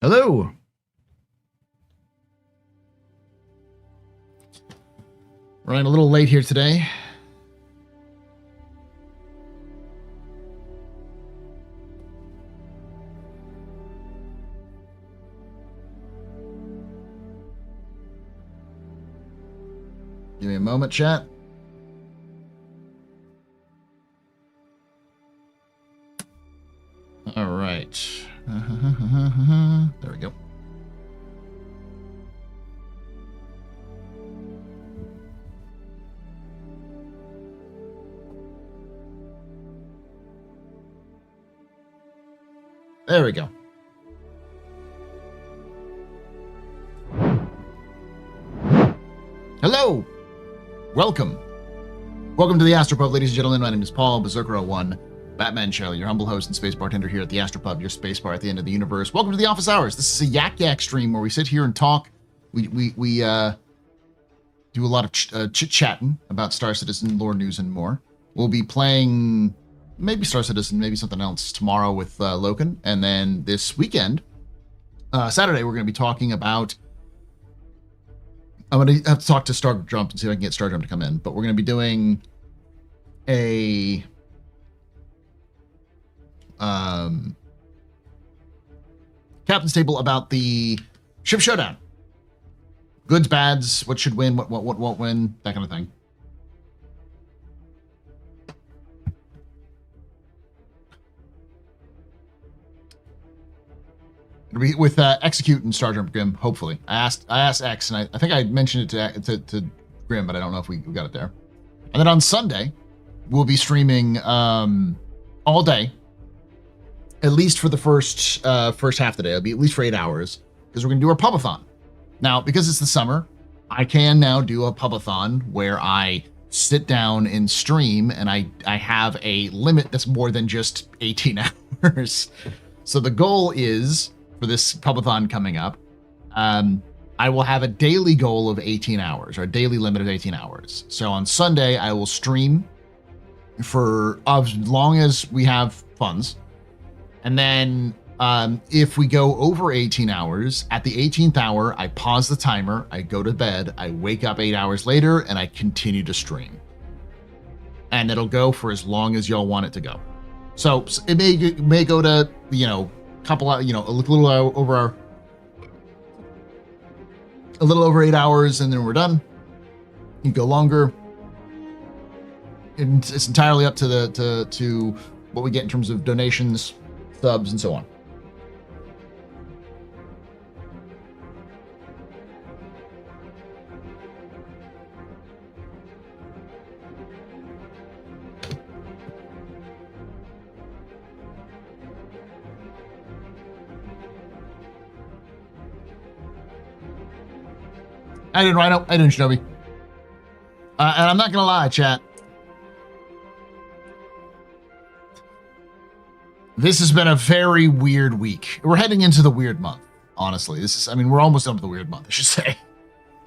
Hello. Running a little late here today. Give me a moment, chat. All right. There we go. There we go. Hello. Welcome. Welcome to the AstroPub, ladies and gentlemen. My name is Paul, Berserker01, Batman Show, your humble host and space bartender here at the AstroPub, your space bar at the end of the universe. Welcome to the office hours. This is a yak stream where we sit here and talk. We do a lot of chit-chatting about Star Citizen, lore news, and more. We'll be playing maybe Star Citizen, maybe something else tomorrow with Loken. And then this weekend, Saturday, we're going to be talking about... I'm going to have to talk to Star-Jump and see if I can get Star-Jump to come in. But we're going to be doing a... captain's table about the ship showdown. Goods, bads, what should win, what won't win, that kind of thing. It'll be with Execute and Star-Jump Grim, hopefully. I asked X, and I think I mentioned it to Grim, but I don't know if we got it there. And then on Sunday, we'll be streaming all day, at least for the first half of the day. It'll be at least for 8 hours, because we're going to do our Pubathon. Now, because it's the summer, I can now do a Pubathon where I sit down and stream, and I have a limit that's more than just 18 hours. So the goal is, for this Pubathon coming up, I will have a daily goal of 18 hours, or a daily limit of 18 hours. So on Sunday, I will stream for as long as we have funds. And then if we go over 18 hours, at the 18th hour, I pause the timer, I go to bed, I wake up 8 hours later, and I continue to stream. And it'll go for as long as y'all want it to go. So it may go to, couple, a little over 8 hours, and then we're done. You go longer. And it's entirely up to to what we get in terms of donations, subs, and so on. I didn't, Rhino. I didn't, Shinobi. And I'm not gonna lie, chat. This has been a very weird week. We're heading into the weird month, honestly. We're almost done with the weird month, I should say.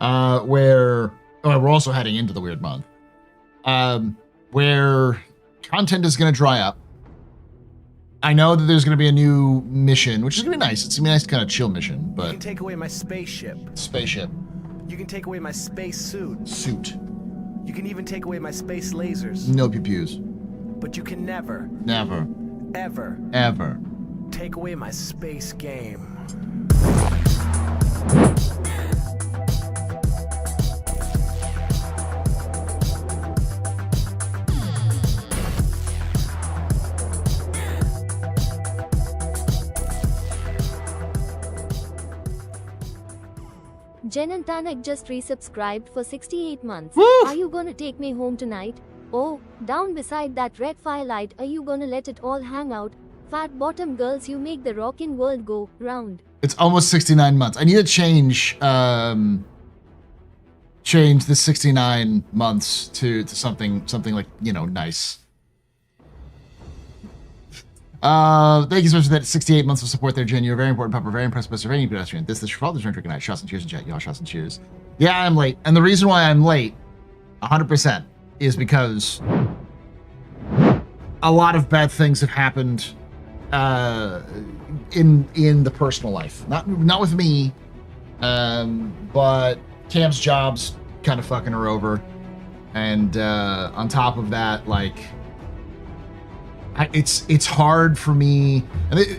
We're also heading into the weird month. Where content is going to dry up. I know that there's going to be a new mission, which is going to be nice. It's going to be a nice kind of chill mission, but... You can take away my spaceship. Spaceship. You can take away my space suit. Suit. You can even take away my space lasers. No pew-pews. But you can never... Never. Ever. Ever. Take away my space game. Jen and Tanak just resubscribed for 68 months. Woo! Are you gonna take me home tonight? Oh, down beside that red firelight, are you gonna let it all hang out? Fat bottom girls, you make the rockin' world go round. It's almost 69 months. I need to change the 69 months to something like, nice. Thank you so much for that 68 months of support there, Jen. You're a very important pupper, very impressed by surveying pedestrian. This is your father's drink night. Shots and cheers in chat. Y'all shots and cheers. Yeah, I'm late. And the reason why I'm late, 100%, is because a lot of bad things have happened in the personal life. Not with me, but Cam's job's kind of fucking her over, and on top of that, like, it's hard for me.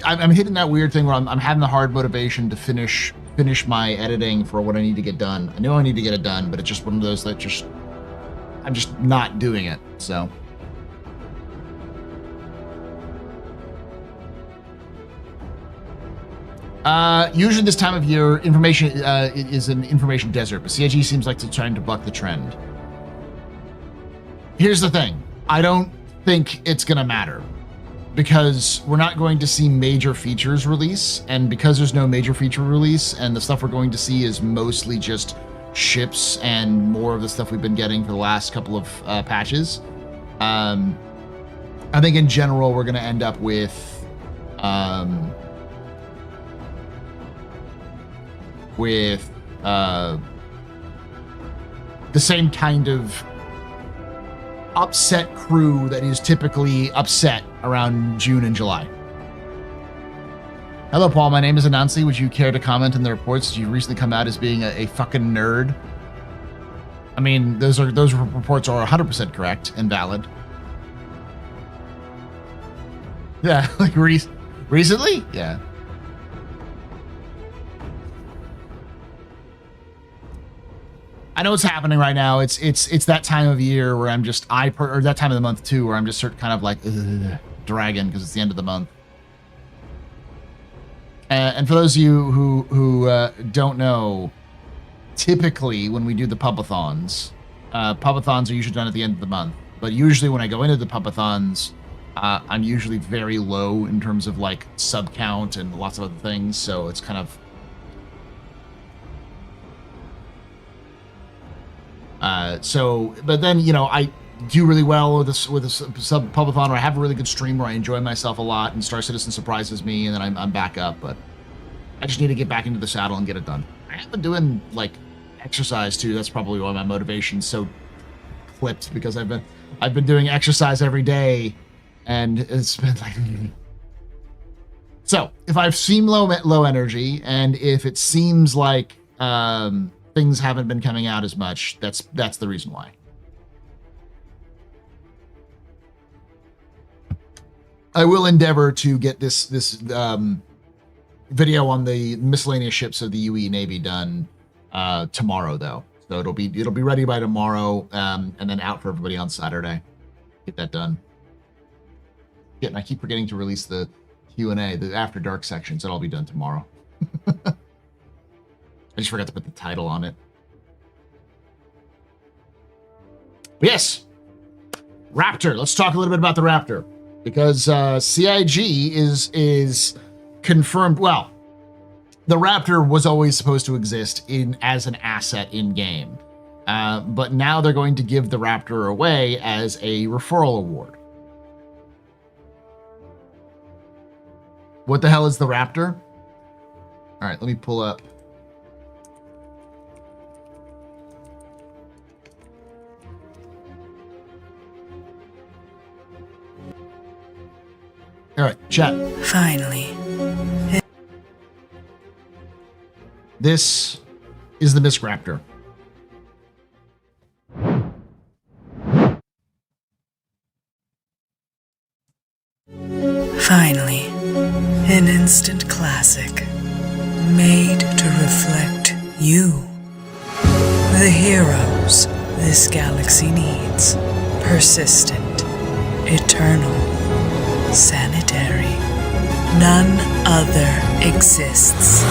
I'm hitting that weird thing where I'm having the hard motivation to finish my editing for what I need to get done. I know I need to get it done, but it's just one of those that I'm just not doing it. So. Usually this time of year, information is an information desert, but CIG seems like it's trying to buck the trend. Here's the thing. I don't think it's going to matter because we're not going to see major features release, and because there's no major feature release and the stuff we're going to see is mostly just ships and more of the stuff we've been getting for the last couple of patches, I think in general we're going to end up with the same kind of upset crew that is typically upset around June and July. Hello, Paul. My name is Anansi. Would you care to comment on the reports? Did you recently come out as being a fucking nerd? I mean, those reports are 100% correct and valid. Yeah, like recently? Yeah. I know what's happening right now. It's that time of year where I'm just or that time of the month too, where I'm just sort of kind of like dragging because it's the end of the month. And for those of you who don't know, typically when we do the Pubathons, Pubathons are usually done at the end of the month. But usually when I go into the Pubathons, I'm usually very low in terms of like sub count and lots of other things. So it's kind of but then, you know, I do really well with a sub Pubathon, where I have a really good stream where I enjoy myself a lot, and Star Citizen surprises me, and then I'm back up. But I just need to get back into the saddle and get it done. I have been doing like exercise too. That's probably why my motivation's so clipped, because I've been doing exercise every day, and it's been like. So if I seem low energy, and if it seems like things haven't been coming out as much, that's the reason why. I will endeavor to get this video on the miscellaneous ships of the UEE Navy done tomorrow, though. So it'll be ready by tomorrow, and then out for everybody on Saturday. Get that done. Yeah, and I keep forgetting to release the Q&A, the After Dark sections. That'll be done tomorrow. I just forgot to put the title on it. But yes, Raptor. Let's talk a little bit about the Raptor, because CIG is confirmed. Well, the Raptor was always supposed to exist as an asset in game, but now they're going to give the Raptor away as a referral award. What the hell is the Raptor? All right, let me pull up. All right, chat. Finally. This is the Misc Raptor. Finally, an instant classic, made to reflect you. The heroes this galaxy needs. Persistent, eternal, sanitary. None other exists.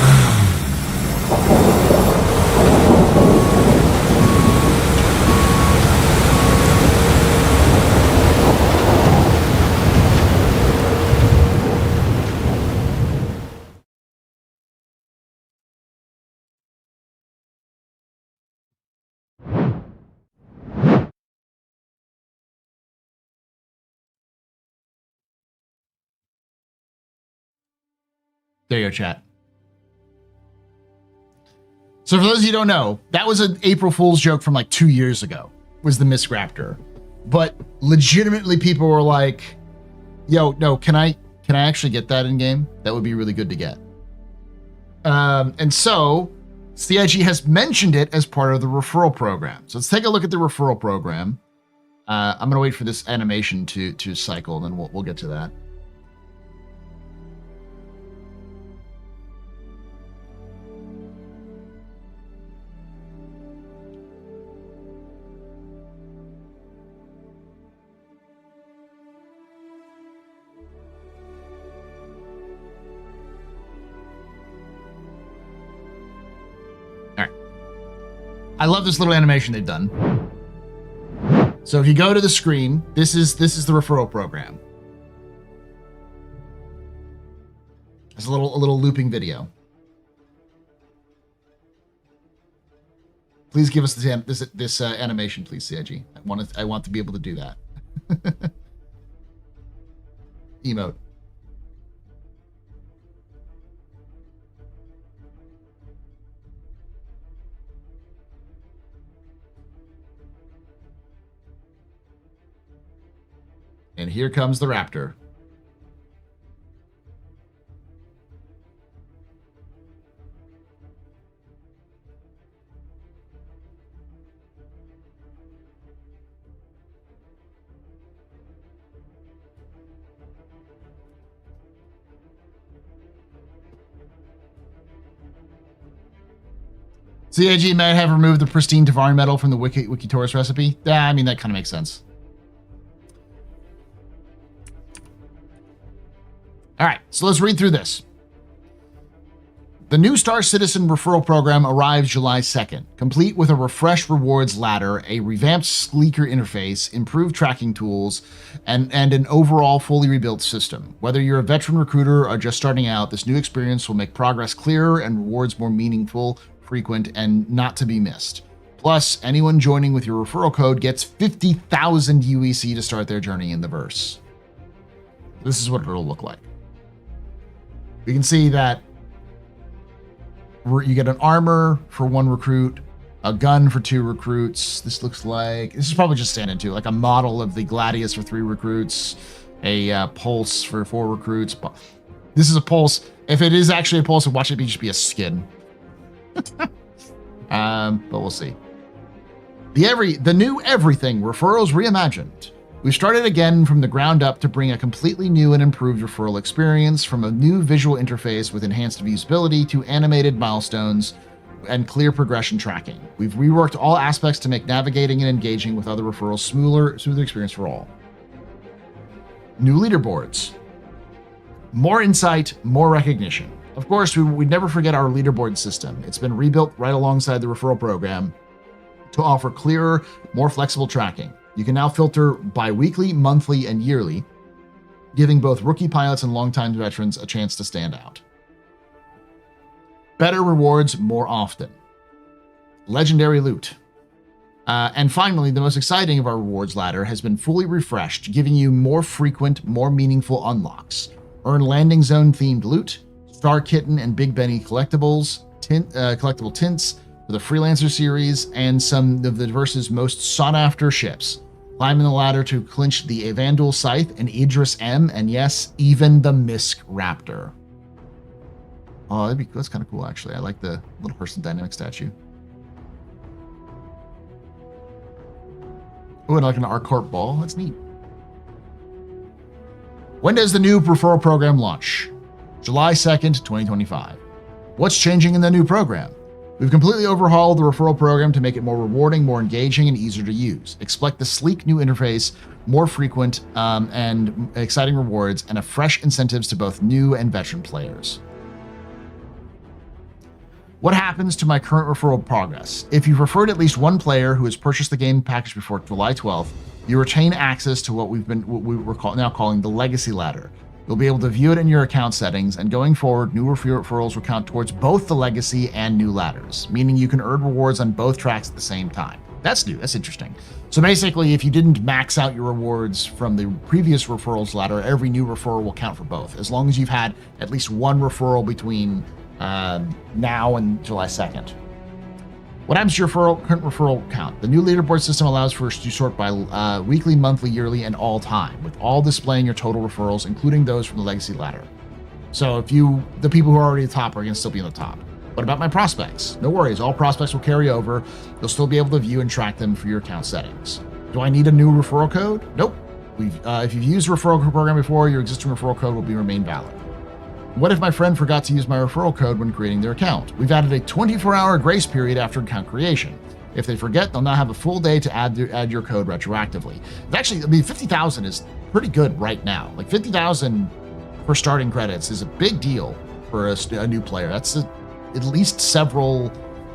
There you go, chat. So for those of you who don't know, that was an April Fool's joke from like 2 years ago, was the Misc Raptor. But legitimately people were like, yo, no, can I Can I actually get that in game? That would be really good to get. And so CIG has mentioned it as part of the referral program. So let's take a look at the referral program. I'm going to wait for this animation to cycle, and then we'll get to that. I love this little animation they've done. So if you go to the screen, this is the referral program. It's a little looping video. Please give us this animation, please, CIG. I want to be able to do that. Emote. And here comes the Raptor. CIG might have removed the pristine Tevarin metal from the Wikitoris recipe. Yeah, I mean, that kind of makes sense. All right, so let's read through this. The new Star Citizen referral program arrives July 2nd, complete with a refreshed rewards ladder, a revamped, sleeker interface, improved tracking tools, and an overall fully rebuilt system. Whether you're a veteran recruiter or just starting out, this new experience will make progress clearer and rewards more meaningful, frequent, and not to be missed. Plus, anyone joining with your referral code gets 50,000 UEC to start their journey in the verse. This is what it'll look like. We can see that you get an armor for 1 recruit, a gun for 2 recruits. This is probably just standard too, like a model of the Gladius for 3 recruits, a pulse for 4 recruits. This is a pulse. If it is actually a pulse, watch it just be a skin. But we'll see. The new everything referrals reimagined. We've started again from the ground up to bring a completely new and improved referral experience, from a new visual interface with enhanced usability to animated milestones and clear progression tracking. We've reworked all aspects to make navigating and engaging with other referrals smoother experience for all. New leaderboards. More insight, more recognition. Of course, we'd never forget our leaderboard system. It's been rebuilt right alongside the referral program to offer clearer, more flexible tracking. You can now filter bi-weekly, monthly, and yearly, giving both rookie pilots and longtime veterans a chance to stand out. Better rewards more often. Legendary loot. And finally, the most exciting of our rewards ladder has been fully refreshed, giving you more frequent, more meaningful unlocks. Earn landing zone themed loot, Star Kitten and Big Benny collectibles, collectible tints for the Freelancer series, and some of the Verse's most sought-after ships. Climbing the ladder to clinch the Evandul Scythe and Idris M, and yes, even the Misc Raptor. Oh, that's kind of cool, actually. I like the little person dynamic statue. Oh, and like an ArcCorp ball. That's neat. When does the new referral program launch? July 2nd, 2025. What's changing in the new program? We've completely overhauled the referral program to make it more rewarding, more engaging, and easier to use. Expect the sleek new interface, more frequent and exciting rewards, and fresh incentives to both new and veteran players. What happens to my current referral progress? If you've referred at least 1 player who has purchased the game package before July 12th, you retain access to what we're now calling the Legacy Ladder. You'll be able to view it in your account settings, and going forward, new referrals will count towards both the Legacy and new ladders, meaning you can earn rewards on both tracks at the same time. That's new. That's interesting. So basically, if you didn't max out your rewards from the previous referrals ladder, every new referral will count for both, as long as you've had at least 1 referral between now and July 2nd. What happens to your current referral count? The new leaderboard system allows for us to sort by weekly, monthly, yearly, and all time, with all displaying your total referrals, including those from the legacy ladder. So if the people who are already at the top are going to still be in the top. What about my prospects? No worries, all prospects will carry over. You'll still be able to view and track them for your account settings. Do I need a new referral code? Nope. If you've used a referral program before, your existing referral code will remain valid. What if my friend forgot to use my referral code when creating their account? We've added a 24-hour grace period after account creation. If they forget, they'll now have a full day to add your code retroactively. It's actually, I mean, 50,000 is pretty good right now. Like 50,000 for starting credits is a big deal for a new player. That's at least several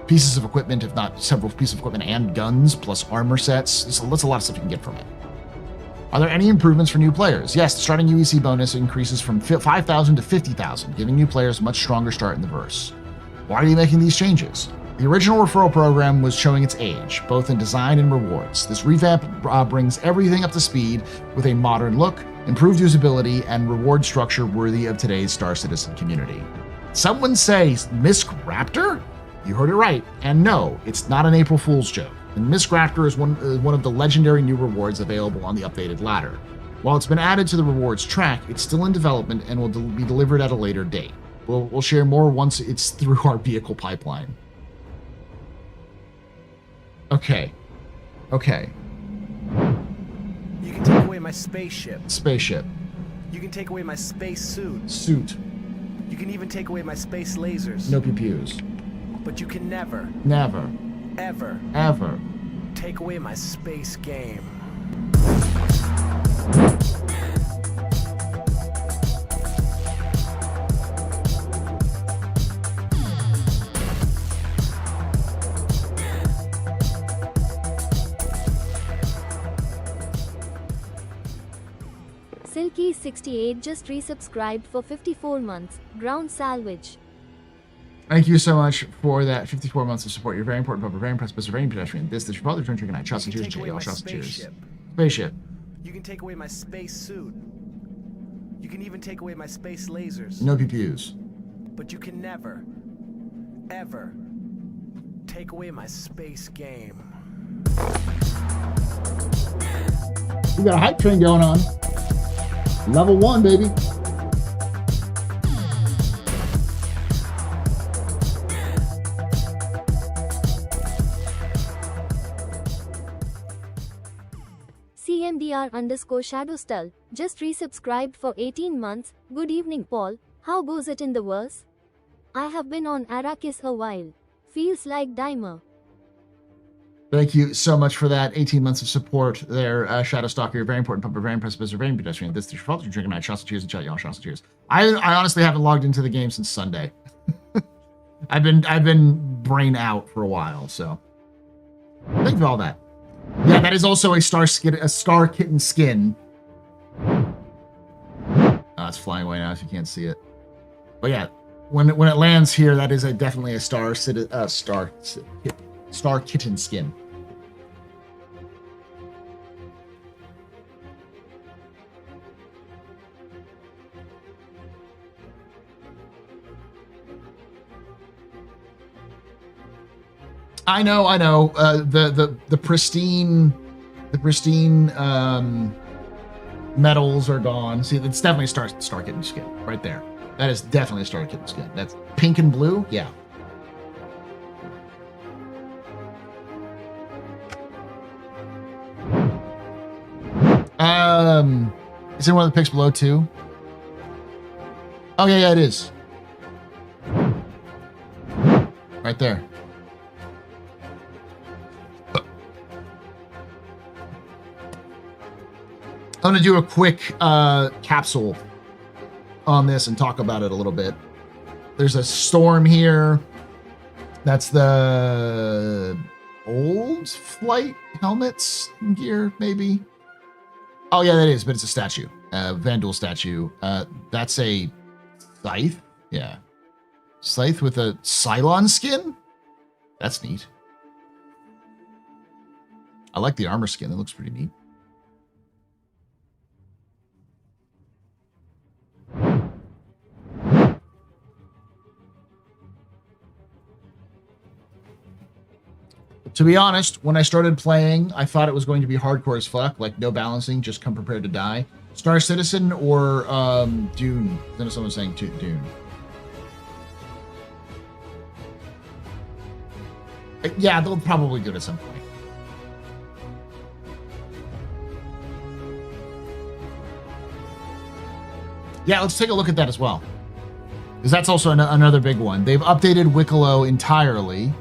pieces of equipment, if not several pieces of equipment and guns, plus armor sets. That's a lot of stuff you can get from it. Are there any improvements for new players? Yes, the starting UEC bonus increases from 5,000 to 50,000, giving new players a much stronger start in the verse. Why are you making these changes? The original referral program was showing its age, both in design and rewards. This revamp brings everything up to speed with a modern look, improved usability, and reward structure worthy of today's Star Citizen community. Someone say Misc Raptor? You heard it right. And no, it's not an April Fool's joke. The Misc Raptor is one of the legendary new rewards available on the updated ladder. While it's been added to the rewards track, it's still in development and will be delivered at a later date. We'll share more once it's through our vehicle pipeline. Okay. Okay. You can take away my spaceship. Spaceship. You can take away my space suit. Suit. You can even take away my space lasers. No PPUs. But you can never, ever take away my space game. Silky68 just resubscribed for 54 months. Ground salvage. Thank you so much for that 54 months of support. You're very important, but very impressed, very pedestrian. This is your brother, Turn Trigger Night. Trust and cheers, Jay. All trust and cheers. Spaceship. You can take away my space suit. You can even take away my space lasers. No PPUs. But you can never, ever take away my space game. We got a hype train going on. Level 1, baby. CMDR_Shadowstell just resubscribed for 18 months. Good evening, Paul. How goes it in the verse? I have been on Arrakis a while. Feels like Dimer. Thank you so much for that 18 months of support there, Shadowstalker. You're very important, pumper, very impressive, very pedestrian. This is your fault. You're drinking night. Shots and cheers and chat, y'all. Shots and cheers. I honestly haven't logged into the game since Sunday. I've been brain out for a while, so thank you for all that. Yeah, that is also a star kitten skin. It's flying away now if you can't see it. But yeah, when it lands here, that is definitely a star kitten skin. I know. The pristine metals are gone. See, it's definitely a star kitten skin right there. That is definitely a star kitten skin. That's pink and blue. Yeah. Is it one of the pics below too? Oh yeah, it is. Right there. I'm gonna do a quick capsule on this and talk about it a little bit. There's a storm here. That's the old flight helmets and gear, maybe. Oh yeah, that is, but it's a statue, Vandal statue. That's a scythe. Yeah, scythe with a Cylon skin. That's neat. I like the armor skin. That looks pretty neat. To be honest, when I started playing, I thought it was going to be hardcore as fuck, like no balancing, just come prepared to die. Star Citizen or Dune? Then someone saying Dune. Yeah, they'll probably do it at some point. Yeah, let's take a look at that as well, because that's also another big one. They've updated Wicklo entirely.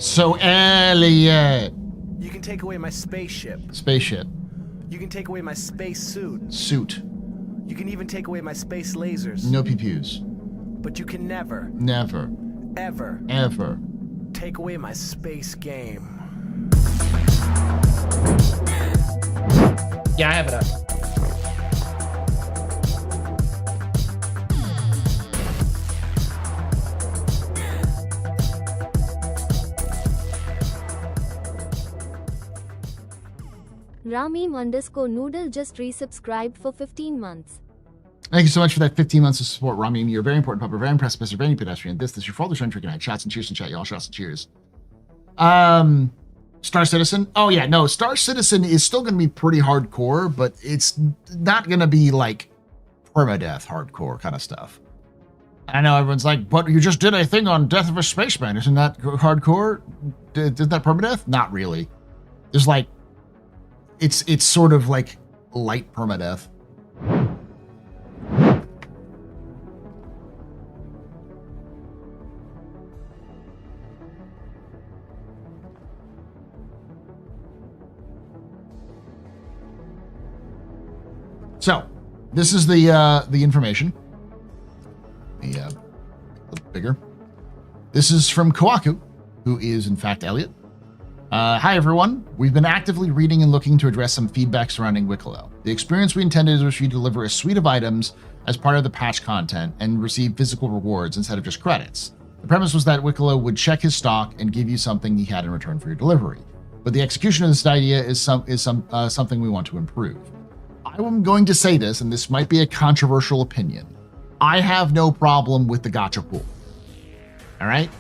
So, Elliot. You can take away my spaceship. Spaceship. You can take away my space suit. Suit. You can even take away my space lasers. No PPUs. But you can never, Never. ever Ever. take away my space game. Yeah, I have it up. Ramim_Noodle just resubscribed for 15 months. Thank you so much for that 15 months of support, Ramin. You're a very important pupper, very impressive, Mr. Very pedestrian. This your father's trying to get shots and cheers and chat, y'all. Shots and cheers. Star Citizen. Oh yeah, no, Star Citizen is still going to be pretty hardcore, but it's not going to be like permadeath hardcore kind of stuff. I know everyone's like, but you just did a thing on Death of a Spaceman. Isn't that hardcore? Did that permadeath? Not really. There's like, it's sort of like light permadeath. So, this is the information. A little bigger. This is from Kawaku, who is in fact Elliot. Hi everyone. We've been actively reading and looking to address some feedback surrounding Wicklo. The experience we intended was for you to deliver a suite of items as part of the patch content and receive physical rewards instead of just credits. The premise was that Wicklo would check his stock and give you something he had in return for your delivery. But the execution of this idea is something we want to improve. I'm going to say this, and this might be a controversial opinion. I have no problem with the gacha pool. All right?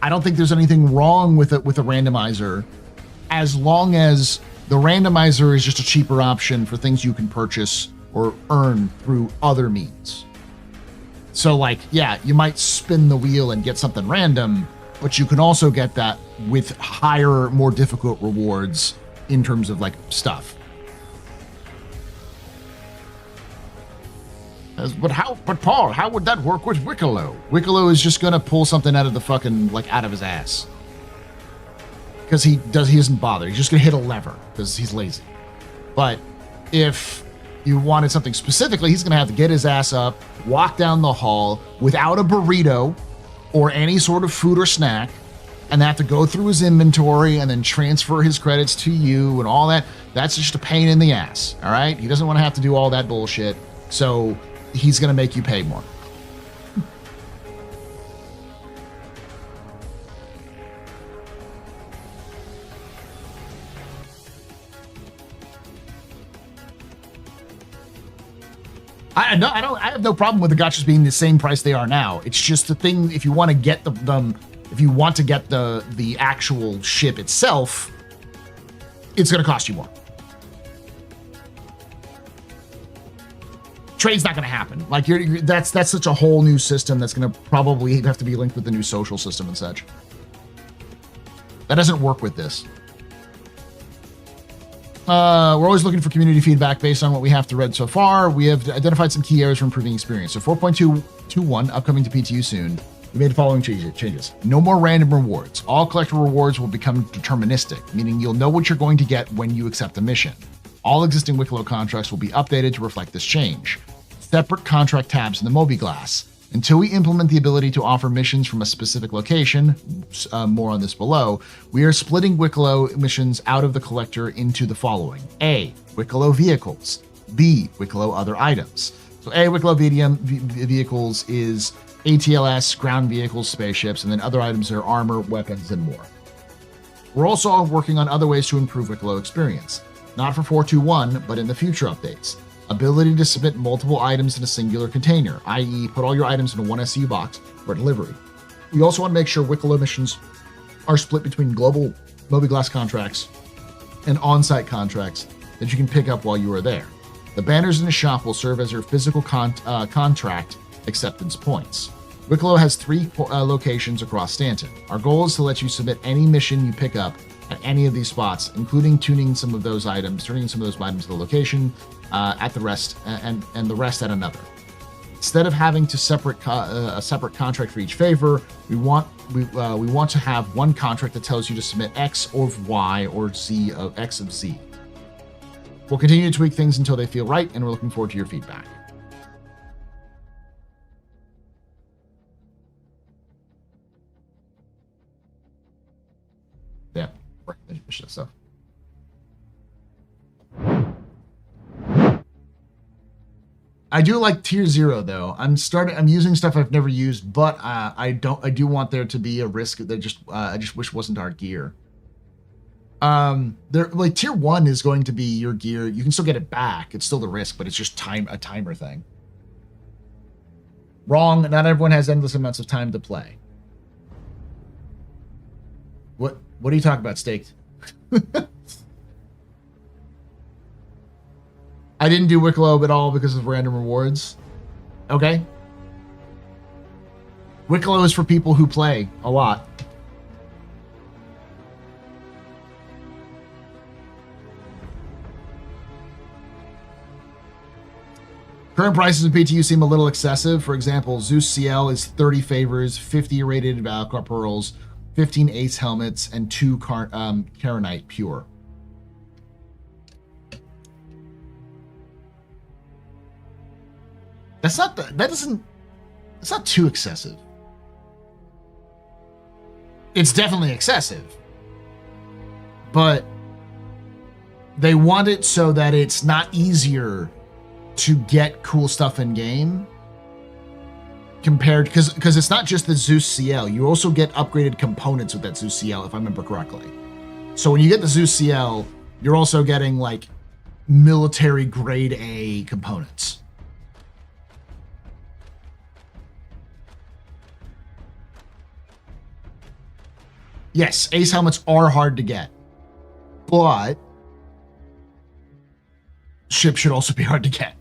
I don't think there's anything wrong with it with a randomizer, as long as the randomizer is just a cheaper option for things you can purchase or earn through other means. So like, yeah, you might spin the wheel and get something random, but you can also get that with higher, more difficult rewards in terms of like stuff. But Paul, how would that work with Wicklo? Wicklo is just gonna pull something out of the fucking, like, out of his ass. Because he doesn't bother. He's just gonna hit a lever because he's lazy. But if you wanted something specifically, he's gonna have to get his ass up, walk down the hall without a burrito or any sort of food or snack, and have to go through his inventory and then transfer his credits to you and all that. That's just a pain in the ass, all right? He doesn't want to have to do all that bullshit, so he's going to make you pay more. I have no problem with the gachas being the same price they are now. It's just the thing, if you want to get the actual ship itself, it's going to cost you more. Trade's not going to happen. Like that's such a whole new system that's going to probably have to be linked with the new social system and such. That doesn't work with this. We're always looking for community feedback based on what we have to read so far. We have identified some key areas for improving experience. So 4.221, upcoming to PTU soon. We made the following changes. No more random rewards. All collectible rewards will become deterministic, meaning you'll know what you're going to get when you accept a mission. All existing Wicklo contracts will be updated to reflect this change. Separate contract tabs in the Moby Glass. Until we implement the ability to offer missions from a specific location, more on this below, we are splitting Wicklo missions out of the collector into the following. A, Wicklo vehicles. B, Wicklo other items. So A, Wicklo vehicles is ATLS, ground vehicles, spaceships, and then other items are armor, weapons, and more. We're also working on other ways to improve Wicklo experience. Not for 4.2.1, but in the future updates. Ability to submit multiple items in a singular container, i.e. put all your items in a one SU box for delivery. We also want to make sure Wicklo missions are split between global Mobiglass contracts and on-site contracts that you can pick up while you are there. The banners in the shop will serve as your physical contract acceptance points. Wicklo has 3 locations across Stanton. Our goal is to let you submit any mission you pick up at any of these spots, including turning some of those items to the location at the rest and the rest at another. Instead of having to a separate contract for each favor, we want to have one contract that tells you to submit X or Y or Z of X of Z. We'll continue to tweak things until they feel right, and we're looking forward to your feedback. Yeah, stuff. I do like tier 0 though. I'm using stuff I've never used, but I do want there to be a risk that I just wish wasn't our gear. Like tier 1 is going to be your gear. You can still get it back. It's still the risk, but it's just a timer thing. Wrong. Not everyone has endless amounts of time to play. What are you talking about, Staked? I didn't do Wicklo at all because of random rewards. Okay. Wicklo is for people who play a lot. Current prices of PTU seem a little excessive. For example, Zeus CL is 30 favors, 50 rated pearls, 15 ace helmets, and 2 Karenite pure. That's not too excessive. It's definitely excessive. But they want it so that it's not easier to get cool stuff in game compared, because it's not just the Zeus CL. You also get upgraded components with that Zeus CL, if I remember correctly. So when you get the Zeus CL, you're also getting like military grade A components. Yes, ace helmets are hard to get, but ships should also be hard to get.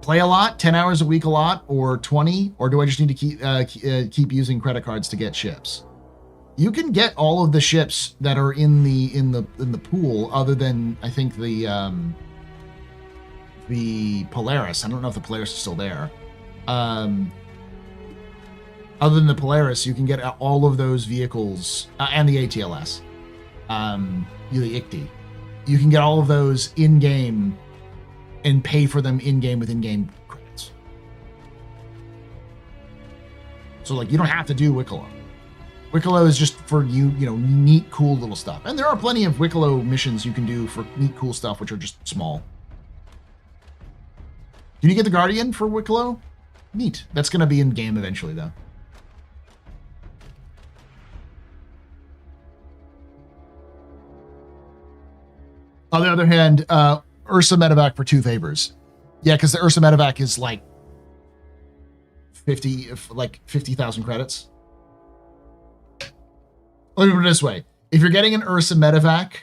Play a lot, 10 hours a week a lot, or 20, or do I just need to keep using credit cards to get ships? You can get all of the ships that are in the pool, other than I think the Polaris. I don't know if the Polaris is still there. Other than the Polaris, you can get all of those vehicles and the ATLS, the ICTY. You can get all of those in game and pay for them in game with in-game credits. So like you don't have to do Wicklo. Wicklo is just for neat, cool little stuff. And there are plenty of Wicklo missions you can do for neat, cool stuff, which are just small. Can you get the Guardian for Wicklo? Neat. That's going to be in game eventually, though. On the other hand, Ursa medevac for 2 favors. Yeah, because the Ursa medevac is like 50,000 credits. Let me put it this way: if you're getting an Ursa medevac,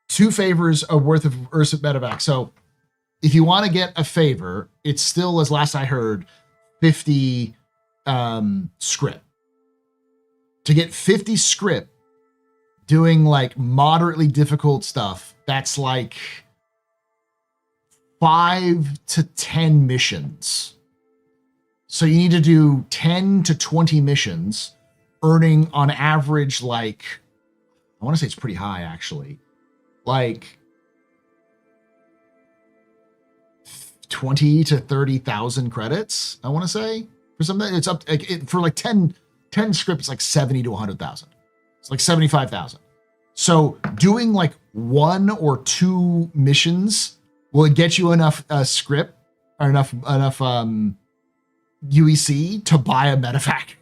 2 favors are worth of Ursa medevac. So if you want to get a favor, it's still, as last I heard, 50 script. To get 50 script doing like moderately difficult stuff, that's like 5 to 10 missions. So you need to do 10 to 20 missions, earning on average, like, I want to say it's pretty high actually, like 20 to 30,000 credits, I want to say, for something. It's up for like 10 scripts, like 70 to 100,000. It's like 75,000. So doing like 1 or 2 missions will it get you enough script or enough UEC to buy a medevac.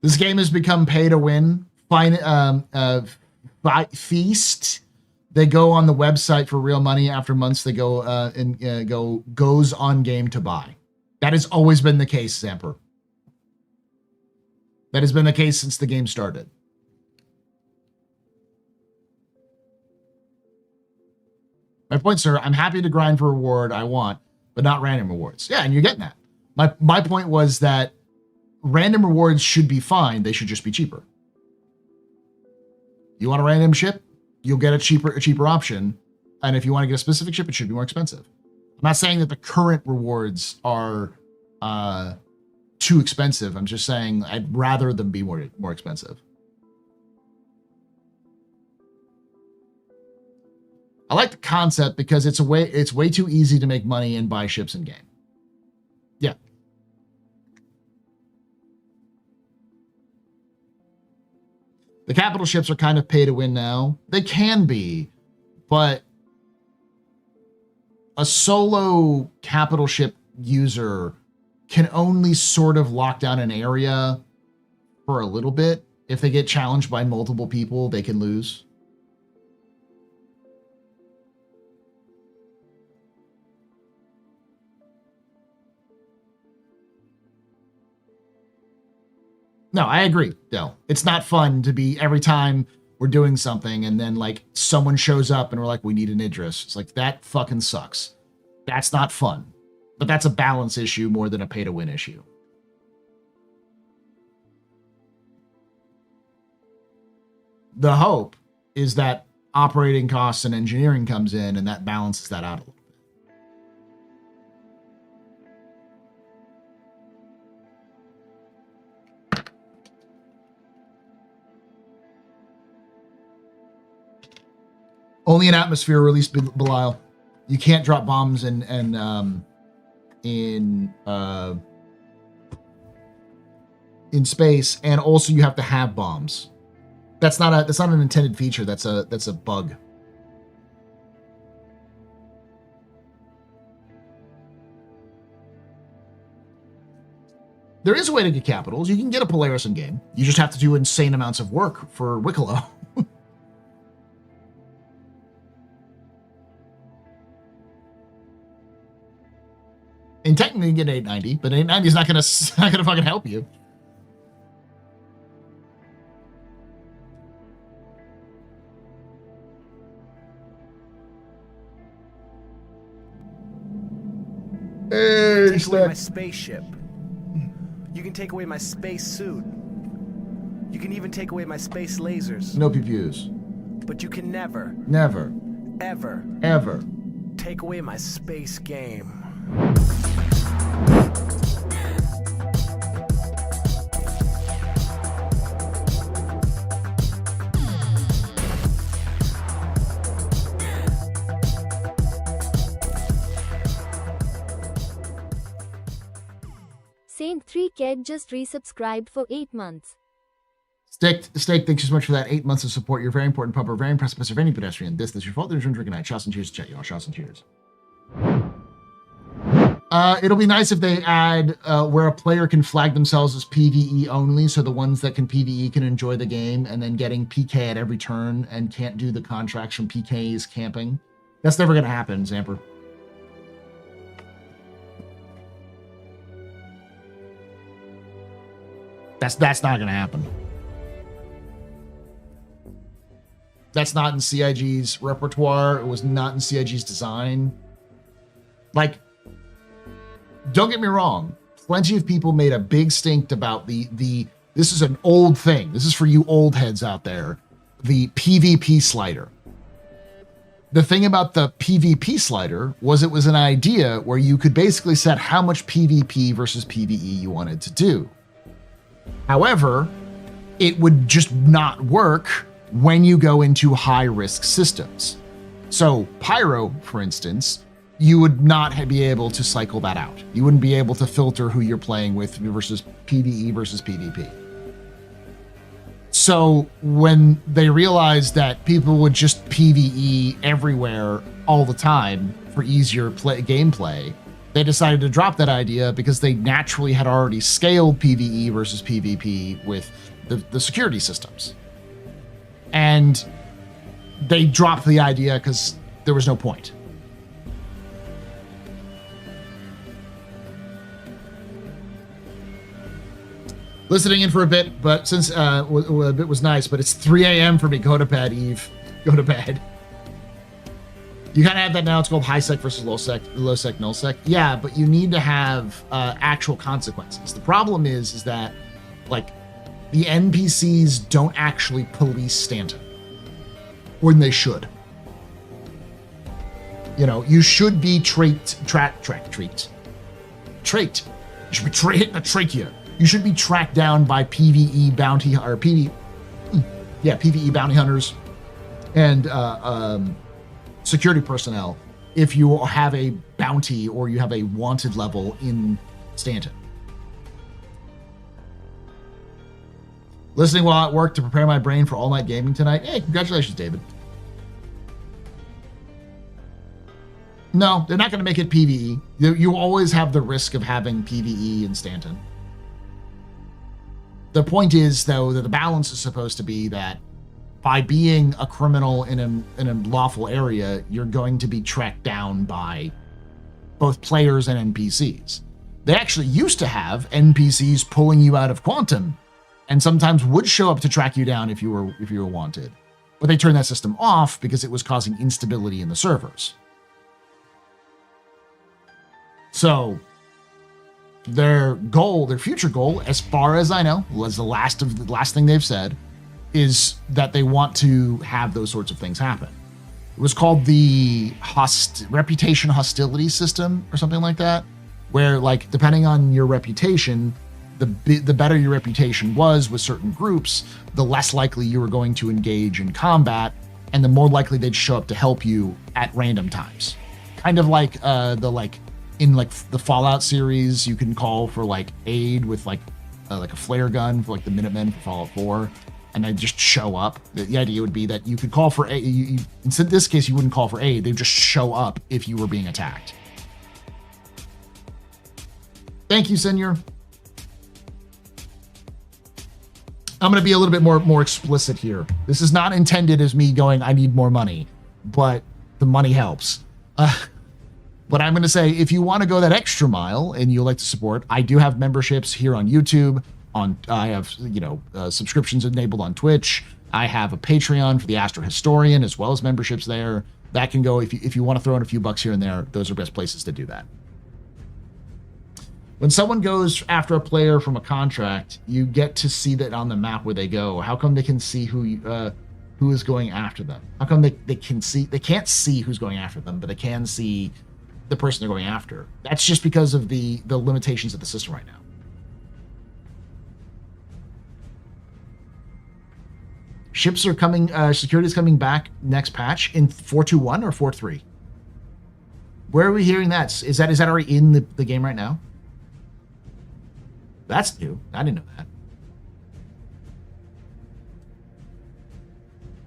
This game has become pay to win. Feast. They go on the website for real money. After months, they go goes on game to buy. That has always been the case, Zamper. That has been the case since the game started. My point, sir, I'm happy to grind for reward I want, but not random rewards. Yeah, and you're getting that. My point was that random rewards should be fine. They should just be cheaper. You want a random ship? You'll get a cheaper option. And if you want to get a specific ship, it should be more expensive. I'm not saying that the current rewards are too expensive. I'm just saying I'd rather them be more expensive. I like the concept because it's way too easy to make money and buy ships in game. Yeah. The capital ships are kind of pay to win now. They can be, but a solo capital ship user can only sort of lock down an area for a little bit. If they get challenged by multiple people, they can lose. No, I agree, Del. It's not fun to be every time we're doing something and then like someone shows up and we're like, we need an Idris. It's like, that fucking sucks. That's not fun. But that's a balance issue more than a pay to win issue. The hope is that operating costs and engineering comes in and that balances that out a little. Only an atmosphere release, Belial. You can't drop bombs in space, and also you have to have bombs. That's not an intended feature. That's a bug. There is a way to get capitals. You can get a Polaris in game. You just have to do insane amounts of work for Wicklo. And technically you get 890, but 890 is not gonna fucking help you. Hey, take away my spaceship. You can take away my space suit. You can even take away my space lasers. No PPUs. But you can never, ever take away my space game. Saint 3 Ked just resubscribed for 8 months. Steak, thanks so much for that 8 months of support. You're very important, pupper, very impressive, Mr. Any pedestrian. This is your fault. There's room drinking night. Shots and cheers to chat, y'all. Shots and cheers. It'll be nice if they add where a player can flag themselves as PvE only, so the ones that can PvE can enjoy the game, and then getting PK at every turn and can't do the contracts from PKs camping. That's never going to happen, Zamper. That's not going to happen. That's not in CIG's repertoire. It was not in CIG's design. Like, don't get me wrong. Plenty of people made a big stink about the this is an old thing. This is for you old heads out there. The PvP slider. The thing about the PvP slider was it was an idea where you could basically set how much PvP versus PvE you wanted to do. However, it would just not work when you go into high-risk systems. So Pyro, for instance, you would not be able to cycle that out. You wouldn't be able to filter who you're playing with versus PvE versus PvP. So when they realized that people would just PvE everywhere all the time for easier gameplay, they decided to drop that idea because they naturally had already scaled PvE versus PvP with the security systems. And they dropped the idea because there was no point. Listening in for a bit, but since a bit was nice, but it's 3 a.m. for me. Go to bed, Eve. Go to bed. You kind of have that now. It's called high sec versus low sec, null sec. Yeah, but you need to have actual consequences. The problem is that, like, the NPCs don't actually police Stanton when they should. You know, you should be trait. You should be hitting a trachea. You should be tracked down by PvE bounty or PvE bounty hunters and security personnel if you have a bounty or you have a wanted level in Stanton. Listening while at work to prepare my brain for all-night gaming tonight. Hey, congratulations, David. No, they're not going to make it PvE. You always have the risk of having PvE in Stanton. The point is, though, that the balance is supposed to be that by being a criminal in a lawful area, you're going to be tracked down by both players and NPCs. They actually used to have NPCs pulling you out of Quantum, and sometimes would show up to track you down if you were wanted. But they turned that system off because it was causing instability in the servers. So their future goal, as far as I know, was the last thing they've said, is that they want to have those sorts of things happen. It was called the reputation hostility system or something like that, where, like, depending on your reputation, the better your reputation was with certain groups, the less likely you were going to engage in combat, and the more likely they'd show up to help you at random times. Kind of like in the Fallout series, you can call for like aid with like a flare gun for like the Minutemen for Fallout 4, and they just show up. The idea would be that you could call for aid. In this case, you wouldn't call for aid; they'd just show up if you were being attacked. Thank you, Senor. I'm going to be a little bit more explicit here. This is not intended as me going, I need more money, but the money helps. But I'm going to say, if you want to go that extra mile and you like to support, I do have memberships here on YouTube. I have subscriptions enabled on Twitch. I have a Patreon for the Astro Historian, as well as memberships there. That can go, if you want to throw in a few bucks here and there, those are best places to do that. When someone goes after a player from a contract, you get to see that on the map where they go. How come they can see who is going after them? How come they can't see who's going after them, but they can see the person they're going after? That's just because of the limitations of the system right now. Ships are coming, security is coming back next patch in 4.2.1 or 4.3. Where are we hearing that? Is that already in the game right now? That's new. I didn't know that.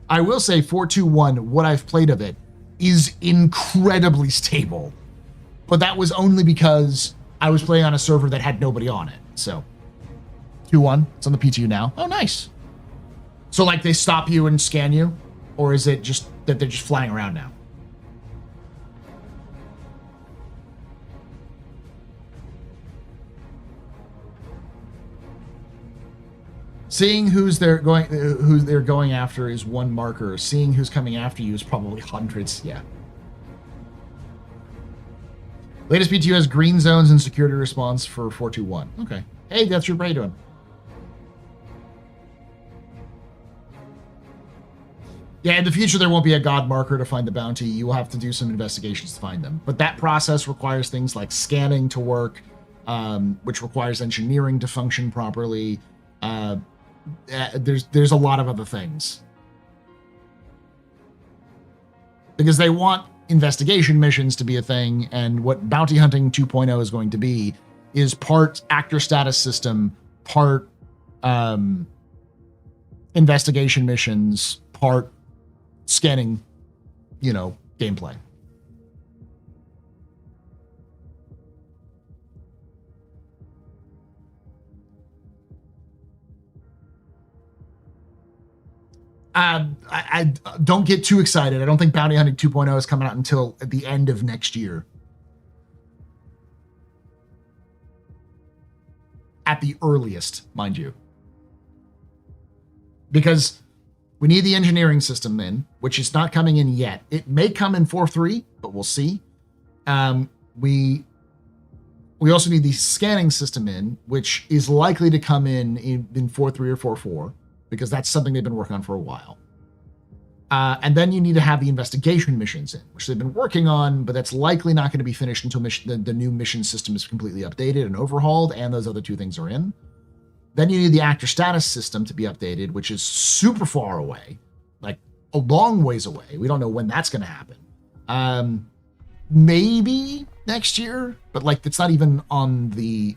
I will say 4.2.1, what I've played of it, is incredibly stable. But that was only because I was playing on a server that had nobody on it. So 2.1, it's on the PTU now. Oh, nice. So like they stop you and scan you? Or is it just that they're just flying around now? Seeing who they're going after is one marker. Seeing who's coming after you is probably hundreds. Yeah. Latest PTU has green zones and security response for 4.2.1. Okay. Hey, that's your brain doing. Yeah, in the future there won't be a god marker to find the bounty. You will have to do some investigations to find them. But that process requires things like scanning to work, which requires engineering to function properly. There's a lot of other things. Because they want investigation missions to be a thing, and what Bounty Hunting 2.0 is going to be is part actor status system, part investigation missions, part scanning, gameplay. I don't get too excited. I don't think Bounty Hunting 2.0 is coming out until at the end of next year. At the earliest, mind you. Because we need the engineering system in, which is not coming in yet. It may come in 4.3, but we'll see. We also need the scanning system in, which is likely to come in 4.3 or 4.4. Because that's something they've been working on for a while. And then you need to have the investigation missions in, which they've been working on, but that's likely not going to be finished until the new mission system is completely updated and overhauled, and those other two things are in. Then you need the actor status system to be updated, which is super far away, like a long ways away. We don't know when that's going to happen. Maybe next year, but like it's not even on the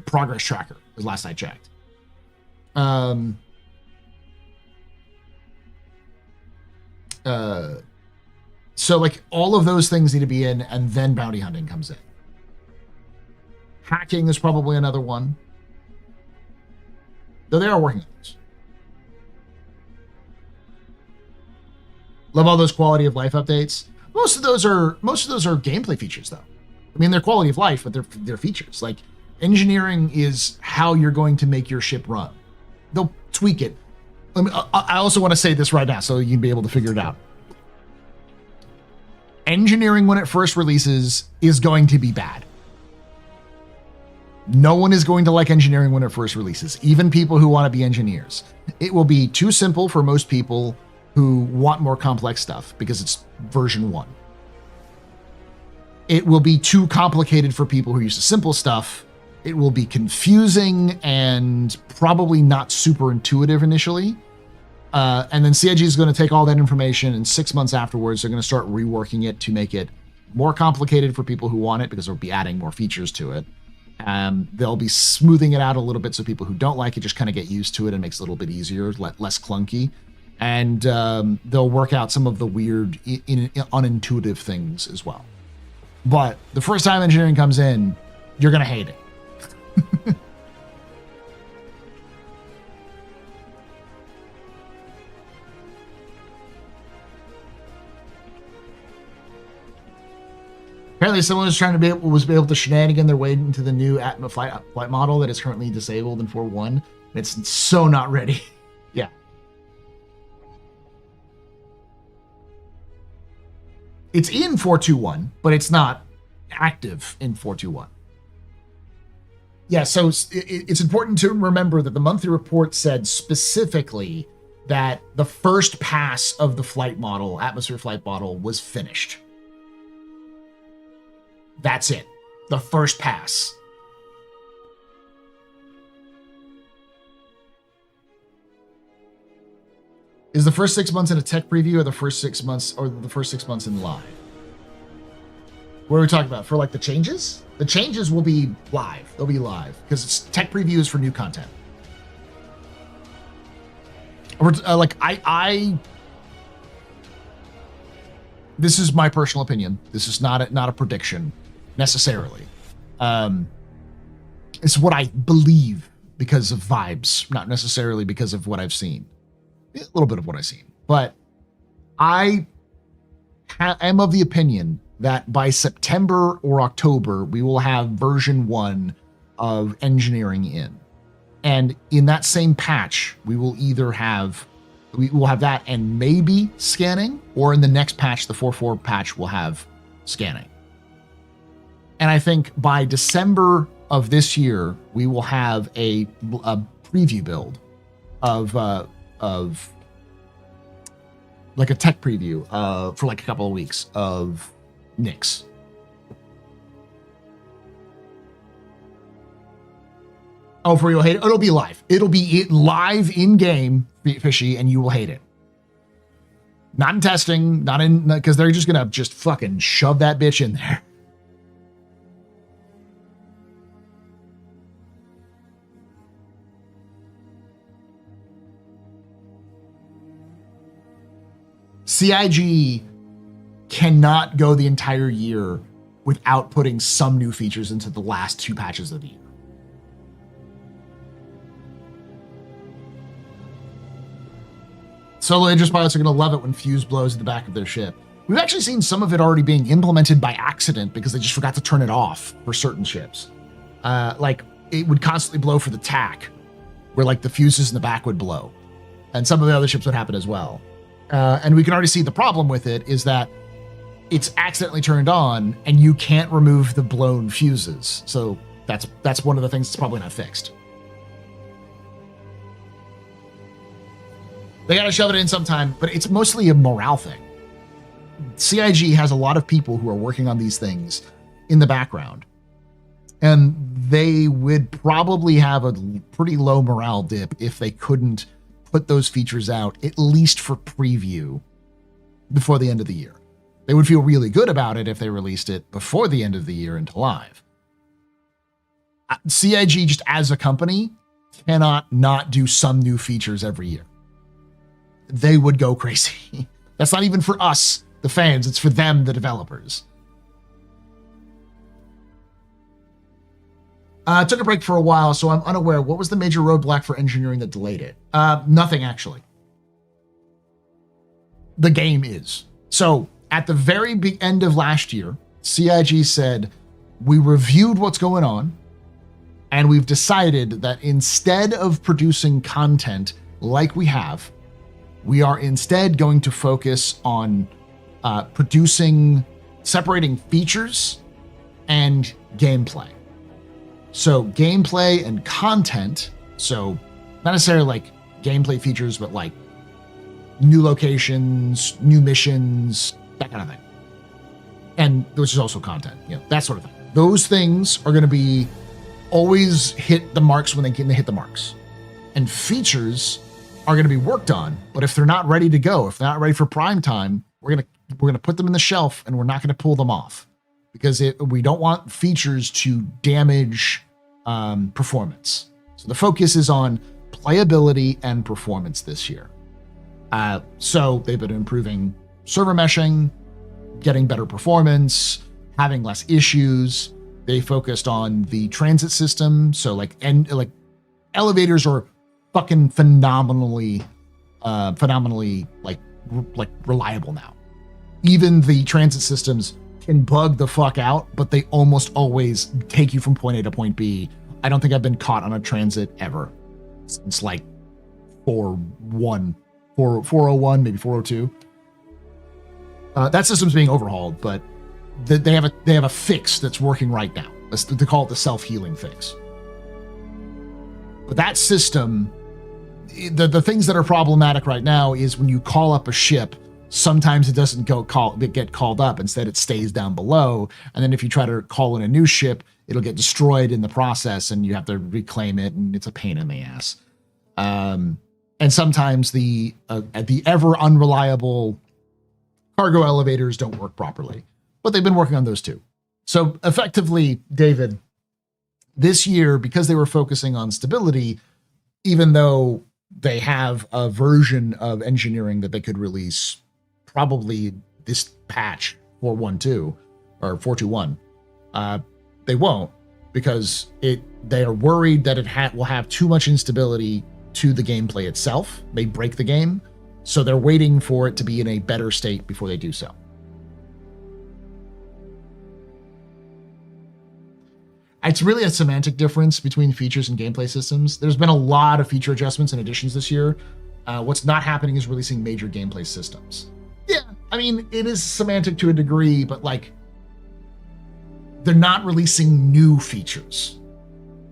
progress tracker, as last I checked. So like all of those things need to be in, and then bounty hunting comes in. Hacking is probably another one, though they are working on this. Love all those quality of life updates. Most of those are gameplay features, though. I mean, they're quality of life, but they're features. Like engineering is how you're going to make your ship run. They'll tweak it. I also want to say this right now so you can be able to figure it out. Engineering, when it first releases, is going to be bad. No one is going to like engineering when it first releases, even people who want to be engineers. It will be too simple for most people who want more complex stuff because it's version 1. It will be too complicated for people who use the simple stuff. It will be confusing and probably not super intuitive initially. And then CIG is going to take all that information, and 6 months afterwards, they're going to start reworking it to make it more complicated for people who want it, because they'll be adding more features to it. They'll be smoothing it out a little bit so people who don't like it just kind of get used to it and makes it a little bit easier, less clunky. And they'll work out some of the weird, unintuitive things as well. But the first time engineering comes in, you're going to hate it. Apparently someone was trying to was able to shenanigan their way into the new Atma flight model that is currently disabled in 4.1. It's so not ready. Yeah. It's in 4.2.1, but it's not active in 4.2.1. Yeah, so it's important to remember that the monthly report said specifically that the first pass of the flight model, atmosphere flight model, was finished. That's it. The first pass. Is the first 6 months in a tech preview, or the first 6 months, or the first 6 months in live? What are we talking about? For like the changes? The changes will be live. They'll be live because it's tech previews for new content. This is my personal opinion. This is not a prediction necessarily. It's what I believe because of vibes, not necessarily because of what I've seen. A little bit of what I've seen, but I am of the opinion that by September or October, we will have version 1 of engineering in. And in that same patch, we will have that and maybe scanning, or in the next patch, the 4.4 patch, will have scanning. And I think by December of this year, we will have a preview build of like a tech preview for like a couple of weeks of Nyx. Oh, for you'll hate it? It'll be live. It'll be live in-game, Fishy, and you will hate it. Not in testing, not in, because they're just going to just fucking shove that bitch in there. CIG cannot go the entire year without putting some new features into the last 2 patches of the year. Solo interest pilots are going to love it when Fuse blows at the back of their ship. We've actually seen some of it already being implemented by accident because they just forgot to turn it off for certain ships. Like, it would constantly blow for the TAC, where like the fuses in the back would blow. And some of the other ships would happen as well. And we can already see the problem with it is that it's accidentally turned on and you can't remove the blown fuses. So that's one of the things that's probably not fixed. They got to shove it in sometime, but it's mostly a morale thing. CIG has a lot of people who are working on these things in the background, and they would probably have a pretty low morale dip if they couldn't put those features out, at least for preview, before the end of the year. They would feel really good about it if they released it before the end of the year into live. CIG, just as a company, cannot not do some new features every year. They would go crazy. That's not even for us, the fans. It's for them, the developers. Took a break for a while, so I'm unaware. What was the major roadblock for engineering that delayed it? Nothing, actually. The game is. So at the very end of last year, CIG said, we reviewed what's going on, and we've decided that instead of producing content like we have, we are instead going to focus on separating features and gameplay. So gameplay and content, so not necessarily like gameplay features, but like new locations, new missions, that kind of thing. And which is also content, that sort of thing. Those things are going to be always hit the marks when they hit the marks. And features are going to be worked on, but if they're not ready to go, if they're not ready for prime time, we're going to put them in the shelf and we're not going to pull them off because we don't want features to damage performance. So the focus is on playability and performance this year. So they've been improving server meshing, getting better performance, having less issues. They focused on the transit system. So like elevators are fucking phenomenally like reliable now. Even the transit systems can bug the fuck out, but they almost always take you from point A to point B. I don't think I've been caught on a transit ever since like 401, maybe 402. That system's being overhauled, but they have a fix that's working right now. They call it the self-healing fix. But that system, the things that are problematic right now is when you call up a ship, sometimes it doesn't get called up. Instead, it stays down below. And then if you try to call in a new ship, it'll get destroyed in the process and you have to reclaim it. And it's a pain in the ass. And sometimes the ever unreliable cargo elevators don't work properly, but they've been working on those too. So effectively, David, this year, because they were focusing on stability, even though they have a version of engineering that they could release probably this patch 4.12 or 4.21, they won't, because they are worried that it will have too much instability to the gameplay itself, may break the game. So they're waiting for it to be in a better state before they do so. It's really a semantic difference between features and gameplay systems. There's been a lot of feature adjustments and additions this year. What's not happening is releasing major gameplay systems. Yeah, I mean, it is semantic to a degree, but like, they're not releasing new features.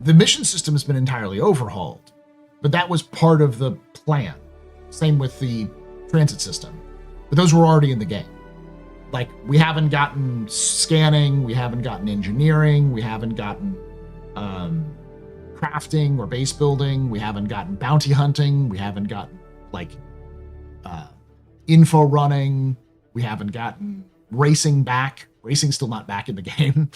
The mission system has been entirely overhauled, but that was part of the plan. Same with the transit system, but those were already in the game. Like, we haven't gotten scanning, we haven't gotten engineering, we haven't gotten crafting or base building. We haven't gotten bounty hunting. We haven't gotten like info running. We haven't gotten racing back. Racing's still not back in the game.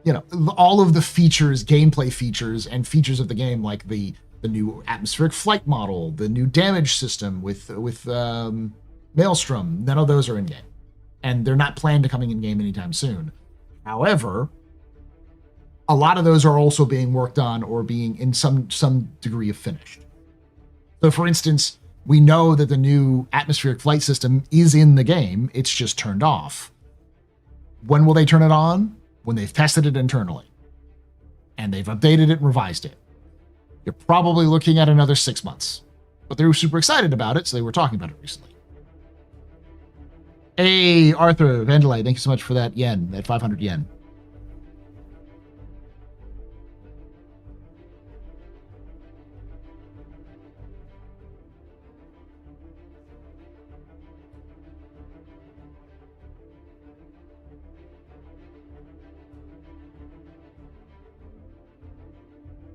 You know, all of the features, gameplay features, and features of the game, like the new atmospheric flight model, the new damage system with Maelstrom, none of those are in game, and they're not planned to coming in game anytime soon. However, a lot of those are also being worked on or being in some degree of finished. So, for instance, we know that the new atmospheric flight system is in the game. It's just turned off. When will they turn it on? When they've tested it internally and they've updated it and revised it. You're probably looking at another 6 months, but they were super excited about it, so they were talking about it recently. Hey, Arthur Vandelay, thank you so much for that yen, that 500 yen.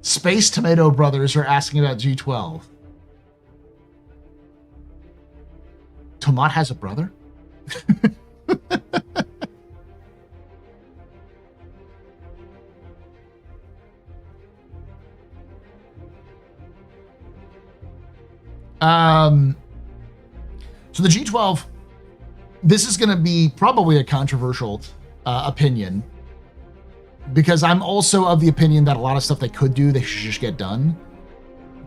Space Tomato Brothers are asking about G12. Tomat has a brother? So the G12, this is going to be probably a controversial opinion, because I'm also of the opinion that a lot of stuff they could do, they should just get done.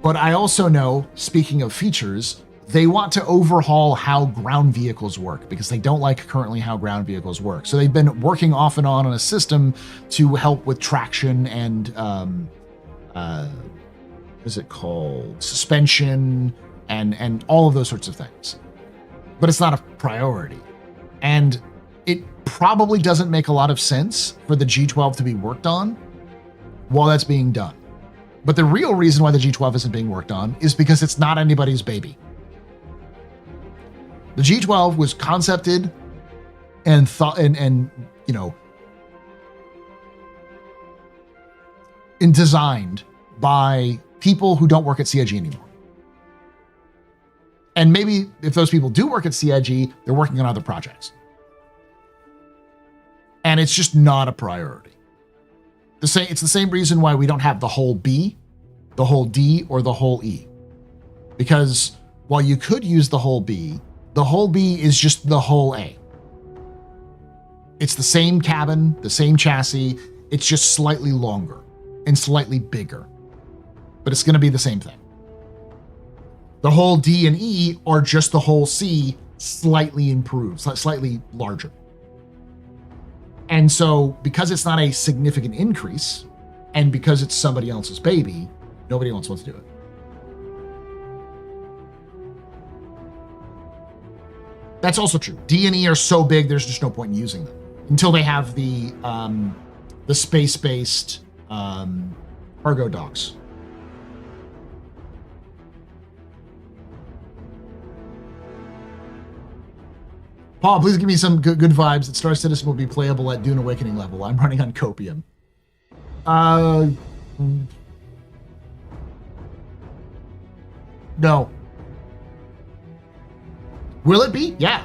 But I also know, speaking of features, they want to overhaul how ground vehicles work, because they don't like currently how ground vehicles work. So they've been working off and on a system to help with traction and, what is it called? Suspension and all of those sorts of things. But it's not a priority. And it probably doesn't make a lot of sense for the G12 to be worked on while that's being done. But the real reason why the G12 isn't being worked on is because it's not anybody's baby. The G12 was concepted and thought and you know, and designed by people who don't work at CIG anymore. And maybe if those people do work at CIG, they're working on other projects. And it's just not a priority. It's the same reason why we don't have the whole B, the whole D, or the whole E. Because while you could use the whole B is just the whole A. It's the same cabin, the same chassis, it's just slightly longer and slightly bigger. But it's going to be the same thing. The whole D and E are just the whole C, slightly improved, slightly larger. And so, because it's not a significant increase, and because it's somebody else's baby, nobody else wants to do it. That's also true. D and E are so big, there's just no point in using them until they have the space-based cargo docks. Paul, please give me some good vibes that Star Citizen will be playable at Dune Awakening level. I'm running on Copium. No. Will it be? Yeah.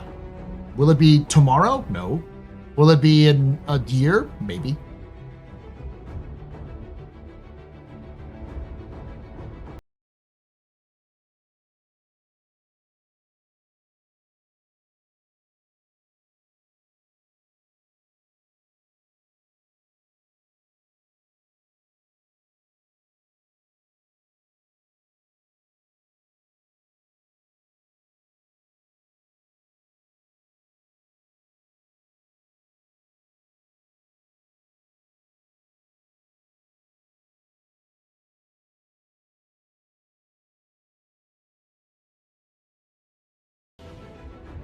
Will it be tomorrow? No. Will it be in a year? Maybe.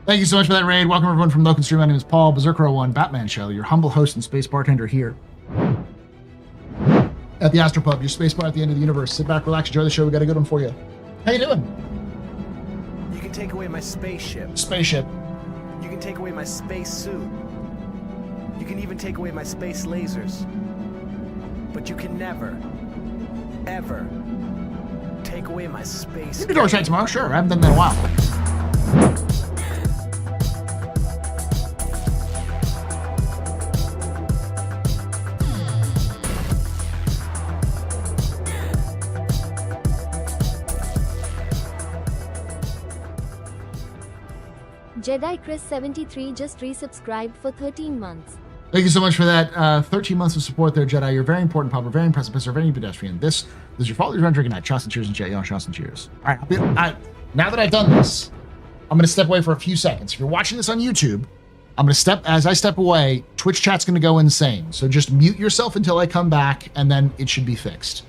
Thank you so much for that raid. Welcome everyone from Loken Stream. My name is Paul, Berserker01, Batman Show, your humble host and space bartender here at the AstroPub, your space bar at the end of the universe. Sit back, relax, enjoy the show. We got a good one for you. How you doing? You can take away my spaceship. Spaceship. You can take away my space suit. You can even take away my space lasers. But you can never, ever take away my space. We can do Dark Side tomorrow, sure. I haven't done that in a while. Jedi Chris 73 just resubscribed for 13 months. Thank you so much for that. 13 months of support there, Jedi. You're very important, Papa. Very precipice, very pedestrian. This is your fault. You're drinking that. Shots and cheers and chat. Shots and cheers. All right. Now that I've done this, I'm going to step away for a few seconds. If you're watching this on YouTube, as I step away, Twitch chat's going to go insane. So just mute yourself until I come back, and then it should be fixed.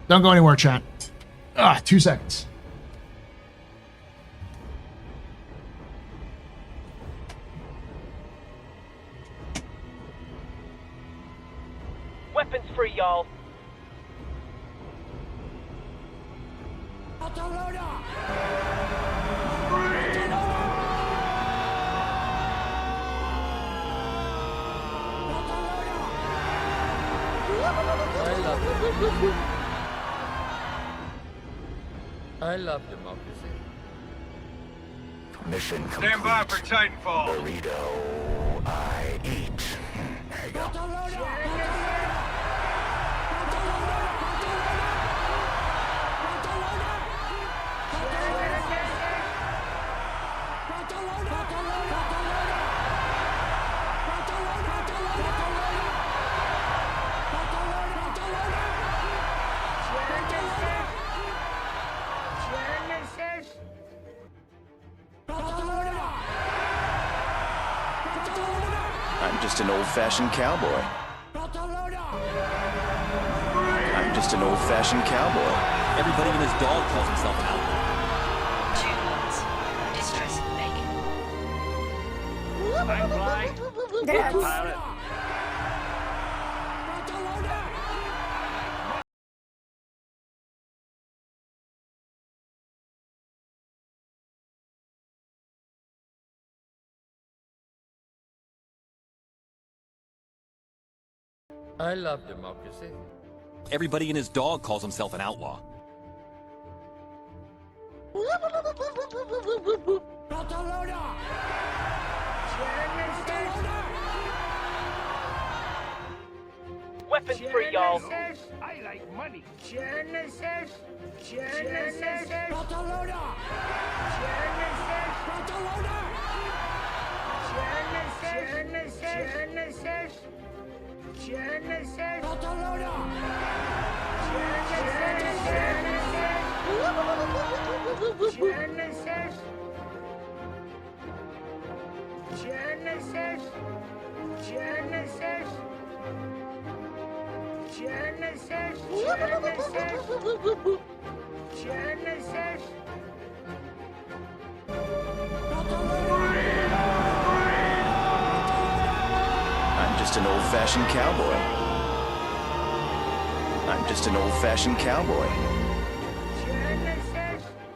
Don't go anywhere, chat. 2 seconds. Weapons free, y'all. I love democracy. Mission complete. Stand by for Titanfall. Burrito I eat. There you go. I'm just an old-fashioned cowboy. I'm just an old-fashioned cowboy. Everybody and his dog calls himself an outlaw. 2 months. Distress making. I'm flying. Pilot. I love democracy. Everybody and his dog calls himself an outlaw. Weapons free, y'all. I like money. Genesis. I'm just an old-fashioned cowboy. I'm just an old-fashioned cowboy.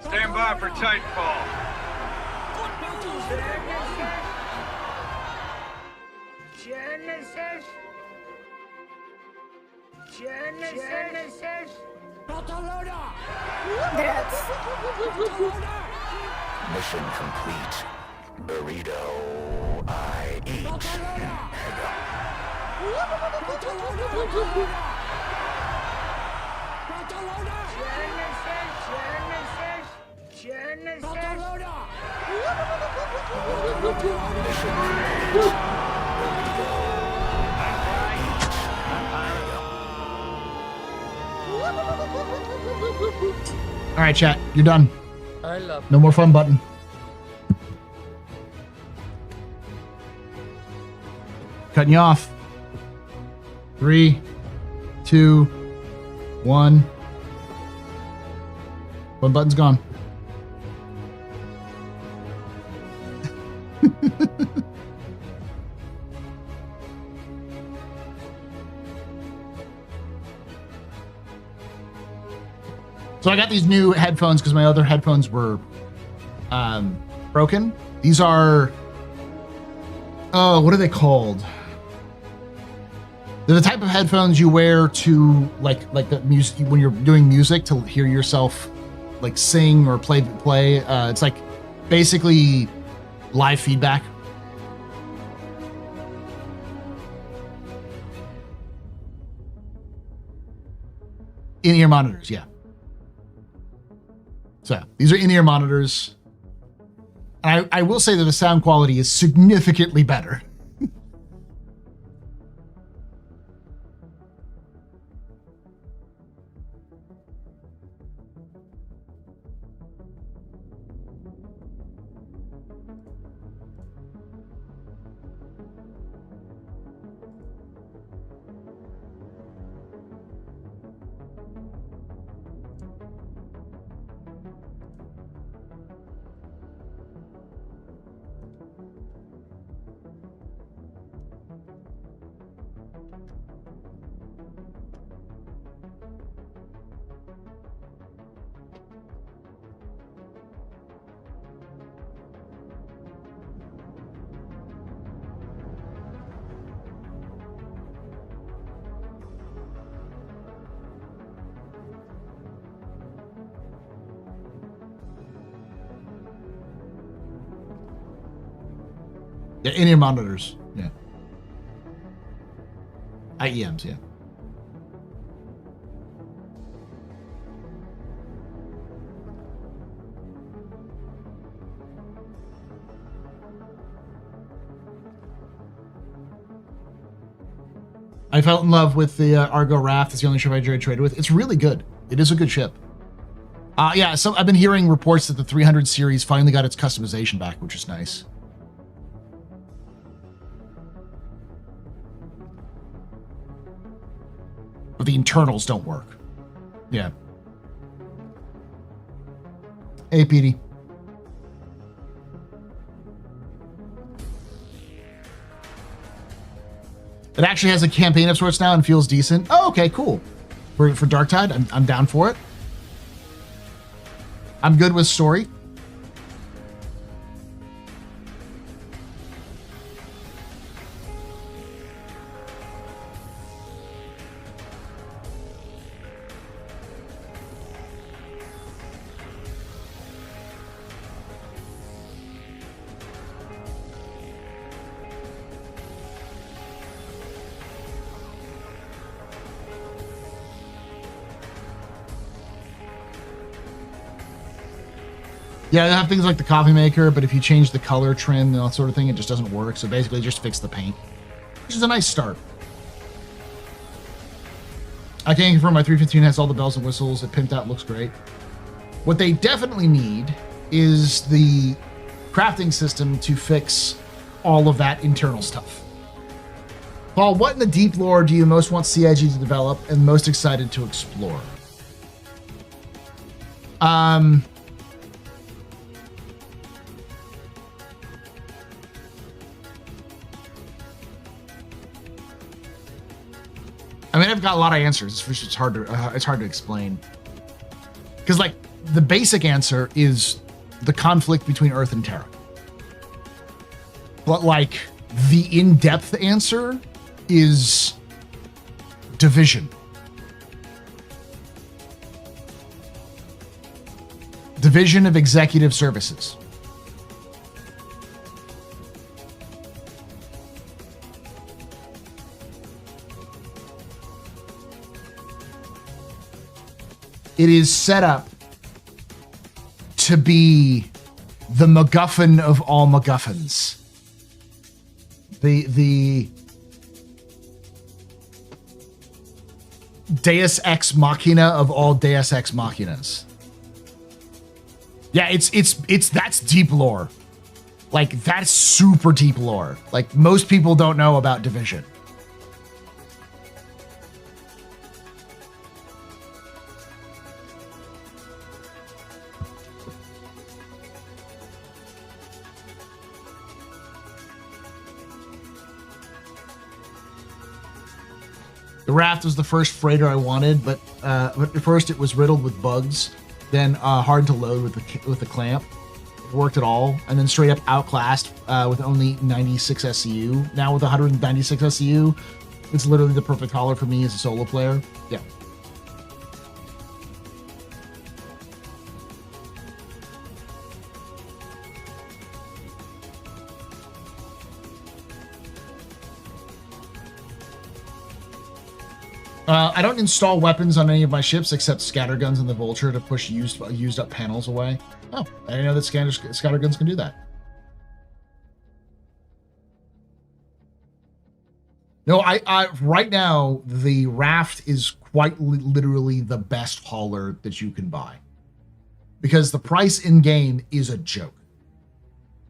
Stand by for Titanfall. Mission complete. Burrito I eat. All right, chat. You're done. I love No more fun button. Cutting you off. 3, 2, 1. One button's gone. So I got these new headphones because my other headphones were broken. These are, what are they called? They're the type of headphones you wear to like the music when you're doing music to hear yourself like sing or play. It's like basically live feedback. In-ear monitors, yeah. So these are in-ear monitors. And I will say that the sound quality is significantly better. Yeah, in-ear monitors. Yeah. IEMs, yeah. I fell in love with the Argo Raft. It's the only ship I traded with. It's really good. It is a good ship. Yeah, so I've been hearing reports that the 300 series finally got its customization back, which is nice. But the internals don't work. Yeah. Hey, Petey. It actually has a campaign of sorts now and feels decent. Oh, okay, cool. For Darktide, I'm down for it. I'm good with story. Yeah, they have things like the coffee maker, but if you change the color trim and that sort of thing, it just doesn't work. So basically just fix the paint, which is a nice start. I can confirm my 315 has all the bells and whistles. It pimped out, looks great. What they definitely need is the crafting system to fix all of that internal stuff. Paul, what in the deep lore do you most want CIG to develop and most excited to explore? I mean, I've got a lot of answers. It's hard to explain. Because, like, the basic answer is the conflict between Earth and Terra. But, like, the in-depth answer is division. Division of executive services. It is set up to be the MacGuffin of all MacGuffins. The Deus Ex Machina of all Deus Ex Machinas. Yeah, it's that's deep lore. Like, that's super deep lore. Like, most people don't know about Division. The Raft was the first freighter I wanted, but at first it was riddled with bugs, then hard to load with the clamp. It worked at all, and then straight up outclassed with only 96 SCU. Now with 196 SCU, It's literally the perfect hauler for me as a solo player. Yeah. I don't install weapons on any of my ships except scatterguns and the Vulture to push used up panels away. Oh, I didn't know that scatterguns can do that. No, I right now the Raft is quite literally the best hauler that you can buy because the price in game is a joke.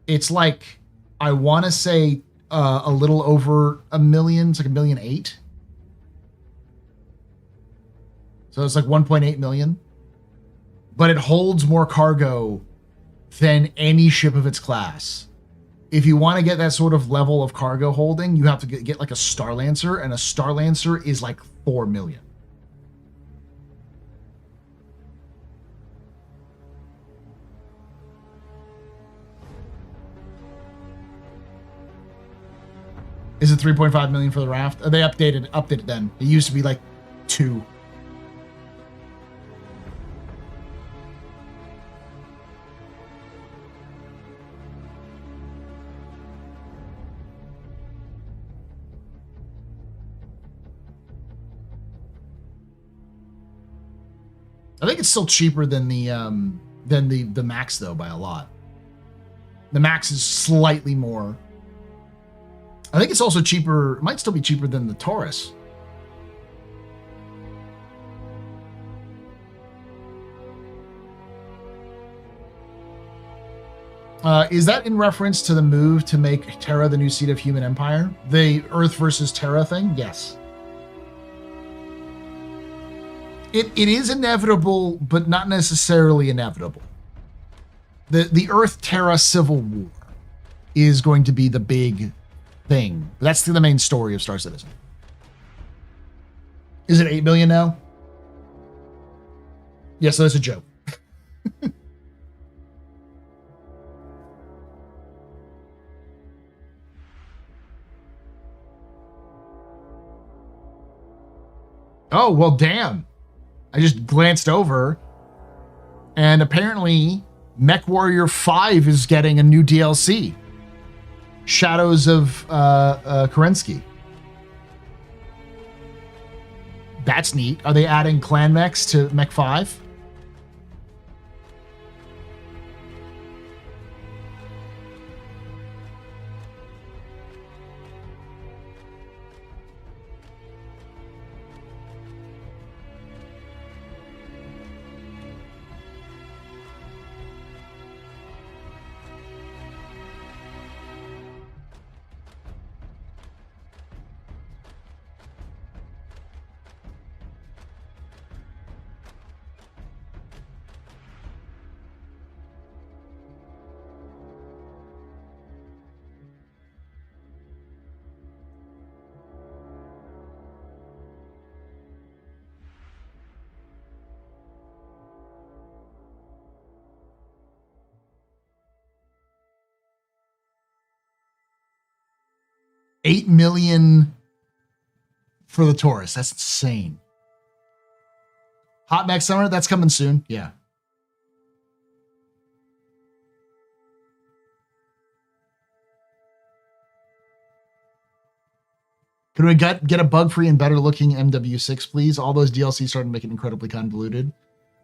It's like I want to say a little over $1 million. It's like $1.8 million. So it's like 1.8 million, but it holds more cargo than any ship of its class. If you want to get that sort of level of cargo holding, you have to get like a Star Lancer, and a Star Lancer is like 4 million. Is it 3.5 million for the Raft? They updated it then. It used to be like 2. I think it's still cheaper than the Max though by a lot. The Max is slightly more. I think it's also cheaper. It might still be cheaper than the Taurus. Is that in reference to the move to make Terra the new seat of human empire? The Earth versus Terra thing? Yes. It is inevitable, but not necessarily inevitable. The Earth-Terra Civil War is going to be the big thing. That's the main story of Star Citizen. Is it 8 million now? Yes, that's a joke. Oh, well, damn. I just glanced over, and apparently Mech Warrior 5 is getting a new DLC. Shadows of Kerensky. That's neat. Are they adding clan mechs to Mech 5? $8 million for the Taurus. That's insane. Hot Mech Summer, that's coming soon. Yeah. Could we get a bug-free and better-looking MW6, please? All those DLCs started to make it incredibly convoluted.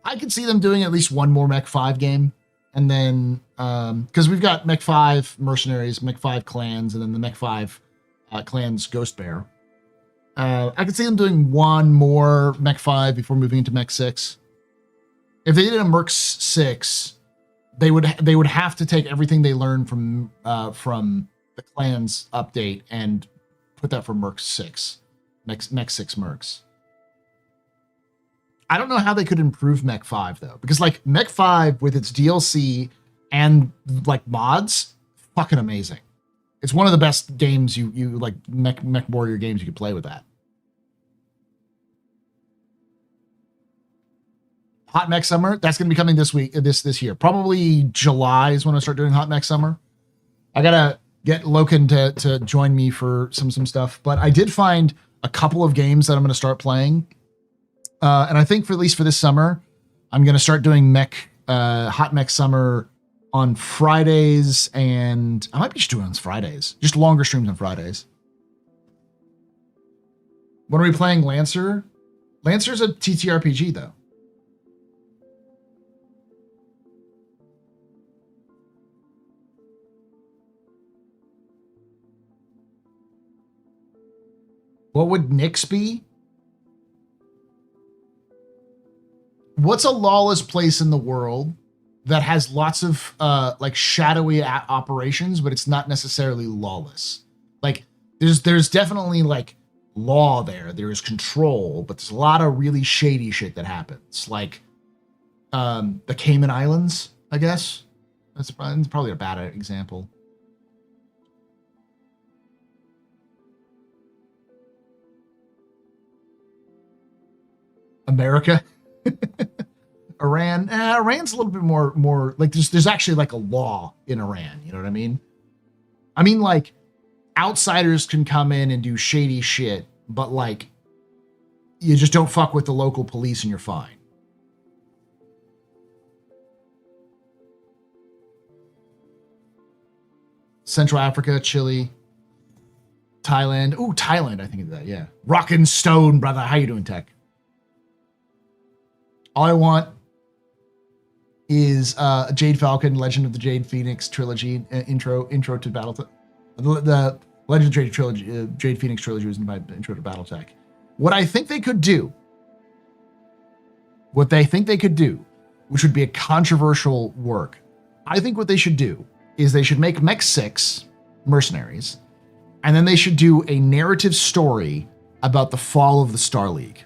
I could see them doing at least one more Mech 5 game. And then, because we've got Mech 5 Mercenaries, Mech 5 Clans, and then the Mech 5 Clans Ghost Bear. I could see them doing one more Mech 5 before moving into Mech 6. If they did a Merc 6, they would have to take everything they learned from the Clans update and put that for Merc 6. Mech 6 Mercs. I don't know how they could improve Mech 5 though, because like Mech 5 with its DLC and like mods, fucking amazing. It's one of the best games you like Mech Warrior games you could play with that. Hot Mech Summer, that's going to be coming this week, this year. Probably July is when I start doing Hot Mech Summer. I gotta get Loken to join me for some stuff, but I did find a couple of games that I'm going to start playing. And I think for at least for this summer, I'm going to start doing Hot Mech Summer on Fridays, and I might be just doing it on Fridays. Just longer streams on Fridays. When are we playing Lancer? Lancer's a TTRPG, though. What would Nyx be? What's a lawless place in the world that has lots of like shadowy operations, but it's not necessarily lawless? Like there's definitely like law there. There is control, but there's a lot of really shady shit that happens. Like the Cayman Islands, I guess. That's probably a bad example. America. Iran. Iran's a little bit more like there's actually like a law in Iran. You know what I mean? I mean, like outsiders can come in and do shady shit, but like you just don't fuck with the local police and you're fine. Central Africa, Chile, Thailand. Ooh, Thailand. I think of that. Yeah. Rockin' Stone, brother. How you doing, Tech? All I want is Jade Falcon, Legend of the Jade Phoenix trilogy intro to BattleTech. The Legend of the Jade trilogy, Jade Phoenix trilogy was in my intro to BattleTech. What I think they could do, which would be a controversial work, I think what they should do is they should make Mech 6 Mercenaries, and then they should do a narrative story about the fall of the Star League.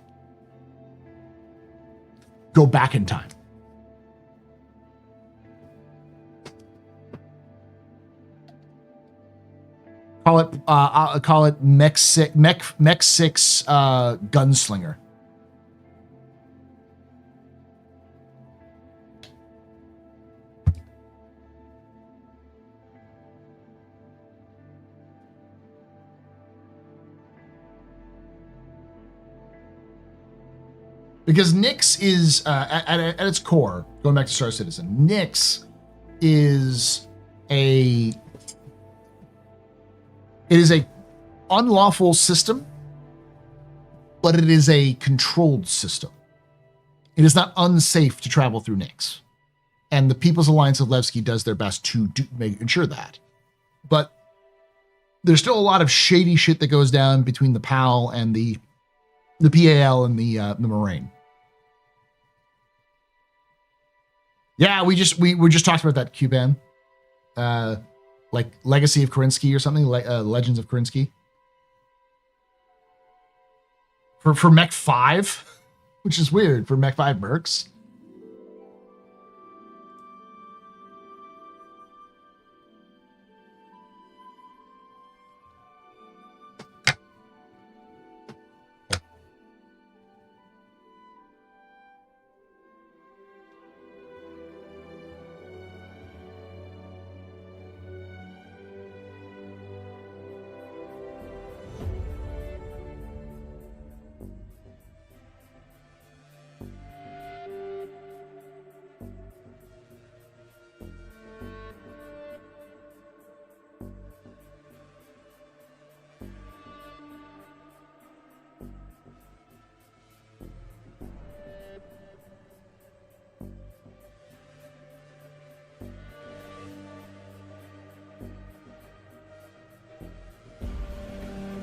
Go back in time. Call it Mech 6 Gunslinger. Because Nyx is, at its core, going back to Star Citizen, Nyx is a unlawful system, but it is a controlled system. It is not unsafe to travel through Nyx. And the People's Alliance of Levski does their best to ensure that. But there's still a lot of shady shit that goes down between the PAL and the PAL and the Moraine. Yeah, we just talked about that, Cuban. Like Legacy of Korinsky or something, Legends of Korinsky. For Mech 5, which is weird for Mech 5 Mercs.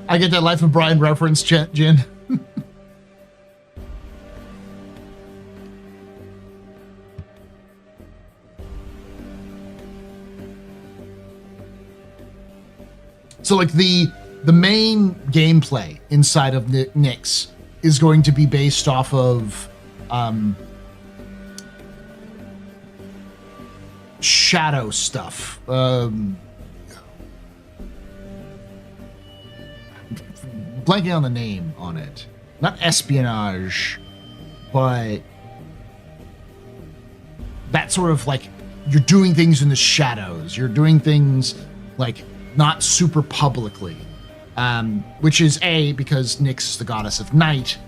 I get that Life of Brian reference, Jin. So like the main gameplay inside of Nyx is going to be based off of shadow stuff. Blanking on the name on it. Not espionage, but that sort of like you're doing things in the shadows. You're doing things like not super publicly. which is because Nyx is the goddess of night,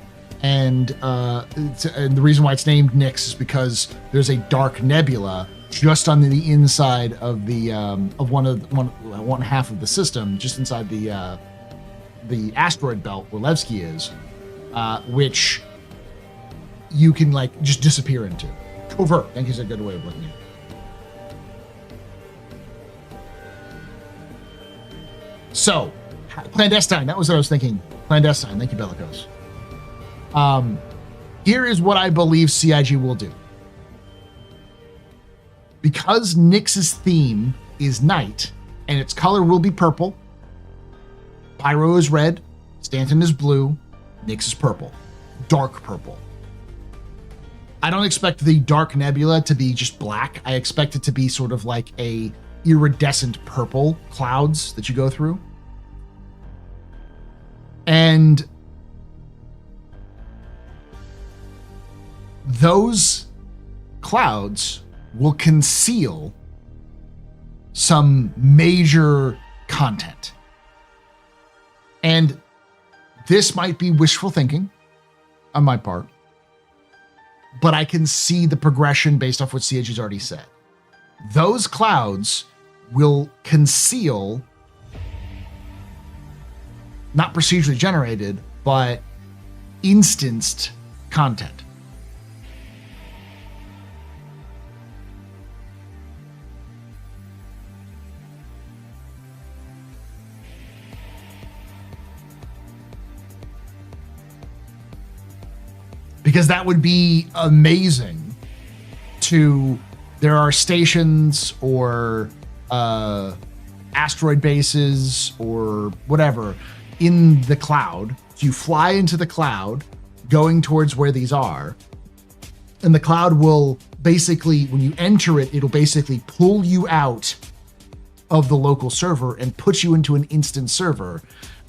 and the reason why it's named Nyx is because there's a dark nebula just on the inside of the of one half of the system, just inside the asteroid belt where Levski is, which you can like just disappear into. Covert, I think is a good way of looking at it. So, clandestine, that was what I was thinking. Clandestine, thank you, Bellicose. Here is what I believe CIG will do. Because Nyx's theme is night, and its color will be purple, Pyro is red, Stanton is blue, Nyx is purple. Dark purple. I don't expect the Dark Nebula to be just black. I expect it to be sort of like a iridescent purple clouds that you go through. And those clouds will conceal some major content. And this might be wishful thinking on my part, but I can see the progression based off what CH's already said. Those clouds will conceal not procedurally generated, but instanced content. Because that would be amazing there are stations or asteroid bases or whatever in the cloud. So you fly into the cloud going towards where these are, and the cloud will basically, when you enter it, it'll basically pull you out of the local server and put you into an instance server.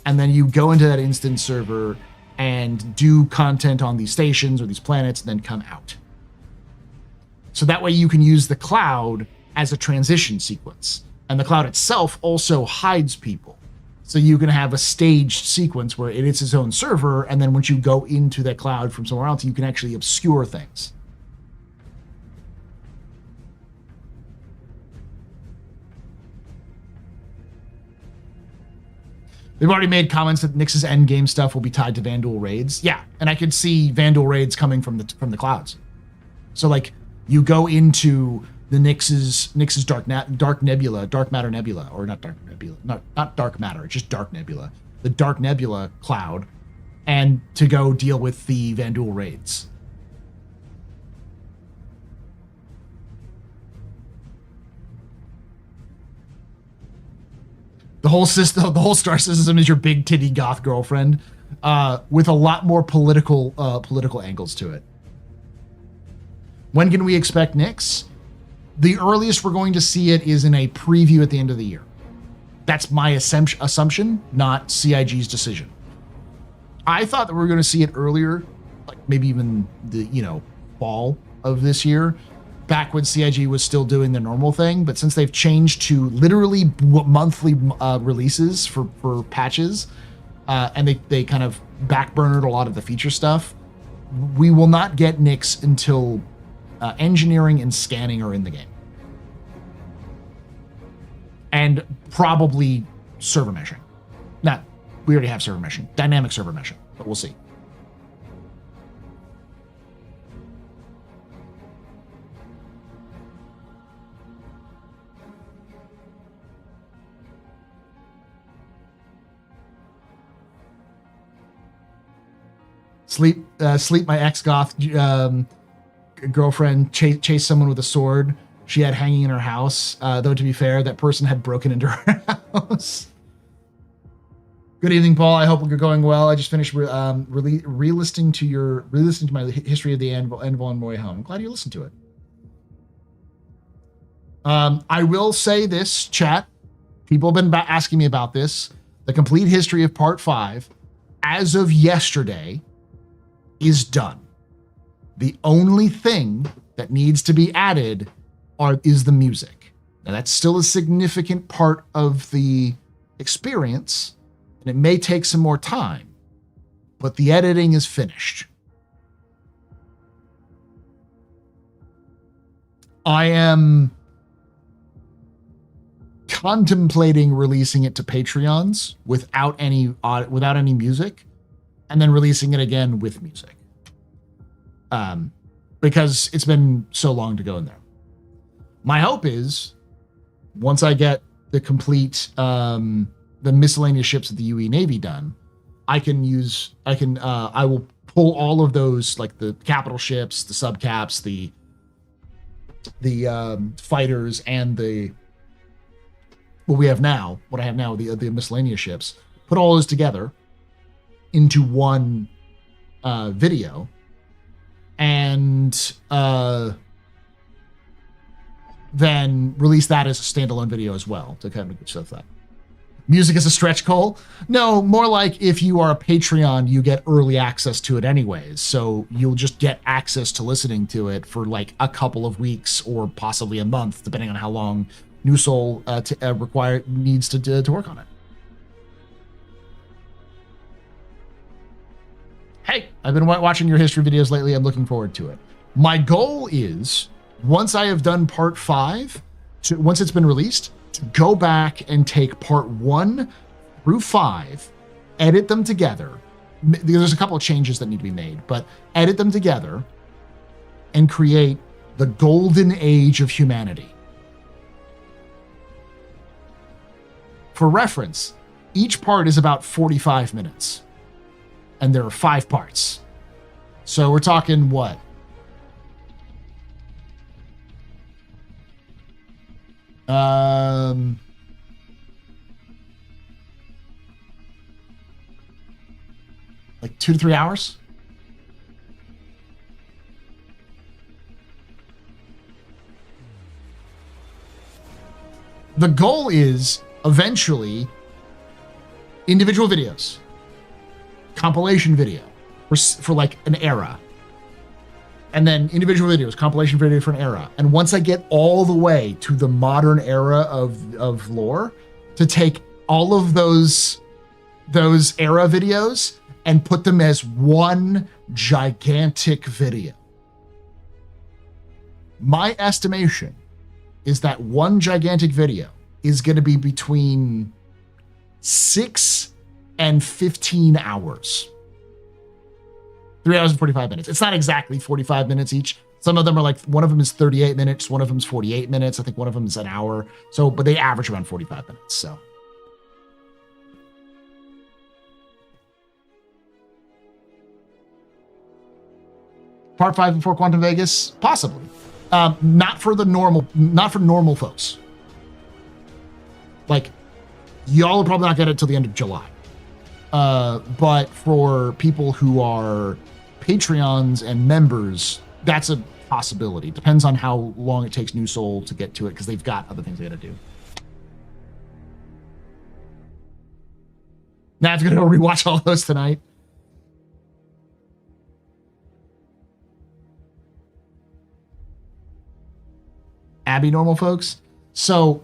And then you go into that instance server and do content on these stations or these planets and then come out. So that way you can use the cloud as a transition sequence. And the cloud itself also hides people. So you can have a staged sequence where it is its own server, and then once you go into that cloud from somewhere else, you can actually obscure things. They've already made comments that Nyx's endgame stuff will be tied to Vanduul raids. Yeah, and I could see Vanduul raids coming from the clouds. So like you go into the Nyx's dark matter nebula, or not dark nebula, not dark matter, it's just dark nebula, the dark nebula cloud, and to go deal with the Vanduul raids. The whole system, the whole star system is your big titty goth girlfriend, with a lot more political angles to it. When can we expect Nyx? The earliest we're going to see it is in a preview at the end of the year. That's my assumption, not CIG's decision. I thought that we were going to see it earlier, like maybe even the fall of this year, back when CIG was still doing the normal thing. But since they've changed to literally monthly releases for patches, and they kind of backburnered a lot of the feature stuff, we will not get Nyx until engineering and scanning are in the game. And probably server meshing. We already have server meshing. Dynamic server meshing, but we'll see. Sleep my ex-goth girlfriend chased someone with a sword she had hanging in her house. Though to be fair, that person had broken into her house. Good evening, Paul. I hope you're going well. I just finished re-listening to my history of the Anvil on my way home. I'm glad you listened to it. I will say this, chat. People have been asking me about this. The complete history of Part 5, as of yesterday, is done. The only thing that needs to be added is the music. Now, that's still a significant part of the experience. It may take some more time, but the editing is finished. I am contemplating releasing it to Patreons without any music, and then releasing it again with music. Because it's been so long to go in there. My hope is, once I get the complete the miscellaneous ships of the UE Navy done, I will pull all of those, like the capital ships, the subcaps, the fighters, and what I have now, the miscellaneous ships, put all those together into one video, and then release that as a standalone video as well to kind of stuff that. Music is a stretch, Cole? No, more like if you are a Patreon, you get early access to it anyways. So you'll just get access to listening to it for like a couple of weeks or possibly a month, depending on how long New Soul needs to work on it. Hey, I've been watching your history videos lately. I'm looking forward to it. My goal is, once I have done part 5, once it's been released, to go back and take part 1 through 5, edit them together. There's a couple of changes that need to be made, but edit them together and create the golden age of humanity. For reference, each part is about 45 minutes, and there are 5 parts. So we're talking what? Like 2 to 3 hours. The goal is eventually individual videos, compilation video for like an era, and then individual videos, compilation video for an era. And once I get all the way to the modern era of lore, to take all of those era videos and put them as one gigantic video. My estimation is that one gigantic video is going to be between 6 and 15 hours. 3 hours and 45 minutes. It's not exactly 45 minutes each. Some of them are like, one of them is 38 minutes, one of them is 48 minutes. I think one of them is an hour. So, but they average around 45 minutes. So. Part 5 before Quantum Vegas? Possibly. Not for normal folks. Like, y'all will probably not get it till the end of July. But for people who are Patreons and members, that's a possibility. Depends on how long it takes New Soul to get to it, because they've got other things they gotta do. Now I have to go rewatch all those tonight. Abby normal folks. So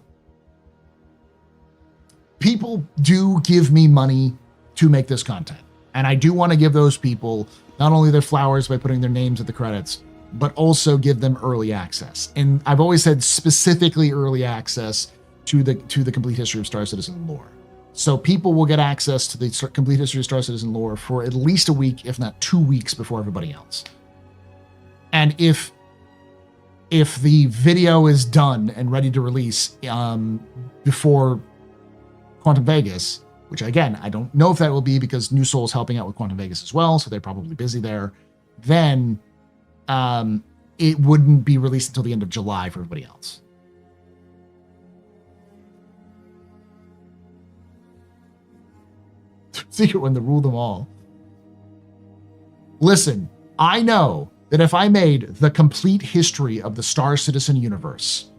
people do give me money to make this content. And I do want to give those people not only their flowers by putting their names at the credits, but also give them early access. And I've always said specifically early access to the complete history of Star Citizen lore. So people will get access to the complete history of Star Citizen lore for at least a week, if not 2 weeks before everybody else. And if the video is done and ready to release before Quantum Vegas, which again, I don't know if that will be, because New Soul is helping out with Quantum Vegas as well, so they're probably busy there, then it wouldn't be released until the end of July for everybody else. Secret one to rule them all. Listen, I know that if I made the complete history of the Star Citizen universe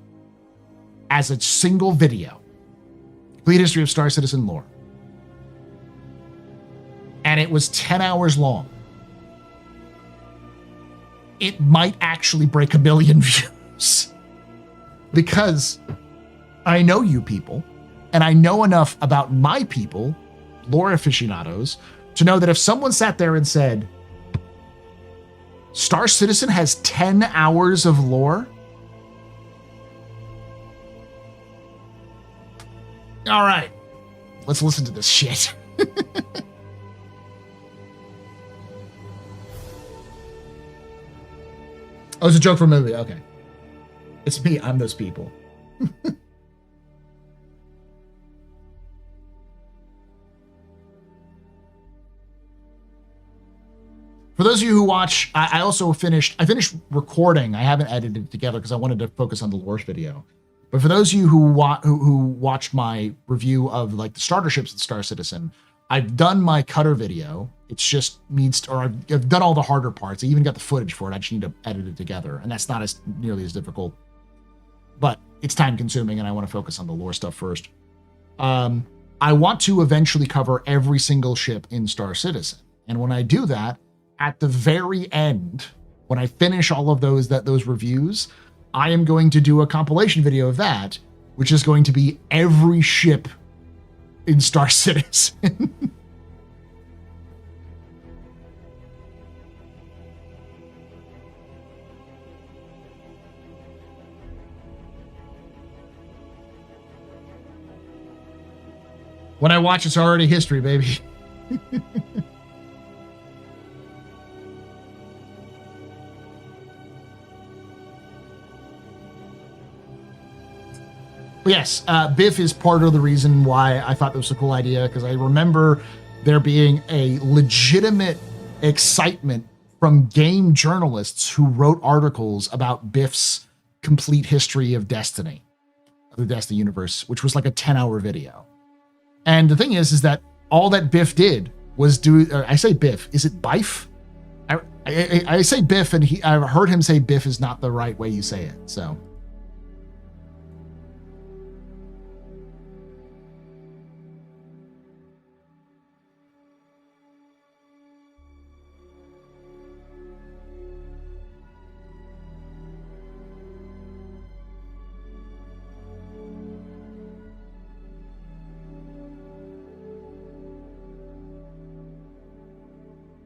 as a single video, complete history of Star Citizen lore, and it was 10 hours long, it might actually break 1 million views. Because I know you people, and I know enough about my people lore aficionados to know that if someone sat there and said, Star Citizen has 10 hours of lore, all right, let's listen to this shit. Oh, it's a joke from a movie. Okay. It's me. I'm those people. For those of you who watch, I finished recording. I haven't edited it together because I wanted to focus on the lore video. But for those of you who watched my review of like the starter ships in Star Citizen, I've done my cutter video. It's just I've done all the harder parts. I even got the footage for it. I just need to edit it together, and that's not nearly as difficult. But it's time consuming, and I want to focus on the lore stuff first. I want to eventually cover every single ship in Star Citizen, and when I do that, at the very end, when I finish all of those reviews, I am going to do a compilation video of that, which is going to be every ship in Star Citizen. When I watch, it's already history, baby. Yes, Biff is part of the reason why I thought this was a cool idea, because I remember there being a legitimate excitement from game journalists who wrote articles about Biff's complete history of Destiny, of the Destiny universe, which was like a 10-hour video. And the thing is that all that Biff did was I say Biff, is it Bife? I say Biff, and I've heard him say Biff is not the right way you say it, so...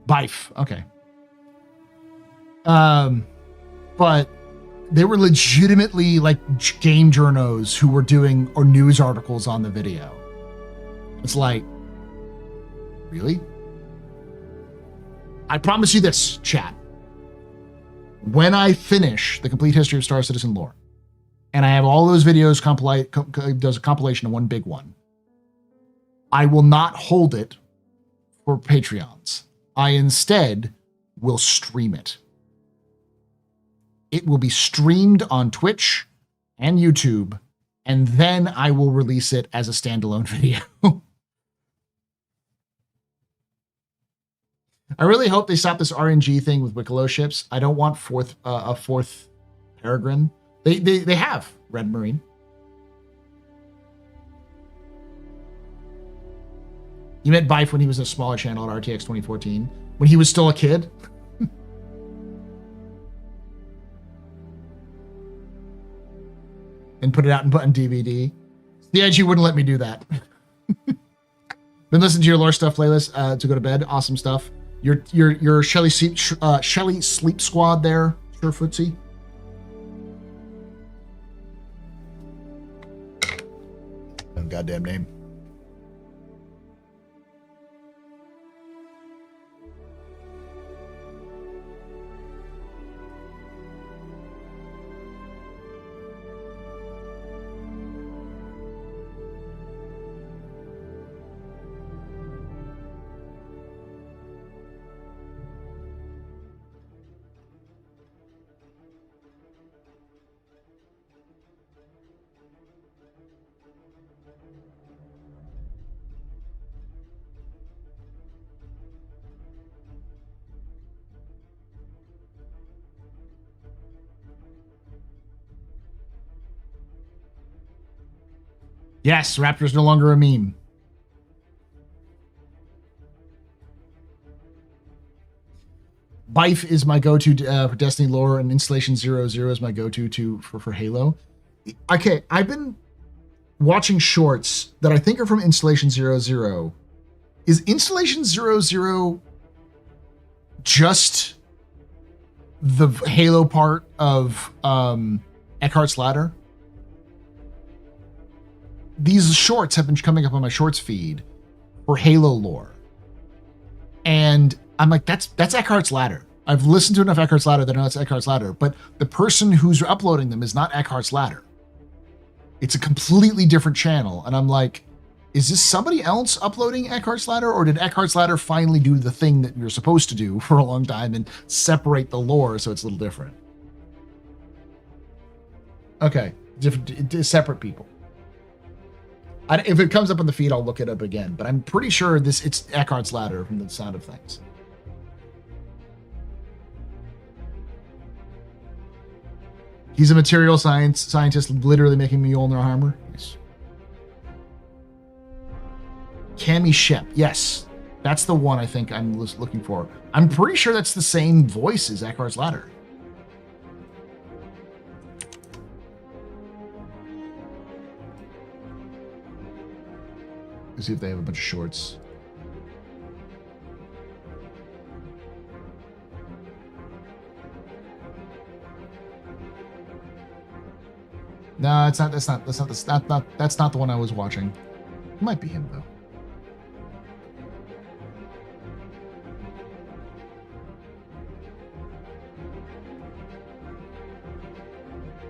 Bife, okay. But they were legitimately like game journos who were doing or news articles on the video. It's like, really? I promise you this, chat. When I finish the complete history of Star Citizen lore, and I have all those videos does a compilation of one big one, I will not hold it for Patreons. I instead will stream it. It will be streamed on Twitch and YouTube, and then I will release it as a standalone video. I really hope they stop this RNG thing with Wicklo ships. I don't want a fourth Peregrine. They have Red Marine. You met Bife when he was a smaller channel at RTX 2014, when he was still a kid. And put it out and put on DVD. The edge, you wouldn't let me do that. Been listening to your lore stuff playlist to go to bed. Awesome stuff. Your Shelly Sleep Squad there, sure footsie. Goddamn name. Yes, Raptor's no longer a meme. Bife is my go-to for Destiny lore, and Installation 00 is my go-to for Halo. Okay, I've been watching shorts that I think are from Installation 00 Is Installation 00 just the Halo part of Eckhart's Ladder? These shorts have been coming up on my shorts feed for Halo lore. And I'm like, that's Eckhart's Ladder. I've listened to enough Eckhart's Ladder that I know it's Eckhart's Ladder, but the person who's uploading them is not Eckhart's Ladder. It's a completely different channel. And I'm like, is this somebody else uploading Eckhart's Ladder, or did Eckhart's Ladder finally do the thing that you're supposed to do for a long time and separate the lore so it's a little different? Okay, separate people. If it comes up on the feed, I'll look it up again, but I'm pretty sure it's Eckhart's Ladder from the sound of things. He's a material scientist, literally making Mjolnir armor. Nice. Cammy Shep. Yes, that's the one I think I'm looking for. I'm pretty sure that's the same voice as Eckhart's Ladder. Let's see if they have a bunch of shorts. No, it's not. That's not the one I was watching. It might be him though.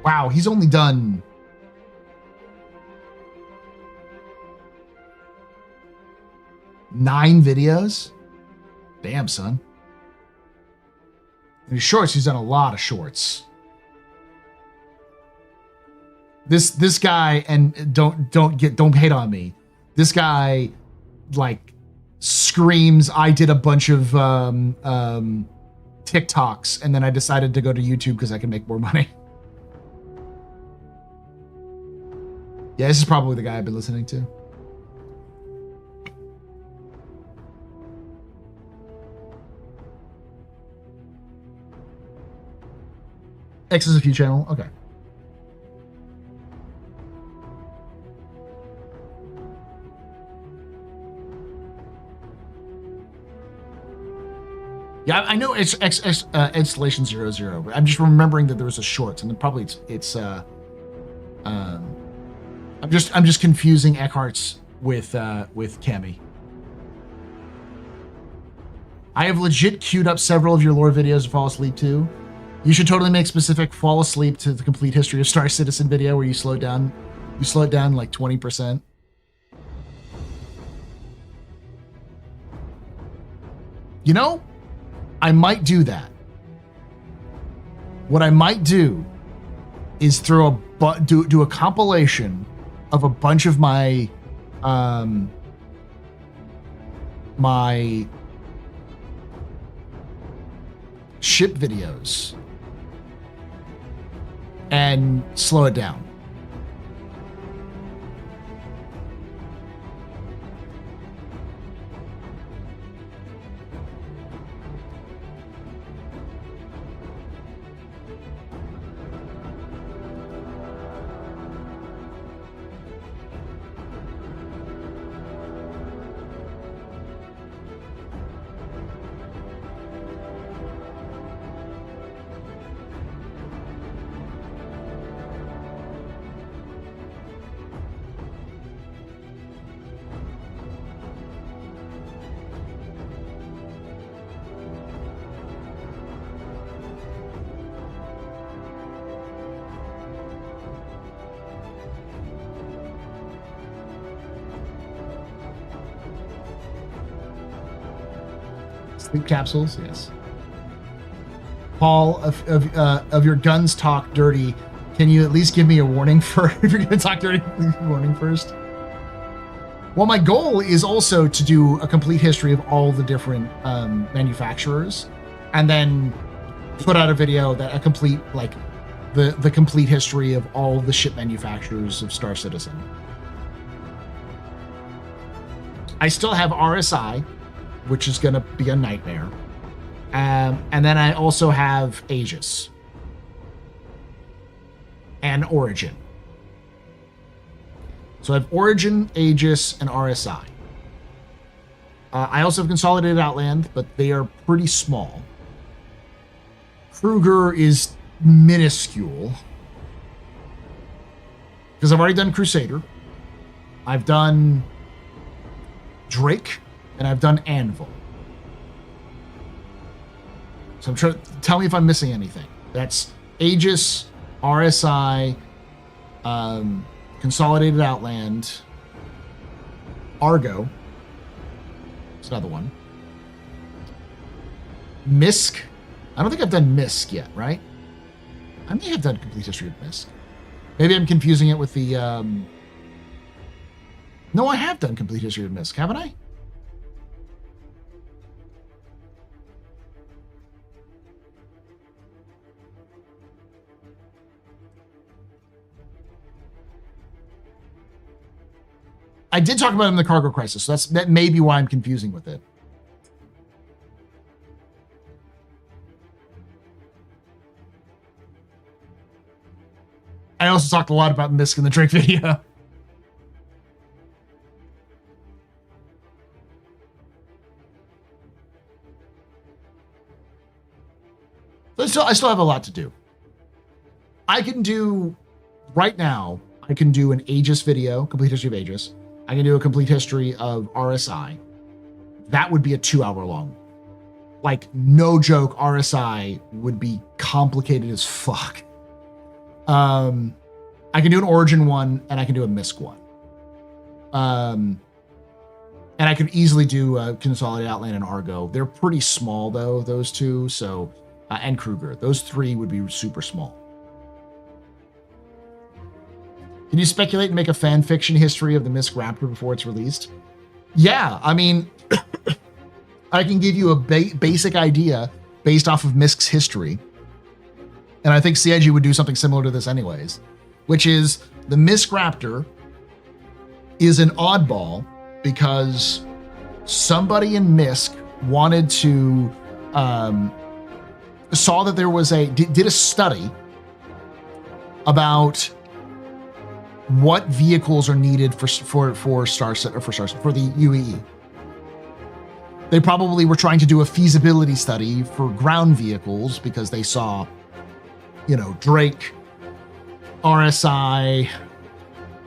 Wow, he's only done 9 videos. Damn, son. In his shorts, he's done a lot of shorts. This guy, and don't hate on me. This guy like screams, I did a bunch of TikToks and then I decided to go to YouTube because I can make more money. Yeah, this is probably the guy I've been listening to. X is a few channel. Okay. Yeah, I know it's Installation 00, but I'm just remembering that there was a short, and then probably I'm just confusing Eckhart's with Cammy. I have legit queued up several of your lore videos to fall asleep to. You should totally make specific fall asleep to the complete history of Star Citizen video where you slow it down like 20%. You know, I might do that. What I might do is do a compilation of a bunch of my my ship videos and slow it down. Sleep capsules, yes. Paul, of your guns talk dirty, can you at least give me a warning for if you're going to talk dirty? Warning first. Well, my goal is also to do a complete history of all the different manufacturers, and then put out a video that a complete the complete history of all the ship manufacturers of Star Citizen. I still have RSI, which is going to be a nightmare. And then I also have Aegis and Origin. So I have Origin, Aegis, and RSI. I also have Consolidated Outland, but they are pretty small. Kruger is minuscule. Because I've already done Crusader. I've done Drake, and I've done Anvil. So I'm trying. Tell me if I'm missing anything. That's Aegis, RSI, Consolidated Outland, Argo. That's another one. Misc. I don't think I've done Misc yet, right? I may have done Complete History of Misc. Maybe I'm confusing it with the... No, I have done Complete History of Misc, haven't I? I did talk about it in the Cargo Crisis, so that may be why I'm confusing with it. I also talked a lot about Misc in the Drake video. But I still have a lot to do. I can do, right now, I can do an Aegis video, Complete History of Aegis. I can do a complete history of RSI. That would be a 2-hour long. Like, no joke, RSI would be complicated as fuck. I can do an Origin one, and I can do a Misc one. And I could easily do Consolidated Outland and Argo. They're pretty small, though, those two. So, and Kruger. Those three would be super small. Can you speculate and make a fan fiction history of the Misc Raptor before it's released? Yeah, I mean, I can give you a basic idea based off of Misc's history. And I think CIG would do something similar to this anyways, which is the Misc Raptor is an oddball because somebody in Misc wanted to, saw that there was did a study about what vehicles are needed for the UEE. They probably were trying to do a feasibility study for ground vehicles because they saw, Drake, RSI,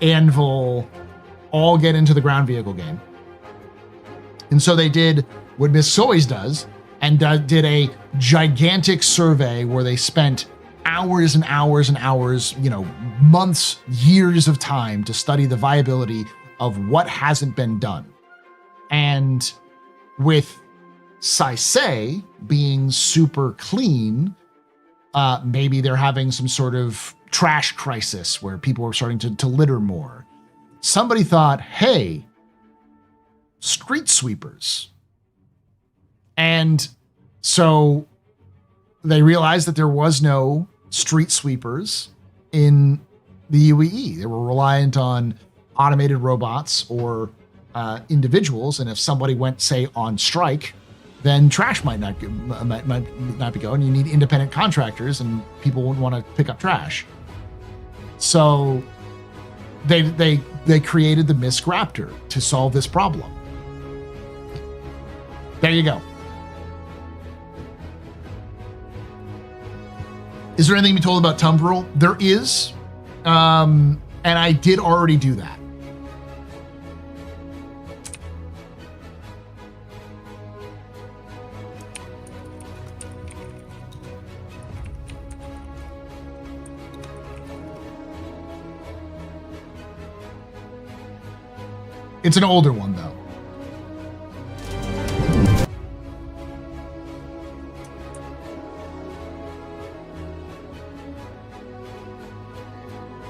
Anvil, all get into the ground vehicle game. And so they did what Misc always does and did a gigantic survey where they spent hours and hours and hours, months, years of time to study the viability of what hasn't been done. And with Saisei being super clean, maybe they're having some sort of trash crisis where people are starting to litter more. Somebody thought, hey, street sweepers. And so they realized that there was no street sweepers in the UEE. They were reliant on automated robots or individuals. And if somebody went, say, on strike, then trash might not be going. You need independent contractors, and people wouldn't want to pick up trash. So they created the Misc Raptor to solve this problem. There you go. Is there anything to be told about Tumbril? There is, and I did already do that. It's an older one, though.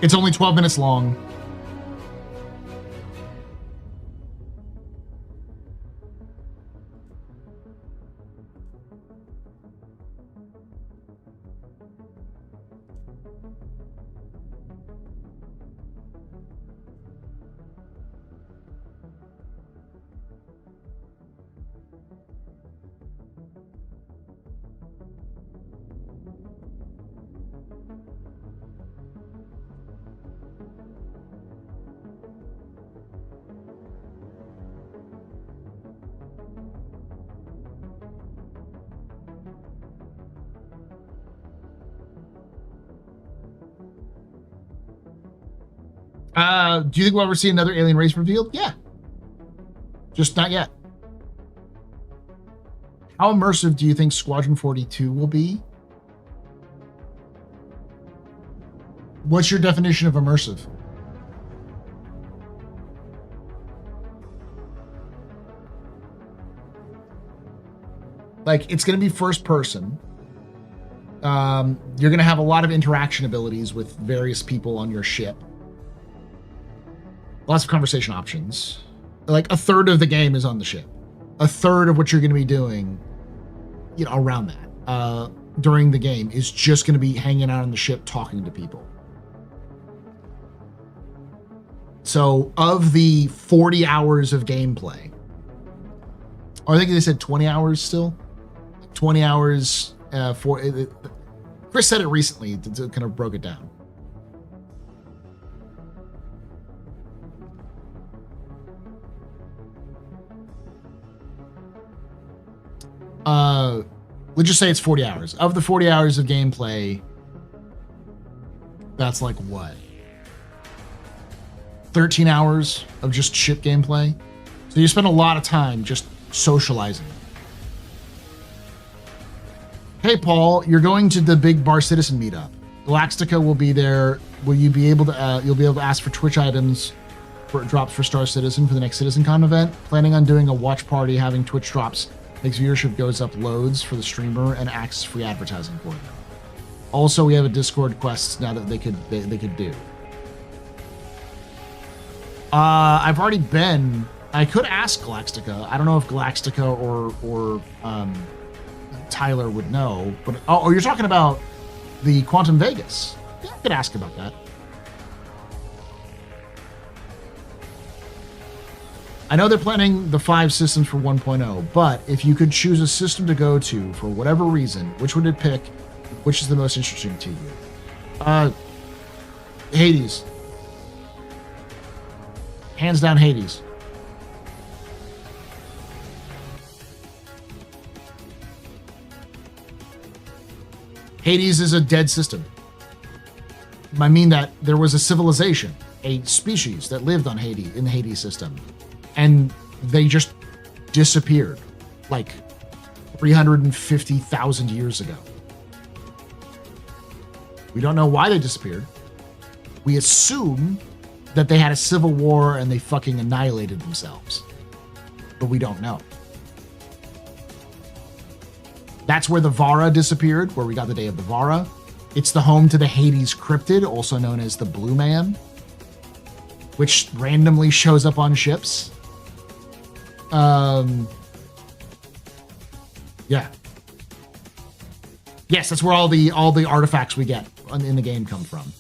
It's only 12 minutes long. Do you think we'll ever see another alien race revealed? Yeah. Just not yet. How immersive do you think Squadron 42 will be? What's your definition of immersive? Like, it's going to be first person. You're going to have a lot of interaction abilities with various people on your ship. Lots of conversation options. Like, a third of the game is on the ship. A third of what you're going to be doing, you know, around that, during the game is just going to be hanging out on the ship talking to people. So, of the 40 hours of gameplay, or I think they said 20 hours still? 20 hours for... Chris said it recently to kind of broke it down. Let's just say it's 40 hours. Of the 40 hours of gameplay, that's like what? 13 hours of just ship gameplay. So you spend a lot of time just socializing. Hey Paul, you're going to the big Bar Citizen meetup. Galactica will be there. Will you be able to? You'll be able to ask for Twitch items for drops for Star Citizen for the next CitizenCon event. Planning on doing a watch party, having Twitch drops makes viewership goes up loads for the streamer and acts free advertising for them. Also, we have a Discord quest now that they could do. I've already been. I could ask Galactica. I don't know if Galactica or Tyler would know, but oh, you're talking about the Quantum Vegas. Yeah, I could ask about that. I know they're planning the 5 systems for 1.0, but if you could choose a system to go to for whatever reason, which would it pick? Which is the most interesting to you? Hades. Hands down, Hades. Hades is a dead system. I mean that there was a civilization, a species that lived on Hades, in the Hades system, and they just disappeared like 350,000 years ago. We don't know why they disappeared. We assume that they had a civil war and they fucking annihilated themselves, but we don't know. That's where the Vara disappeared, where we got the Day of the Vara. It's the home to the Hades cryptid, also known as the Blue Man, which randomly shows up on ships. Yeah. Yes, that's where all the artifacts we get in the game come from.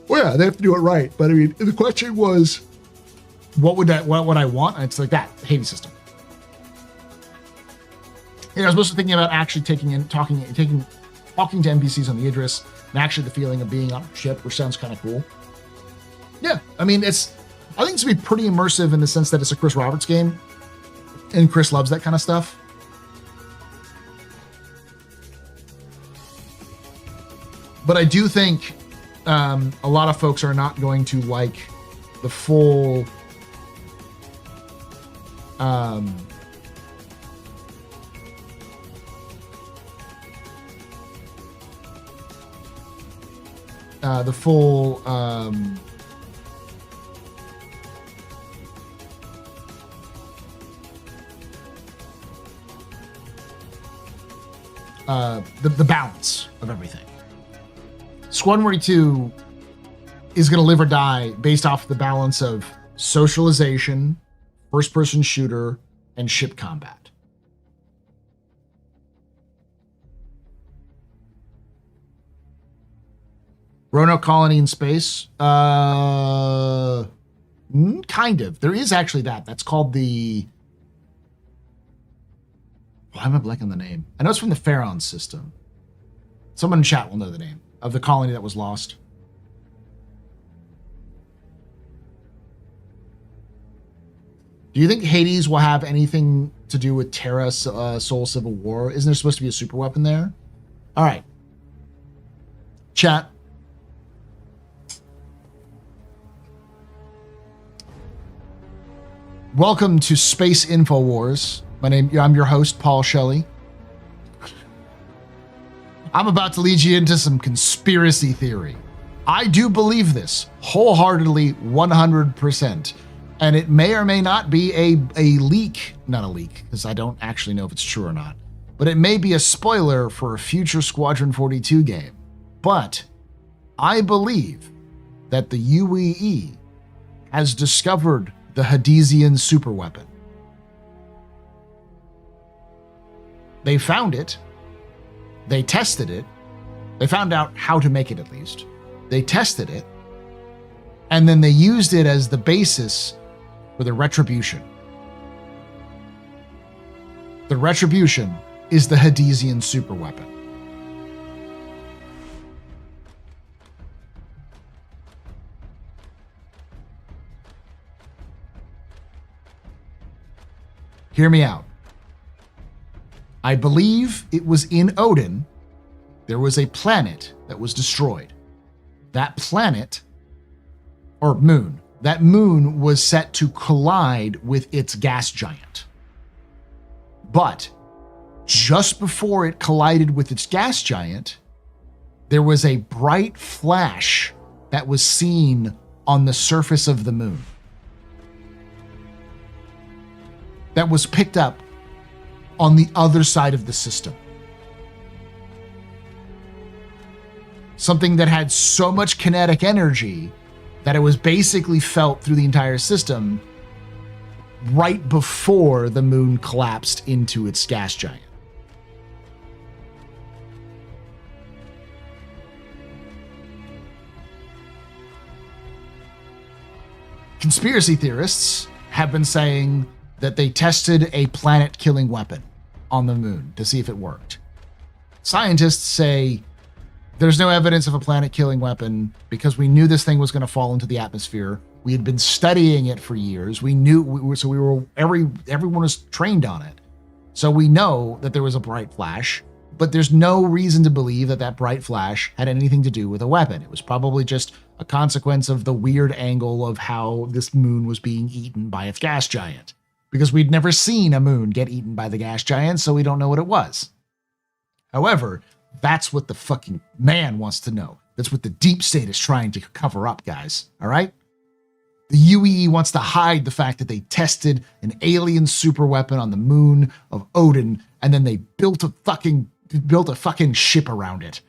Well, yeah, they have to do it right. But I mean, the question was, what would I want? And it's like that Hades system. Yeah, I was mostly thinking about actually talking to NPCs on the Idris, and actually the feeling of being on a ship, which sounds kind of cool. Yeah, I mean, I think it's gonna be pretty immersive in the sense that it's a Chris Roberts game, and Chris loves that kind of stuff. But I do think a lot of folks are not going to like the full the balance of everything. Squadron 42 is going to live or die based off the balance of socialization, first-person shooter, and ship combat. Roanoke Colony in space? Kind of. There is actually that. That's called the... Why am I blanking on the name? I know it's from the Pharaon system. Someone in chat will know the name of the colony that was lost. Do you think Hades will have anything to do with Terra Soul Civil War? Isn't there supposed to be a super weapon there? All right. Chat. Welcome to Space InfoWars. I'm your host, Paul Shelley. I'm about to lead you into some conspiracy theory. I do believe this wholeheartedly, 100%. And it may or may not be a leak, not a leak, because I don't actually know if it's true or not, but it may be a spoiler for a future Squadron 42 game. But I believe that the UEE has discovered the Hadesian superweapon. They found it. They tested it. They found out how to make it, at least. They tested it. And then they used it as the basis for the Retribution. The Retribution is the Hadesian superweapon. Hear me out. I believe it was in Odin. There was a planet that was destroyed. That planet, or moon, that moon was set to collide with its gas giant. But just before it collided with its gas giant, there was a bright flash that was seen on the surface of the moon that was picked up on the other side of the system. Something that had so much kinetic energy that it was basically felt through the entire system right before the moon collapsed into its gas giant. Conspiracy theorists have been saying that they tested a planet-killing weapon on the moon to see if it worked. Scientists say there's no evidence of a planet-killing weapon because we knew this thing was going to fall into the atmosphere. We had been studying it for years. We knew, everyone was trained on it. So we know that there was a bright flash, but there's no reason to believe that that bright flash had anything to do with a weapon. It was probably just a consequence of the weird angle of how this moon was being eaten by its gas giant. Because we'd never seen a moon get eaten by the gas giant, so we don't know what it was. However, that's what the fucking man wants to know. That's what the deep state is trying to cover up, guys. All right? The UEE wants to hide the fact that they tested an alien super weapon on the moon of Odin, and then they built a fucking ship around it.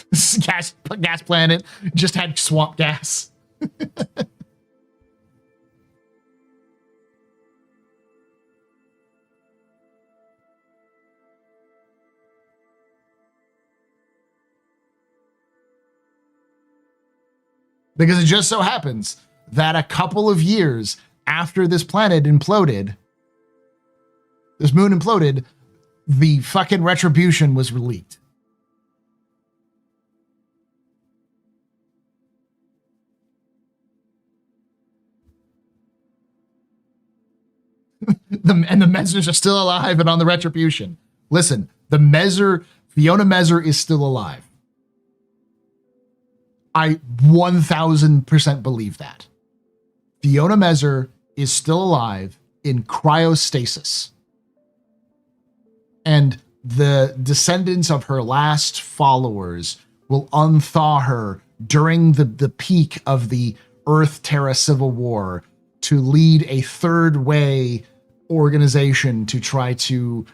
This gas planet just had swamp gas. Because it just so happens that a couple of years after this planet imploded, this moon imploded, the fucking Retribution was leaked. And the Mezzers are still alive and on the Retribution. Listen, Fiona Mezzer is still alive. I 1000% believe that. Fiona Mezzer is still alive in cryostasis. And the descendants of her last followers will unthaw her during the peak of the Earth-Terra Civil War to lead a third way organization to try to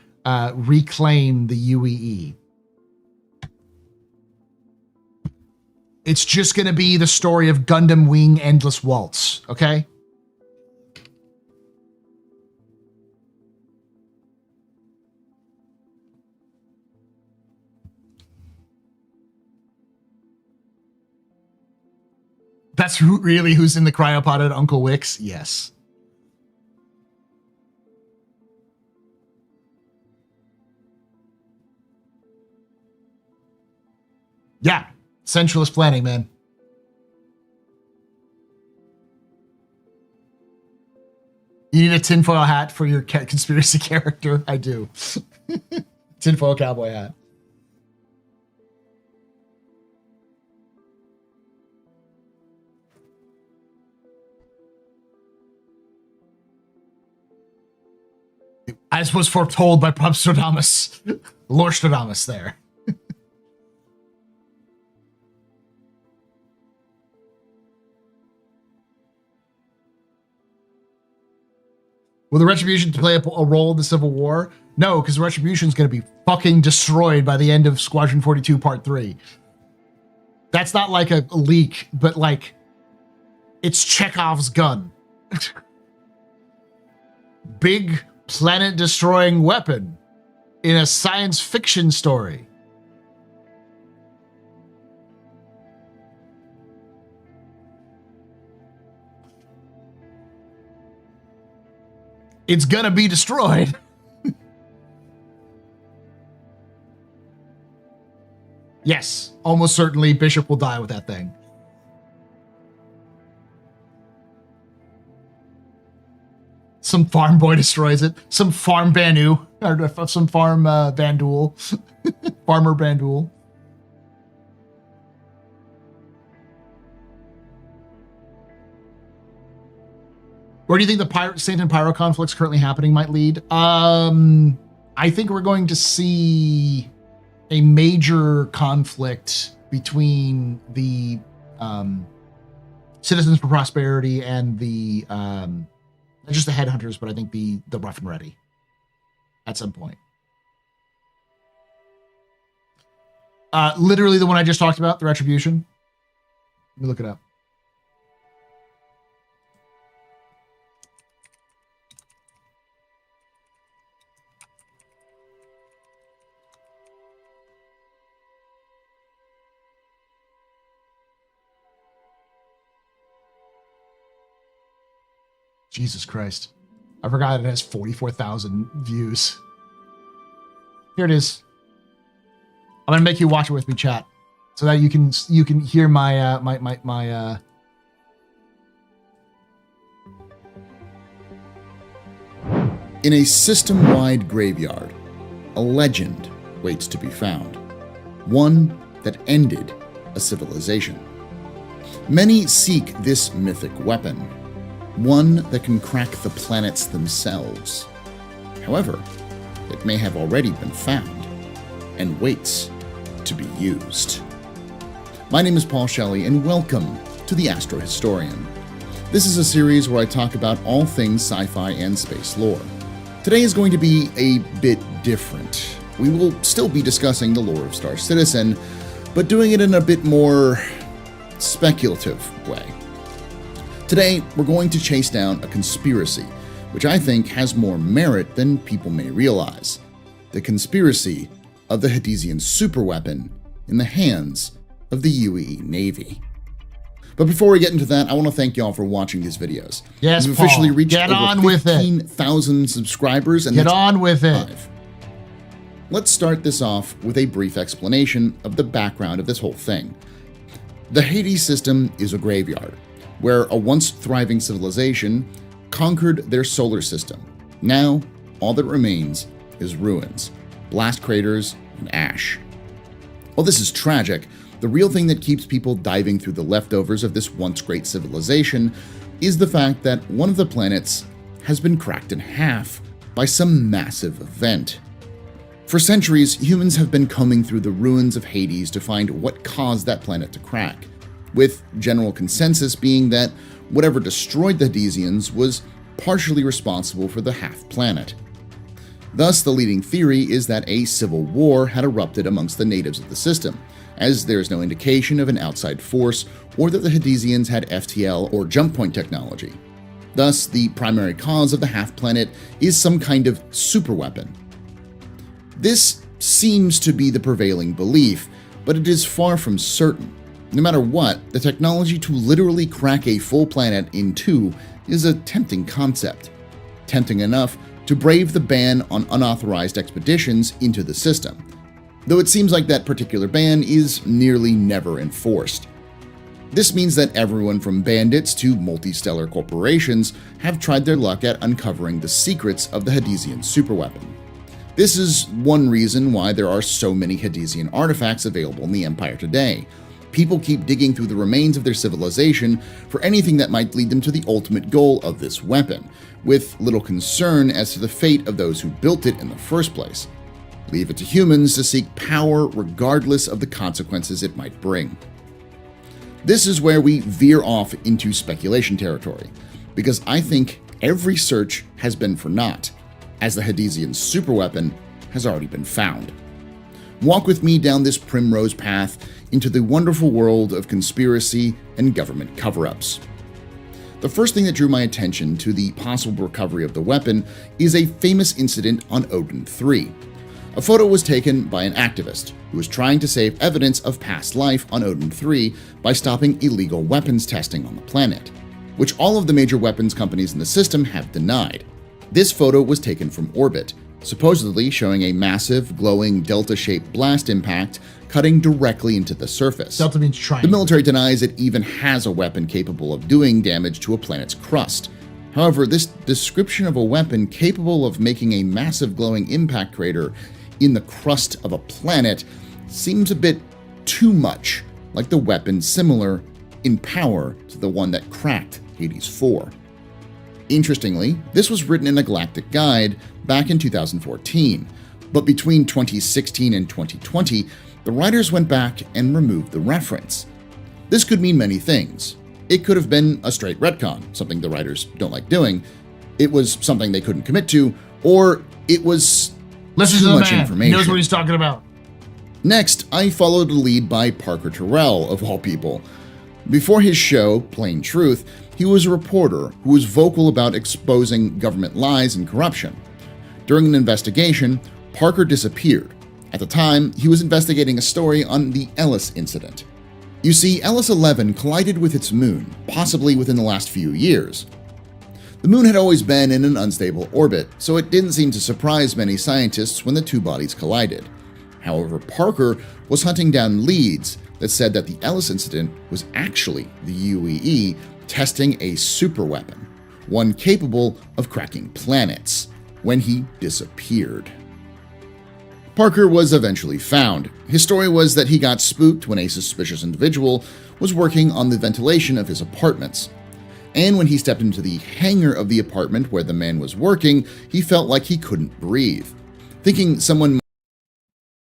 reclaim the UEE. It's just going to be the story of Gundam Wing Endless Waltz, okay? That's really who's in the cryopod at Uncle Wick's? Yes. Yeah, centralist planning, man. You need a tinfoil hat for your conspiracy character? I do. Tinfoil cowboy hat. As was foretold by Propstradamus, Lord Stradamus there. Will the Retribution play a role in the Civil War? No, because the Retribution is going to be fucking destroyed by the end of Squadron 42 Part 3. That's not like a leak, but like, it's Chekhov's gun. Big planet-destroying weapon in a science fiction story. It's gonna be destroyed. Yes, almost certainly Bishop will die with that thing. Some farm boy destroys it. Some farm Banu, or some farm Bandul. Farmer Bandul. Where do you think the Saint and Pyro conflicts currently happening might lead? I think we're going to see a major conflict between the Citizens for Prosperity and the not just the Headhunters, but I think the Rough and Ready at some point. Literally the one I just talked about, the Retribution. Let me look it up. Jesus Christ. I forgot it has 44,000 views. Here it is. I'm going to make you watch it with me, chat, so that you can hear my In a system-wide graveyard, a legend waits to be found. One that ended a civilization. Many seek this mythic weapon. One that can crack the planets themselves. However, it may have already been found and waits to be used. My name is Paul Shelley, and welcome to The Astro Historian. This is a series where I talk about all things sci-fi and space lore. Today is going to be a bit different. We will still be discussing the lore of Star Citizen, but doing it in a bit more speculative way. Today, we're going to chase down a conspiracy, which I think has more merit than people may realize. The conspiracy of the Hadesian superweapon in the hands of the UEE Navy. But before we get into that, I want to thank y'all for watching these videos. Yes, We've officially Paul, reached get on over with it. 15,000 subscribers. And Get on with it. Let's start this off with a brief explanation of the background of this whole thing. The Hades system is a graveyard, where a once thriving civilization conquered their solar system. Now, all that remains is ruins, blast craters, and ash. While this is tragic, the real thing that keeps people diving through the leftovers of this once great civilization is the fact that one of the planets has been cracked in half by some massive event. For centuries, humans have been combing through the ruins of Hades to find what caused that planet to crack, with general consensus being that whatever destroyed the Hadesians was partially responsible for the half-planet. Thus, the leading theory is that a civil war had erupted amongst the natives of the system, as there is no indication of an outside force or that the Hadesians had FTL or jump point technology. Thus, the primary cause of the half-planet is some kind of superweapon. This seems to be the prevailing belief, but it is far from certain. No matter what, the technology to literally crack a full planet in two is a tempting concept. Tempting enough to brave the ban on unauthorized expeditions into the system. though it seems like that particular ban is nearly never enforced. This means that everyone from bandits to multi-stellar corporations have tried their luck at uncovering the secrets of the Hadesian superweapon. This is one reason why there are so many Hadesian artifacts available in the Empire today. People keep digging through the remains of their civilization for anything that might lead them to the ultimate goal of this weapon, with little concern as to the fate of those who built it in the first place. Leave it to humans to seek power regardless of the consequences it might bring. This is where we veer off into speculation territory, because I think every search has been for naught, as the Hadesian superweapon has already been found. Walk with me down this primrose path into the wonderful world of conspiracy and government cover-ups. The first thing that drew my attention to the possible recovery of the weapon is a famous incident on Odin 3. A photo was taken by an activist who was trying to save evidence of past life on Odin 3 by stopping illegal weapons testing on the planet, which all of the major weapons companies in the system have denied. This photo was taken from orbit, supposedly showing a massive, glowing delta-shaped blast impact cutting directly into the surface. Delta means triangle. The military denies it even has a weapon capable of doing damage to a planet's crust. However, this description of a weapon capable of making a massive glowing impact crater in the crust of a planet seems a bit too much like the weapon similar in power to the one that cracked Hades 4. Interestingly, this was written in a Galactic Guide back in 2014, but between 2016 and 2020, the writers went back and removed the reference. This could mean many things. It could have been a straight retcon, something the writers don't like doing. It was something they couldn't commit to, or it was Listen too to the much man. information. He knows what he's talking about. Next, I followed a lead by Parker Terrell, of all people. Before his show, Plain Truth, he was a reporter who was vocal about exposing government lies and corruption. During an investigation, Parker disappeared. At the time, he was investigating a story on the Ellis incident. You see, Ellis 11 collided with its moon, possibly within the last few years. The moon had always been in an unstable orbit, so it didn't seem to surprise many scientists when the two bodies collided. However, Parker was hunting down leads that said that the Ellis incident was actually the UEE testing a superweapon, one capable of cracking planets, when he disappeared. Parker was eventually found. His story was that he got spooked when a suspicious individual was working on the ventilation of his apartments. And when he stepped into the hangar of the apartment where the man was working, he felt like he couldn't breathe. Thinking someone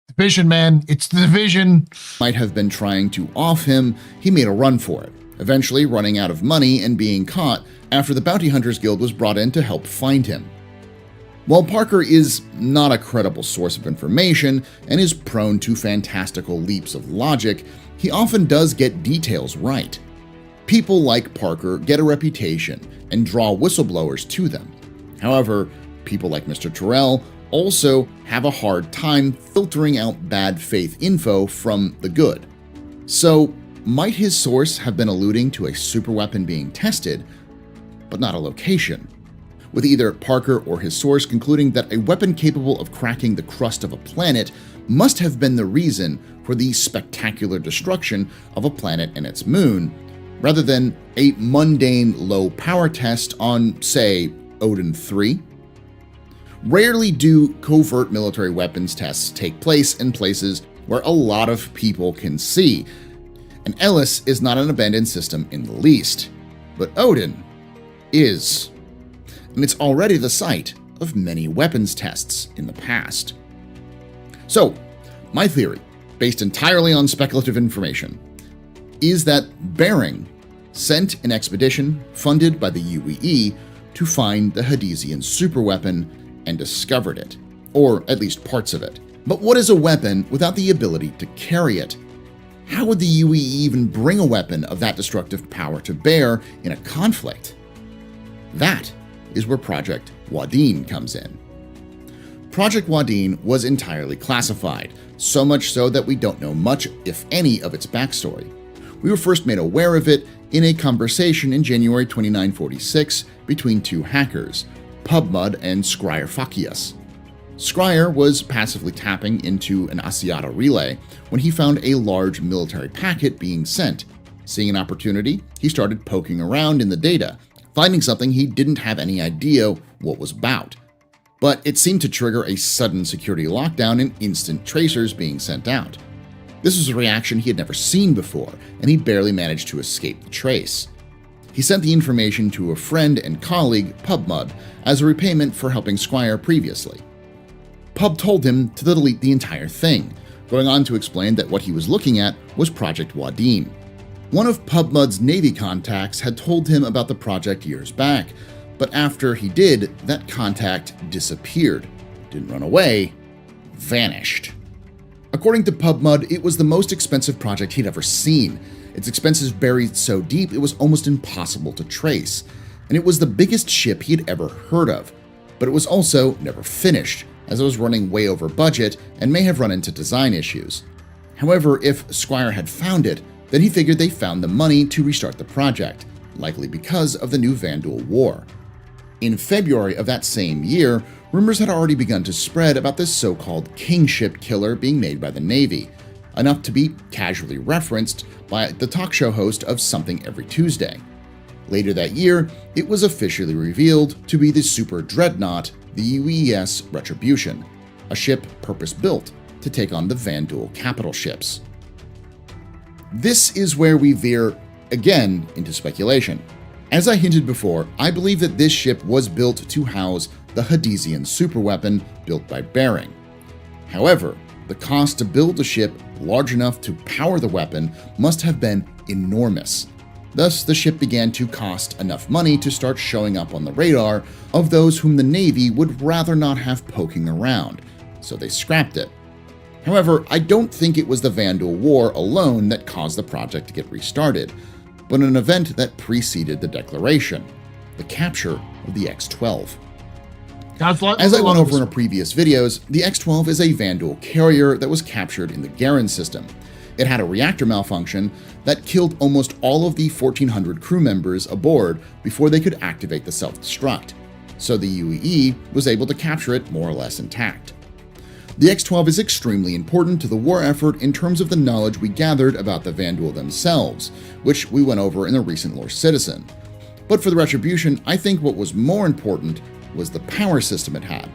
Division, man. It's the Division. might have been trying to off him, he made a run for it, eventually running out of money and being caught after the Bounty Hunters Guild was brought in to help find him. While Parker is not a credible source of information and is prone to fantastical leaps of logic, he often does get details right. People like Parker get a reputation and draw whistleblowers to them. However, people like Mr. Terrell also have a hard time filtering out bad faith info from the good. So, might his source have been alluding to a superweapon being tested, but not a location? With either Parker or his source concluding that a weapon capable of cracking the crust of a planet must have been the reason for the spectacular destruction of a planet and its moon, rather than a mundane low power test on, say, Odin 3. Rarely do covert military weapons tests take place in places where a lot of people can see, and Ellis is not an abandoned system in the least, but Odin is. And it's already the site of many weapons tests in the past. So, my theory, based entirely on speculative information, is that Bering sent an expedition funded by the UEE to find the Hadesian superweapon and discovered it, or at least parts of it. But what is a weapon without the ability to carry it? How would the UEE even bring a weapon of that destructive power to bear in a conflict? That is where Project Wadeen comes in. Project Wadeen was entirely classified, so much so that we don't know much, if any, of its backstory. We were first made aware of it in a conversation in January 2946 between two hackers, PubMud and Scryerfakius. Scryer was passively tapping into an Asiata relay when he found a large military packet being sent. Seeing an opportunity, he started poking around in the data, finding something he didn't have any idea what was about. But it seemed to trigger a sudden security lockdown and instant tracers being sent out. This was a reaction he had never seen before, and he barely managed to escape the trace. He sent the information to a friend and colleague, PubMud, as a repayment for helping Squire previously. Pub told him to delete the entire thing, going on to explain that what he was looking at was Project Wadeen. One of PubMud's Navy contacts had told him about the project years back, but after he did, that contact disappeared. Didn't run away, vanished. According to PubMud, it was the most expensive project he'd ever seen. Its expenses buried so deep it was almost impossible to trace, and it was the biggest ship he had ever heard of. But it was also never finished, as it was running way over budget and may have run into design issues. However, if Squire had found it, then he figured they found the money to restart the project, likely because of the new Vanduul War. In February of that same year, rumors had already begun to spread about this so-called kingship killer being made by the Navy, enough to be casually referenced by the talk show host of Something Every Tuesday. Later that year, it was officially revealed to be the super dreadnought, the UES Retribution, a ship purpose-built to take on the Vanduul capital ships. This is where we veer again into speculation. As I hinted before, I believe that this ship was built to house the Hadesian superweapon built by Bering. However, the cost to build a ship large enough to power the weapon must have been enormous. Thus, the ship began to cost enough money to start showing up on the radar of those whom the Navy would rather not have poking around, so they scrapped it. However, I don't think it was the Vanduul War alone that caused the project to get restarted, but an event that preceded the declaration, the capture of the X-12. As I went over in our previous videos, the X-12 is a Vanduul carrier that was captured in the Garen system. It had a reactor malfunction that killed almost all of the 1,400 crew members aboard before they could activate the self-destruct, so the UEE was able to capture it more or less intact. The X-12 is extremely important to the war effort in terms of the knowledge we gathered about the Vanduul themselves, which we went over in a recent Lore Citizen. But for the Retribution, I think what was more important was the power system it had.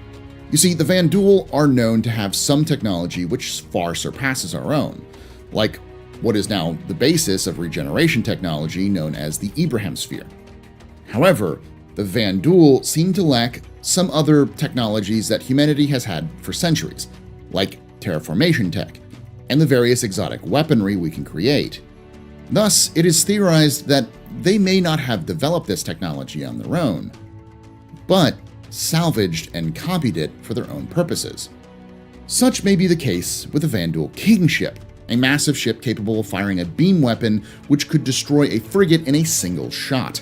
You see, the Vanduul are known to have some technology which far surpasses our own, like what is now the basis of regeneration technology known as the Ibrahim Sphere. However, the Vanduul seem to lack some other technologies that humanity has had for centuries, like terraformation tech, and the various exotic weaponry we can create. Thus, it is theorized that they may not have developed this technology on their own, but salvaged and copied it for their own purposes. Such may be the case with the Vanduul Kingship, a massive ship capable of firing a beam weapon which could destroy a frigate in a single shot.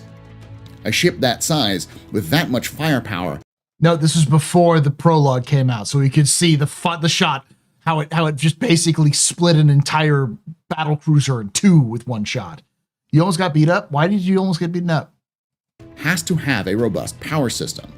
A ship that size, with that much firepower. No, this was before the prologue came out, so we could see the shot, how it just basically split an entire battle cruiser in two with one shot. You almost got beat up? Why did you almost get beaten up? Has to have a robust power system.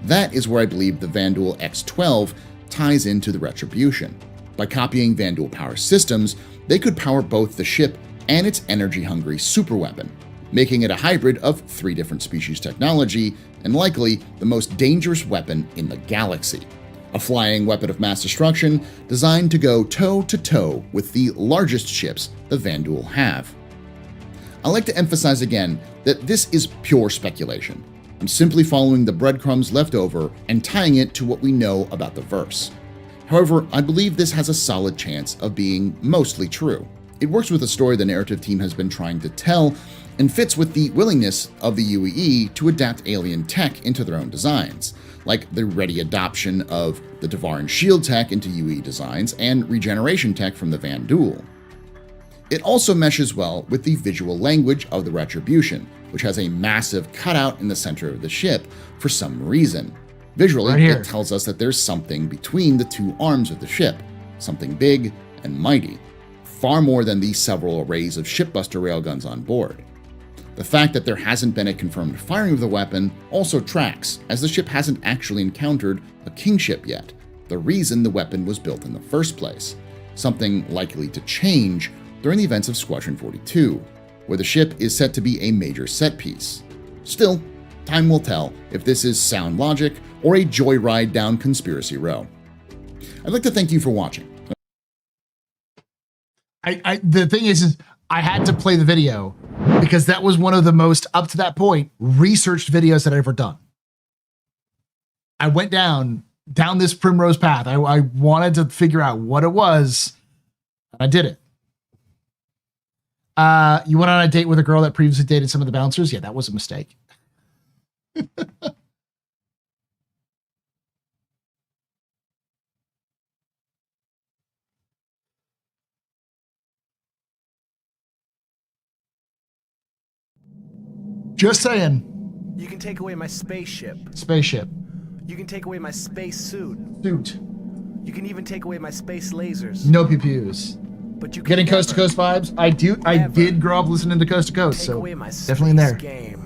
That is where I believe the Vanduul X-12 ties into the Retribution. By copying Vanduul power systems, they could power both the ship and its energy-hungry superweapon, making it a hybrid of 3 different species technology and likely the most dangerous weapon in the galaxy. A flying weapon of mass destruction designed to go toe-to-toe with the largest ships the Vanduul have. I'd like to emphasize again that this is pure speculation. I'm simply following the breadcrumbs left over and tying it to what we know about the verse. However, I believe this has a solid chance of being mostly true. It works with the story the narrative team has been trying to tell and fits with the willingness of the UEE to adapt alien tech into their own designs, like the ready adoption of the Tevarin shield tech into UEE designs and regeneration tech from the Vanduul. It also meshes well with the visual language of the Retribution, which has a massive cutout in the center of the ship for some reason. Visually, it tells us that there's something between the 2 arms of the ship, something big and mighty, far more than the several arrays of shipbuster railguns on board. The fact that there hasn't been a confirmed firing of the weapon also tracks, as the ship hasn't actually encountered a kingship yet, the reason the weapon was built in the first place, something likely to change during the events of Squadron 42, where the ship is set to be a major set piece. Still, time will tell if this is sound logic or a joyride down Conspiracy Row. I'd like to thank you for watching. The thing is I had to play the video because that was one of the most, up to that point, researched videos that I've ever done. I went down this primrose path. I wanted to figure out what it was, and I did it. You went on a date with a girl that previously dated some of the bouncers? Yeah, that was a mistake. Just saying. You can take away my spaceship. Spaceship. You can take away my space suit. Suit. You can even take away my space lasers. No pew-pews. But you can getting coast to coast vibes. I did grow up listening to Coast to Coast, so definitely in there. Game.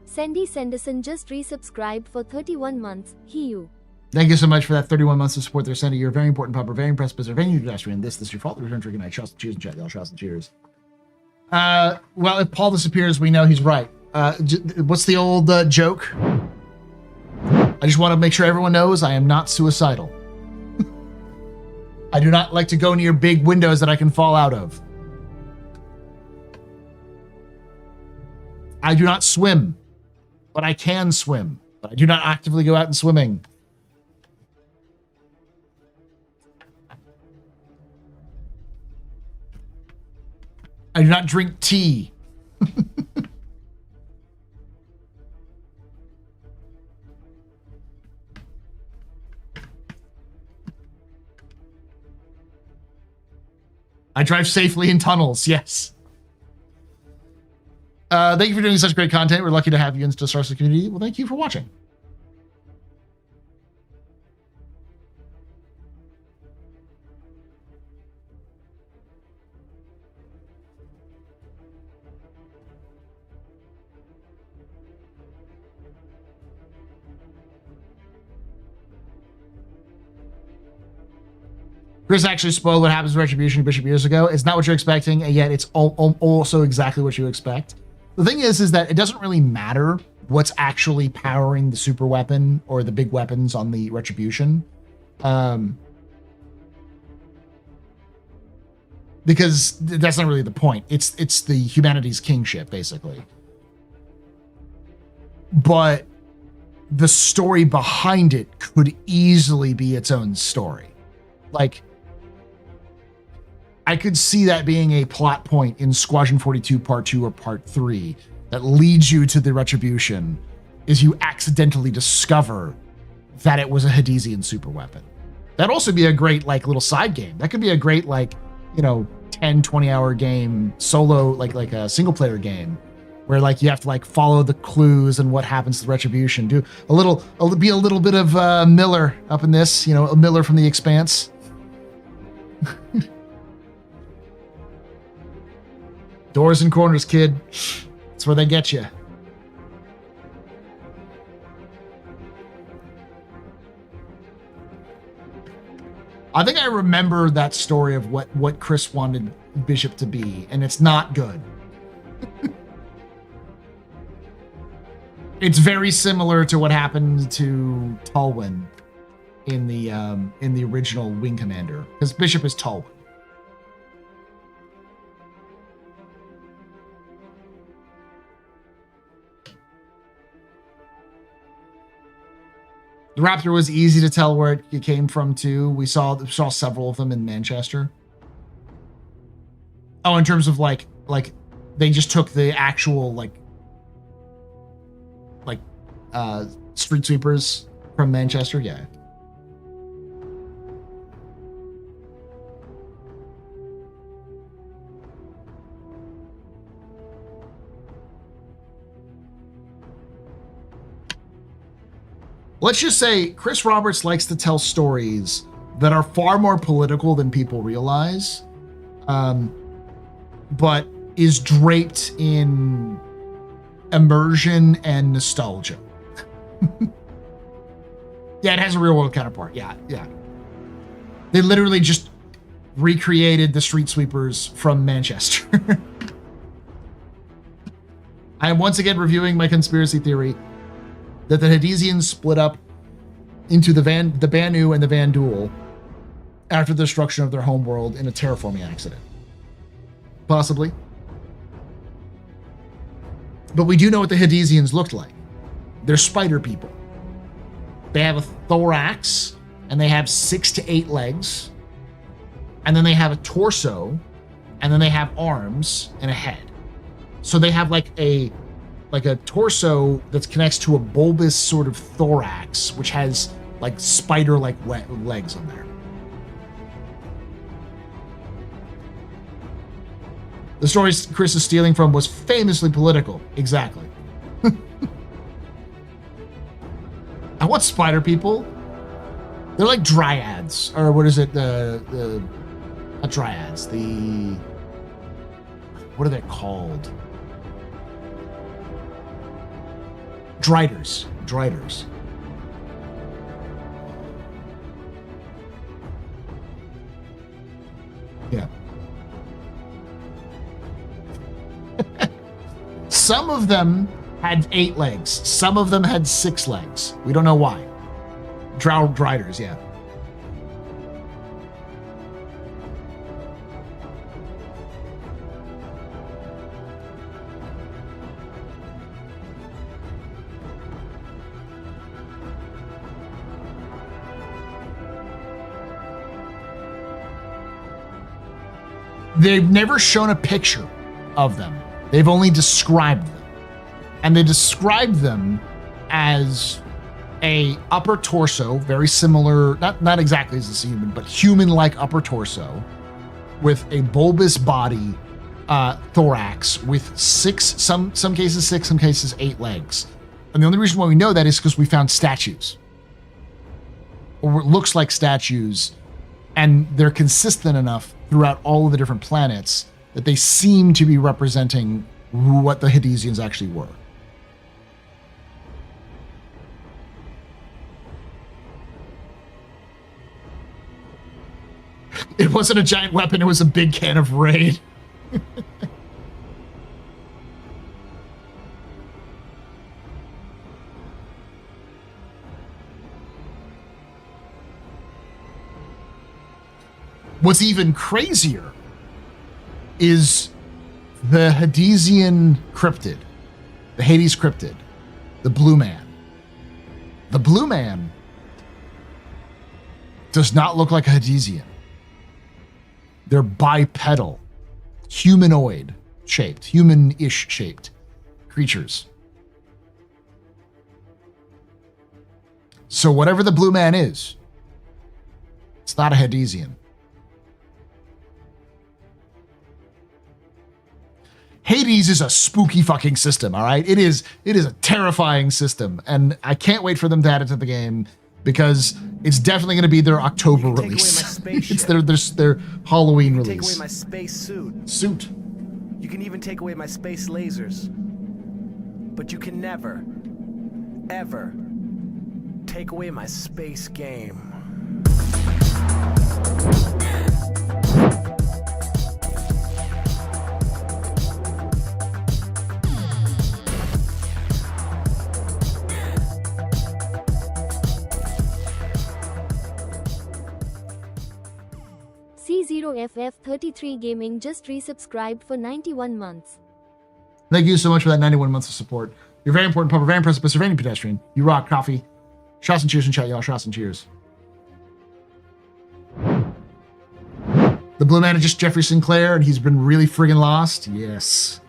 Sandy Sanderson just resubscribed for 31 months. You. Thank you so much for that 31 months of support there, Sandy. You're a very important pupper, very impressed, but very new pedestrian. This is your fault. The return trigger night. Shots and cheers and chat. Y'all shots and cheers. Well, if Paul disappears, we know he's right. What's the old joke? I just want to make sure everyone knows I am not suicidal. I do not like to go near big windows that I can fall out of. I do not swim, but I can swim. But I do not actively go out and swimming. I do not drink tea. I drive safely in tunnels, yes. Thank you for doing such great content. We're lucky to have you in the Star Wars community. Well, thank you for watching. Chris actually spoiled what happens in Retribution Bishop years ago. It's not what you're expecting, and yet it's also exactly what you expect. The thing is that it doesn't really matter what's actually powering the super weapon or the big weapons on the Retribution. Because that's not really the point. It's the humanity's kingship, basically. But the story behind it could easily be its own story. Like, I could see that being a plot point in Squadron 42 Part 2 or Part 3 that leads you to the Retribution, is you accidentally discover that it was a Hadesian super weapon. That'd also be a great, like, little side game. That could be a great, like, 10, 20-hour game, solo, like a single-player game, where, like, you have to, like, follow the clues and what happens to the Retribution. Be a little bit of Miller up in this, a Miller from The Expanse. Doors and corners, kid. That's where they get you. I think I remember that story of what Chris wanted Bishop to be, and it's not good. It's very similar to what happened to Tolwyn in the original Wing Commander, because Bishop is Tolwyn. The Raptor was easy to tell where it came from too. We saw several of them in Manchester. Oh, in terms of like they just took the actual like street sweepers from Manchester. Yeah. let's just say Chris Roberts likes to tell stories that are far more political than people realize, but is draped in immersion and nostalgia. Yeah, it has a real world counterpart. Yeah. They literally just recreated the street sweepers from Manchester. I am once again reviewing my conspiracy theory that the Hadesians split up into the Banu and the Vandul after the destruction of their homeworld in a terraforming accident. Possibly. But we do know what the Hadesians looked like. They're spider people. They have a thorax, and they have 6 to 8 legs, and then they have a torso, and then they have arms and a head. So they have like a torso that connects to a bulbous sort of thorax, which has like spider-like legs on there. The story Chris is stealing from was famously political. Exactly. I want spider people. They're like dryads, or what is it? Not dryads. What are they called? Driders. Yeah. Some of them had 8 legs. Some of them had 6 legs. We don't know why. Driders, yeah. They've never shown a picture of them. They've only described them. And they described them as a upper torso, very similar, not exactly as a human, but human-like upper torso with a bulbous body, thorax with 6, some cases 6, some cases 8 legs. And the only reason why we know that is because we found statues. Or it looks like statues, and they're consistent enough throughout all of the different planets that they seem to be representing what the Hadesians actually were. It wasn't a giant weapon, it was a big can of Raid. What's even crazier is the Hadesian cryptid, the Hades cryptid, the Blue Man. The Blue Man does not look like a Hadesian. They're bipedal, humanoid shaped, human-ish shaped creatures. So whatever the Blue Man is, it's not a Hadesian. Hades is a spooky fucking system, all right? It is a terrifying system, and I can't wait for them to add it to the game because it's definitely going to be their October release. It's their Halloween release. Take away my space suit. You can even take away my space lasers. But you can never, ever take away my space game. C0FF33 Gaming just resubscribed for 91 months. Thank you so much for that 91 months of support. You're very important, Papa, very impressive, Pennsylvania pedestrian. You rock, coffee. Shots and cheers in chat, y'all. Shots and cheers. The Blue Man is just Jeffrey Sinclair, and he's been really friggin' lost. Yes.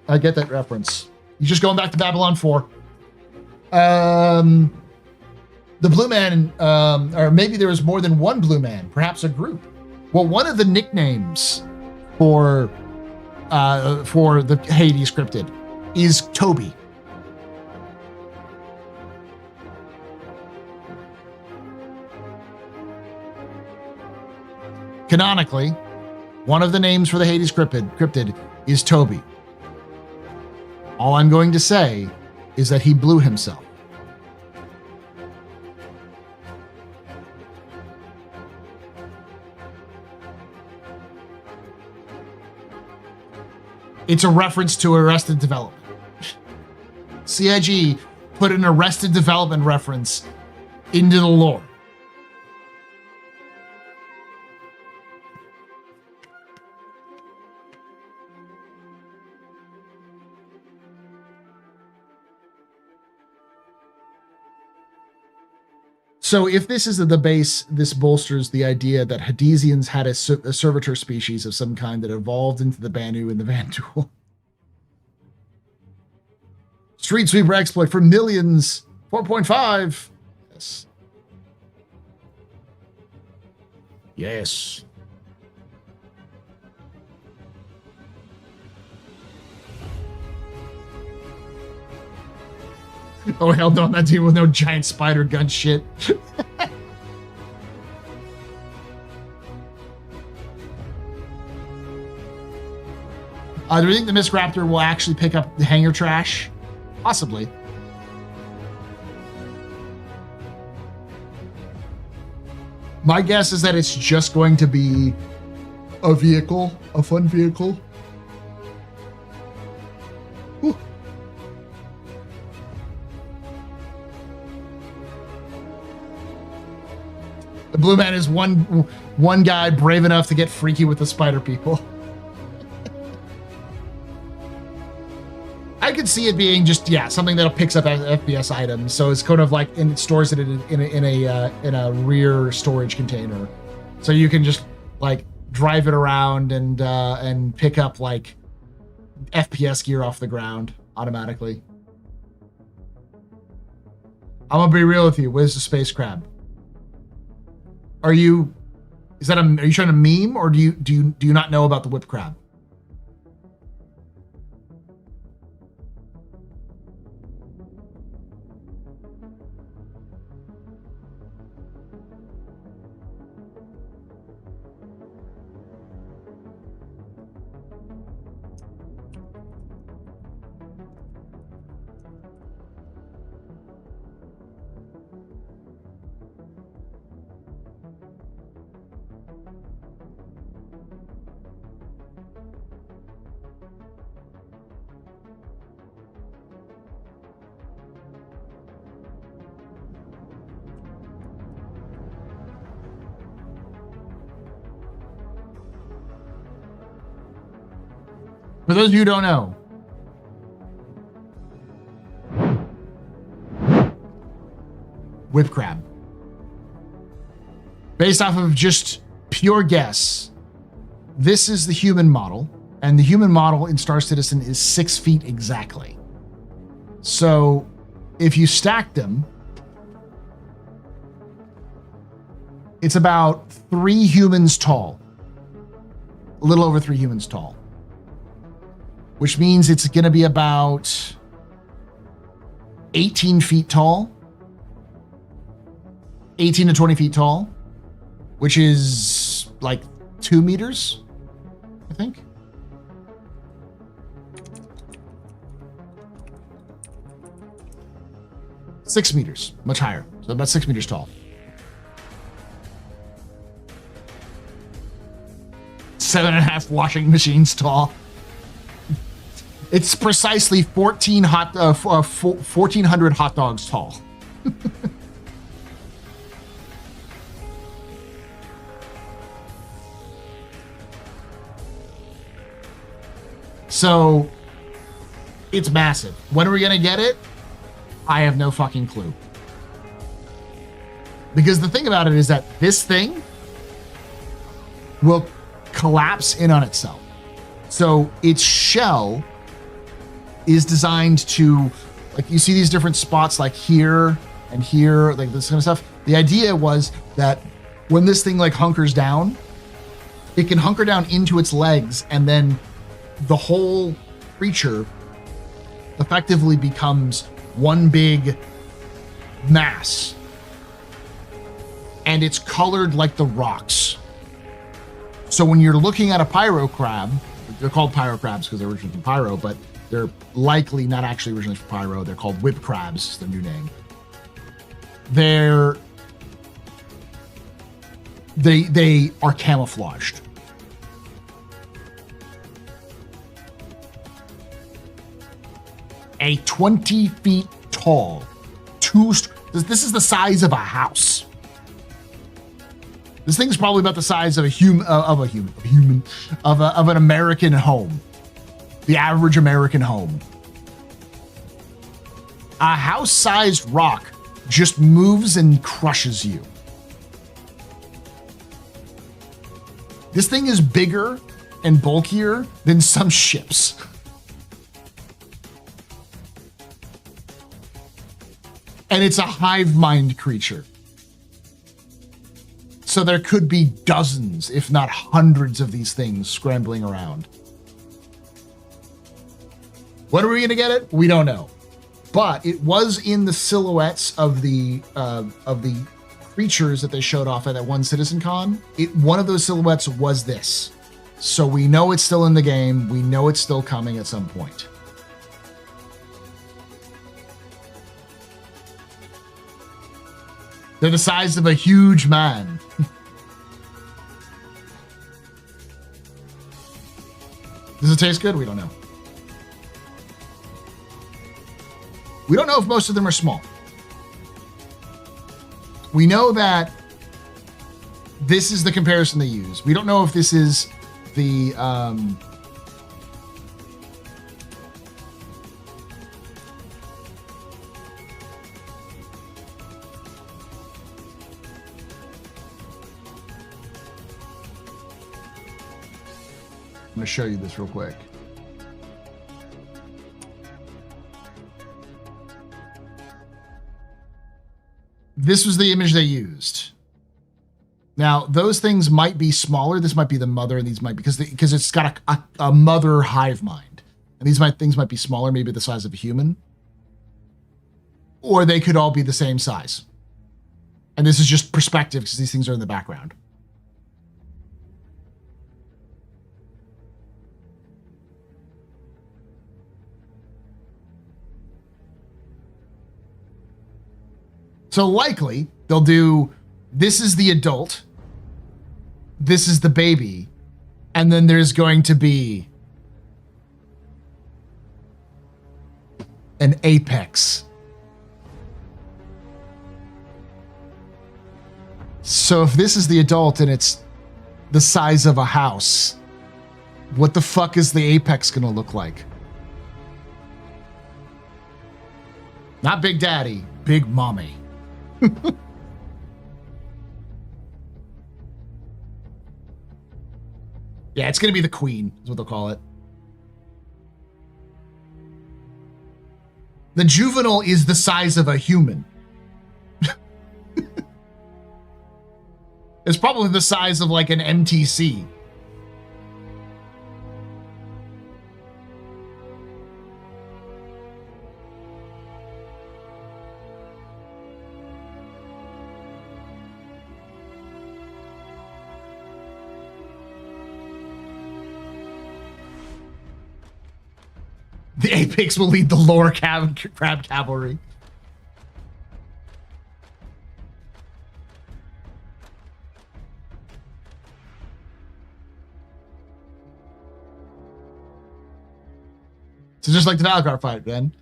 I get that reference. He's just going back to Babylon 4. The Blue Man, or maybe there was more than one Blue Man, perhaps a group. Well, one of the nicknames for the Hades cryptid is Toby. Canonically, one of the names for the Hades cryptid is Toby. All I'm going to say is that he blew himself. It's a reference to Arrested Development. CIG put an Arrested Development reference into the lore. So if this is the base, this bolsters the idea that Hadesians had a servitor species of some kind that evolved into the Banu and the Vanduul. Street Sweeper exploit for millions, 4.5. Yes. Yes. Oh, hell no, not dealing with no giant spider gun shit. Do you think the Misc Raptor will actually pick up the hangar trash? Possibly. My guess is that it's just going to be a vehicle, a fun vehicle. Whew. The Blue Man is one guy brave enough to get freaky with the spider people. I could see it being just something that picks up FPS items, so it's kind of like and it stores it in a rear storage container, so you can just like drive it around and pick up like FPS gear off the ground automatically. I'm gonna be real with you. Where's the space crab? Are you trying to meme, or do you not know about the whip crab? For those of you who don't know, whip crab. Based off of just pure guess, this is the human model, and the human model in Star Citizen is 6 feet exactly. So if you stack them, it's about 3 humans tall, a little over 3 humans tall. Which means it's going to be about 18 feet tall, 18 to 20 feet tall, which is like 2 meters, I think. Six meters, much higher. So about 6 meters tall. 7.5 washing machines tall. It's precisely 1,400 hot dogs tall. So it's massive. When are we going to get it? I have no fucking clue. Because the thing about it is that this thing will collapse in on itself. So its shell is designed to, like, you see these different spots like here and here, like this kind of stuff. The idea was that when this thing like hunkers down, it can hunker down into its legs, and then the whole creature effectively becomes one big mass. And it's colored like the rocks. So when you're looking at a pyro crab, they're called pyro crabs because they're originally from pyro, but they're likely not actually originally from pyro. They're called whip crabs, is their new name. They are camouflaged. A 20 feet tall, this is the size of a house. This thing's probably about the size of an American home, the average American home. A house-sized rock just moves and crushes you. This thing is bigger and bulkier than some ships. And it's a hive mind creature. So there could be dozens, if not hundreds of these things scrambling around. When are we gonna get it? We don't know. But it was in the silhouettes of the creatures that they showed off at that one Citizen Con. One of those silhouettes was this. So we know it's still in the game. We know it's still coming at some point. They're the size of a huge man. Does it taste good? We don't know. We don't know if most of them are small. We know that this is the comparison they use. We don't know if this is the I'm going to show you this real quick. This was the image they used. Now, those things might be smaller. This might be the mother, and these might be because it's got a mother hive mind. And these things might be smaller, maybe the size of a human. Or they could all be the same size. And this is just perspective because these things are in the background. So likely they'll do, this is the adult, this is the baby, and then there's going to be an apex. So if this is the adult and it's the size of a house, what the fuck is the apex gonna look like? Not Big Daddy, Big Mommy. Yeah, it's gonna be the queen, is what they'll call it. The juvenile is the size of a human. It's probably the size of like an MTC. The apex will lead the lower crab cavalry. So just like the Valakar fight, Ben.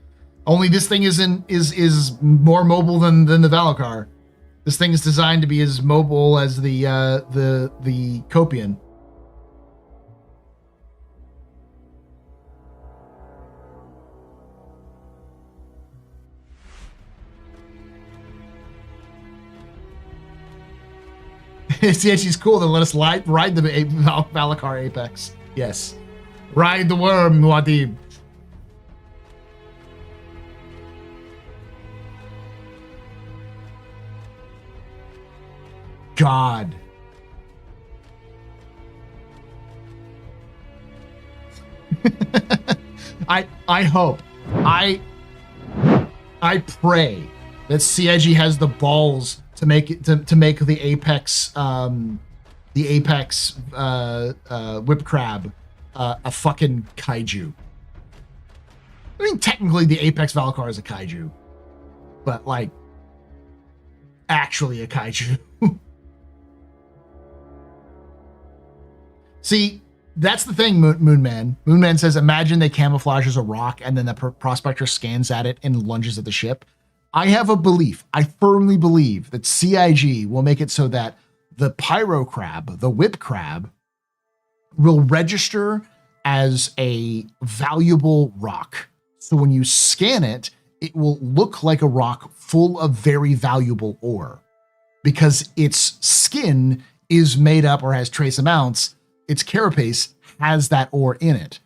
Only this thing is more mobile than the Valakar. This thing is designed to be as mobile as the Copian. Yeah, she's cool. Then let us ride the Valakar Apex. Yes. Ride the worm, Muad'Dib. God. I hope. I pray that Siege has the balls to make it to make the Apex the apex whip crab a fucking kaiju. I mean, technically, the apex Valakar is a kaiju, but like, actually a kaiju. See, that's the thing, Moonman. Moonman says, imagine they camouflage as a rock and then the prospector scans at it and lunges at the ship. I have a belief. I firmly believe that CIG will make it so that the pyro crab, the whip crab, will register as a valuable rock. So when you scan it, it will look like a rock full of very valuable ore because its skin is made up or has trace amounts. Its carapace has that ore in it.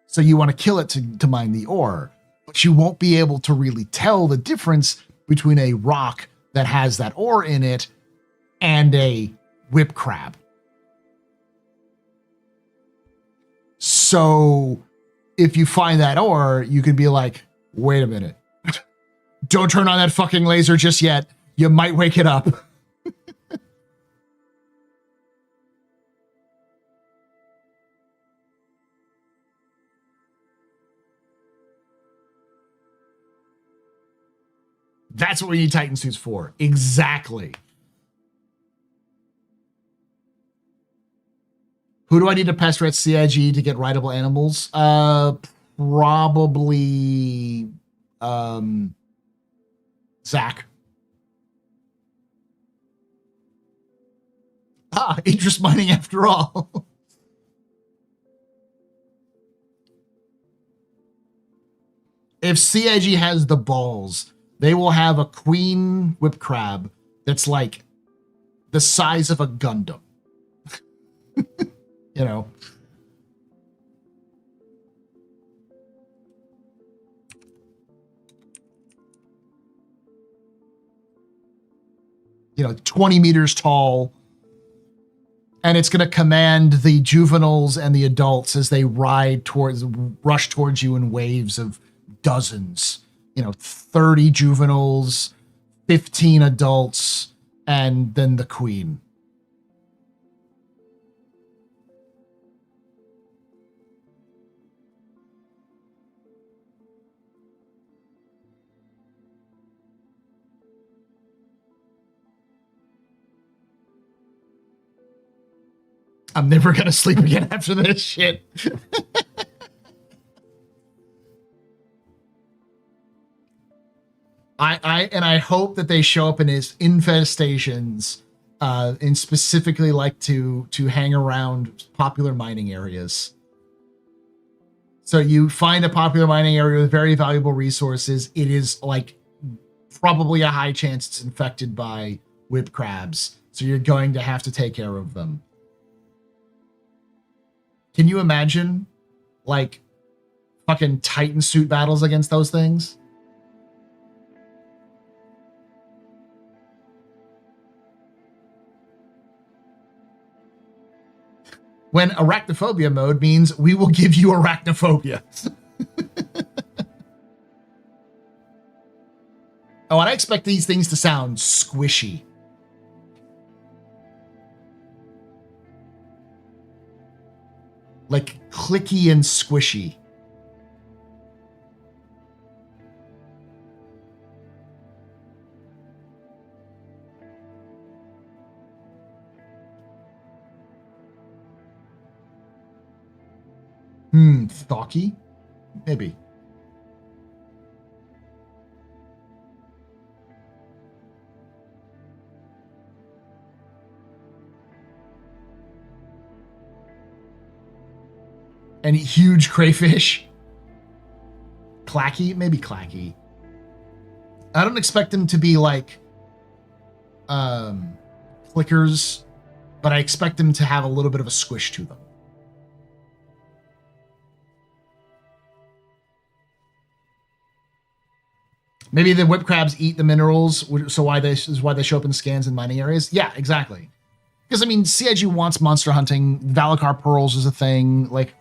So you want to kill it to mine the ore, but you won't be able to really tell the difference between a rock that has that ore in it and a whip crab. So if you find that ore, you can be like, wait a minute. Don't turn on that fucking laser just yet. You might wake it up. That's what we need Titan suits for. Exactly. Who do I need to pester at CIG to get rideable animals? Probably Zach. Interest mining after all. If CIG has the balls, they will have a queen whip crab that's like the size of a Gundam. You know. You know, 20 meters tall. And it's going to command the juveniles and the adults as they rush towards you in waves of dozens. You know, 30 juveniles, 15 adults, and then the queen. I'm never going to sleep again after this shit. I hope that they show up in his infestations and specifically like to hang around popular mining areas. So you find a popular mining area with very valuable resources. It is like probably a high chance it's infected by whip crabs. So you're going to have to take care of them. Can you imagine like fucking Titan suit battles against those things? When arachnophobia mode means we will give you arachnophobia. Oh, and I expect these things to sound squishy. Like clicky and squishy. Thocky? Maybe. Any huge crayfish? Clacky? Maybe clacky. I don't expect them to be like flickers, but I expect them to have a little bit of a squish to them. Maybe the whip crabs eat the minerals, so why they show up in scans in mining areas. Yeah, exactly. Because I mean, CIG wants monster hunting. Valakar pearls is a thing. Like,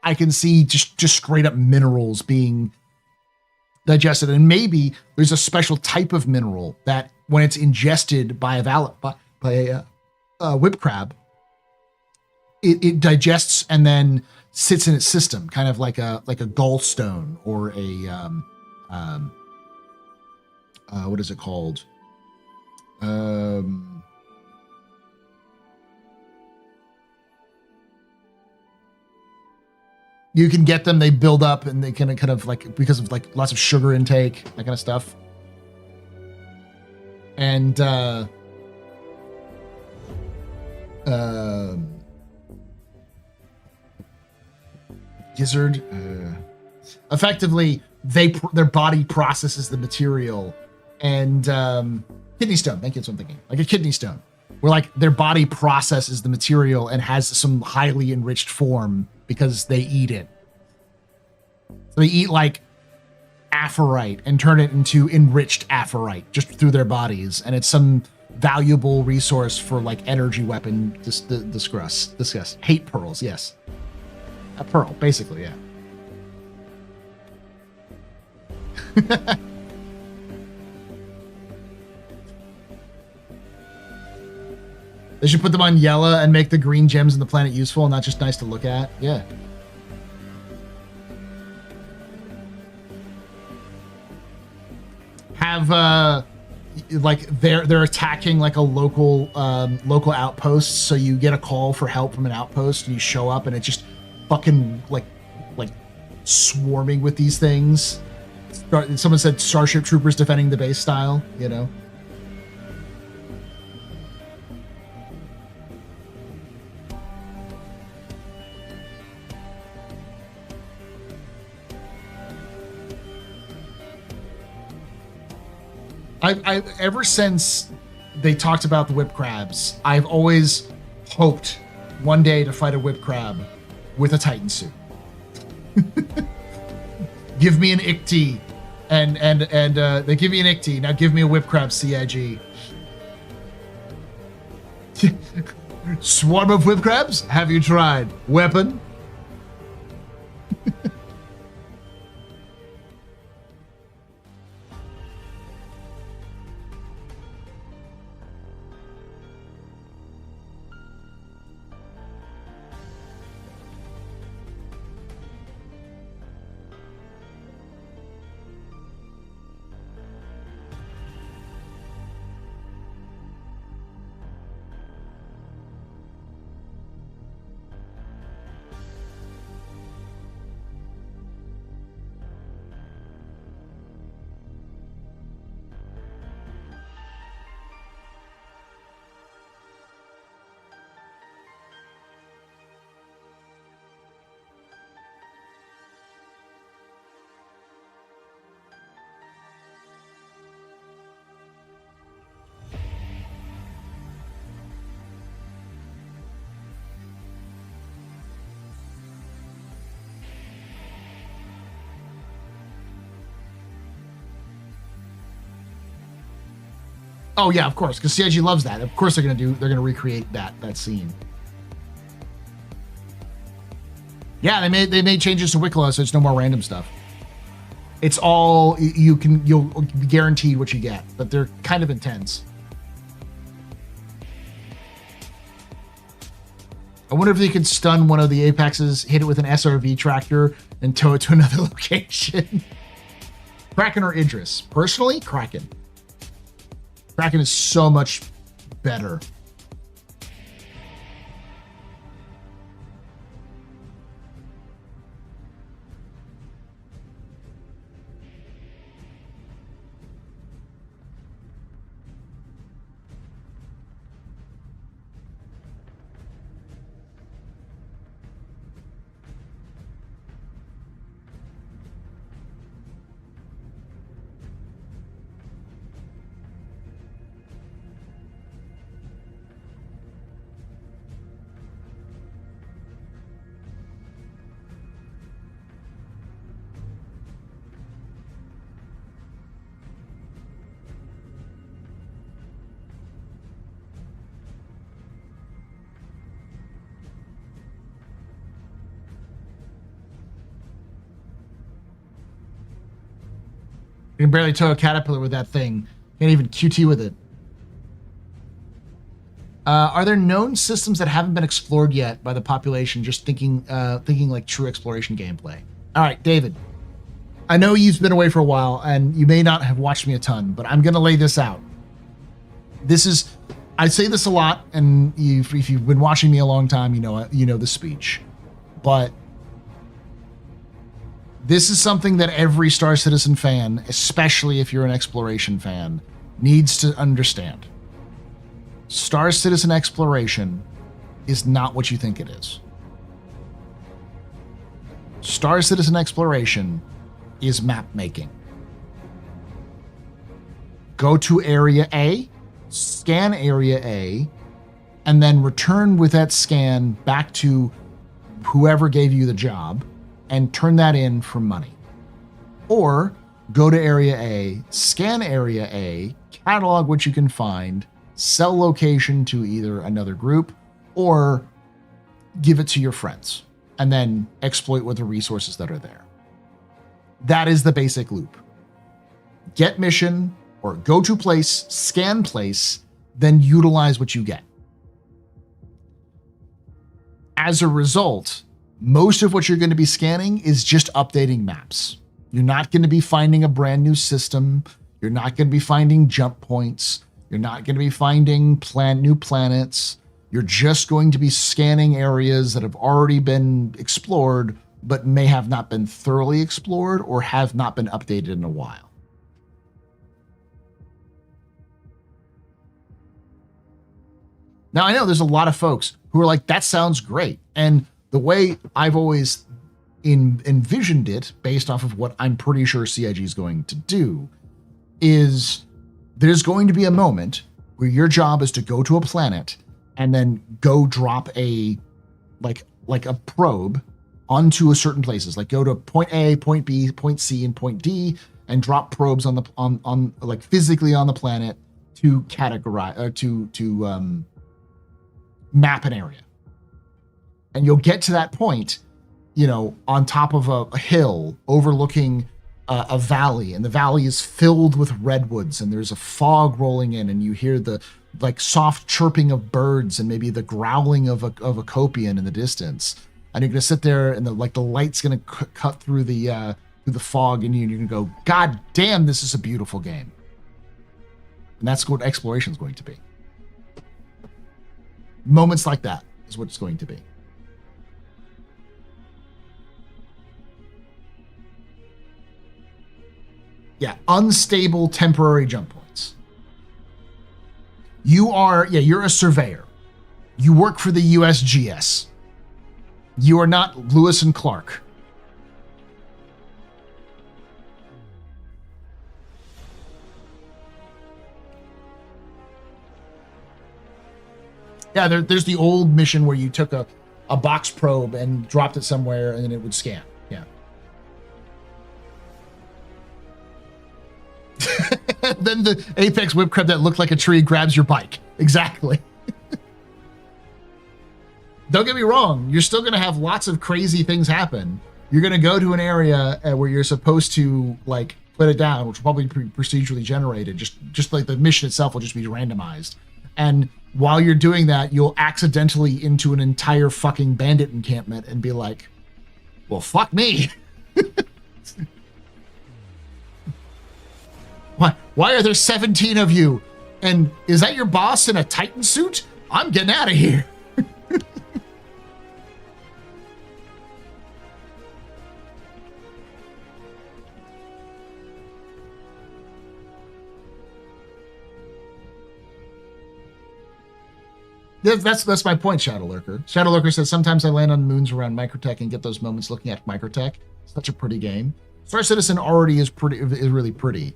I can see just straight up minerals being digested, and maybe there's a special type of mineral that, when it's ingested by a whip crab, it digests and then sits in its system, kind of like a gallstone or a what is it called? You can get them, they build up and they kind of like, because of like lots of sugar intake, that kind of stuff. And gizzard, effectively their body processes the material, and kidney stone, thank you, that's what I'm thinking, like a kidney stone, where like their body processes the material and has some highly enriched form because they eat it. So they eat like aphorite and turn it into enriched aphorite just through their bodies, and it's some valuable resource for like energy weapon discuss. Hate pearls, yes. A pearl, basically, yeah. They should put them on yellow and make the green gems in the planet useful and not just nice to look at. Yeah. Have like they're attacking like a local outpost, so you get a call for help from an outpost and you show up and it's just fucking like swarming with these things. Someone said Starship Troopers defending the base style, you know. I ever since they talked about the whip crabs, I've always hoped one day to fight a whip crab with a Titan suit. Give me an Ichty, and they give me an Ichty. Now give me a whip crab CIG. Swarm of whip crabs? Have you tried? Weapon? Oh yeah, of course, because CIG loves that. Of course they're gonna recreate that scene. Yeah, they made changes to Wicklo, so it's no more random stuff. It's all you'll be guaranteed what you get, but they're kind of intense. I wonder if they could stun one of the apexes, hit it with an SRV tractor, and tow it to another location. Kraken or Idris? Personally, Kraken. Kraken is so much better. You can barely tow a caterpillar with that thing. Can't even QT with it. Are there known systems that haven't been explored yet by the population, just thinking like true exploration gameplay? All right, David. I know you've been away for a while, and you may not have watched me a ton, but I'm going to lay this out. I say this a lot, and if you've been watching me a long time, you know the speech. But this is something that every Star Citizen fan, especially if you're an exploration fan, needs to understand. Star Citizen exploration is not what you think it is. Star Citizen exploration is map making. Go to Area A, scan Area A, and then return with that scan back to whoever gave you the job and turn that in for money. Or go to Area A, scan Area A, catalog what you can find, sell location to either another group or give it to your friends, and then exploit with the resources that are there. That is the basic loop. Get mission or go to place, scan place, then utilize what you get. As a result, most of what you're going to be scanning is just updating maps. You're not going to be finding a brand new system. You're not going to be finding jump points. You're not going to be finding new planets. You're just going to be scanning areas that have already been explored, but may have not been thoroughly explored or have not been updated in a while. Now, I know there's a lot of folks who are like, that sounds great. And the way I've always envisioned it, based off of what I'm pretty sure CIG is going to do, is there's going to be a moment where your job is to go to a planet and then go drop a like a probe onto a certain places, like go to point A, point B, point C, and point D, and drop probes on like physically on the planet to categorize or to map an area. And you'll get to that point, on top of a hill overlooking a valley, and the valley is filled with redwoods, and there's a fog rolling in, and you hear the like soft chirping of birds and maybe the growling of a copian in the distance. And you're gonna sit there, and the light's gonna cut through the fog, and you're gonna go, God damn, this is a beautiful game. And that's what exploration is going to be. Moments like that is what it's going to be. Yeah, unstable temporary jump points. You're a surveyor. You work for the USGS. You are not Lewis and Clark. Yeah, there's the old mission where you took a box probe and dropped it somewhere, and then it would scan. Yeah. Then the Apex whip crab that looked like a tree grabs your bike. Exactly. Don't get me wrong. You're still going to have lots of crazy things happen. You're going to go to an area where you're supposed to put it down, which will probably be procedurally generated. Just like the mission itself will just be randomized. And while you're doing that, you'll accidentally into an entire fucking bandit encampment and be like, well, fuck me. Why are there 17 of you? And is that your boss in a Titan suit? I'm getting out of here. That's my point, Shadow Lurker. Shadow Lurker says, sometimes I land on moons around Microtech and get those moments looking at Microtech. Such a pretty game. Star Citizen already is really pretty.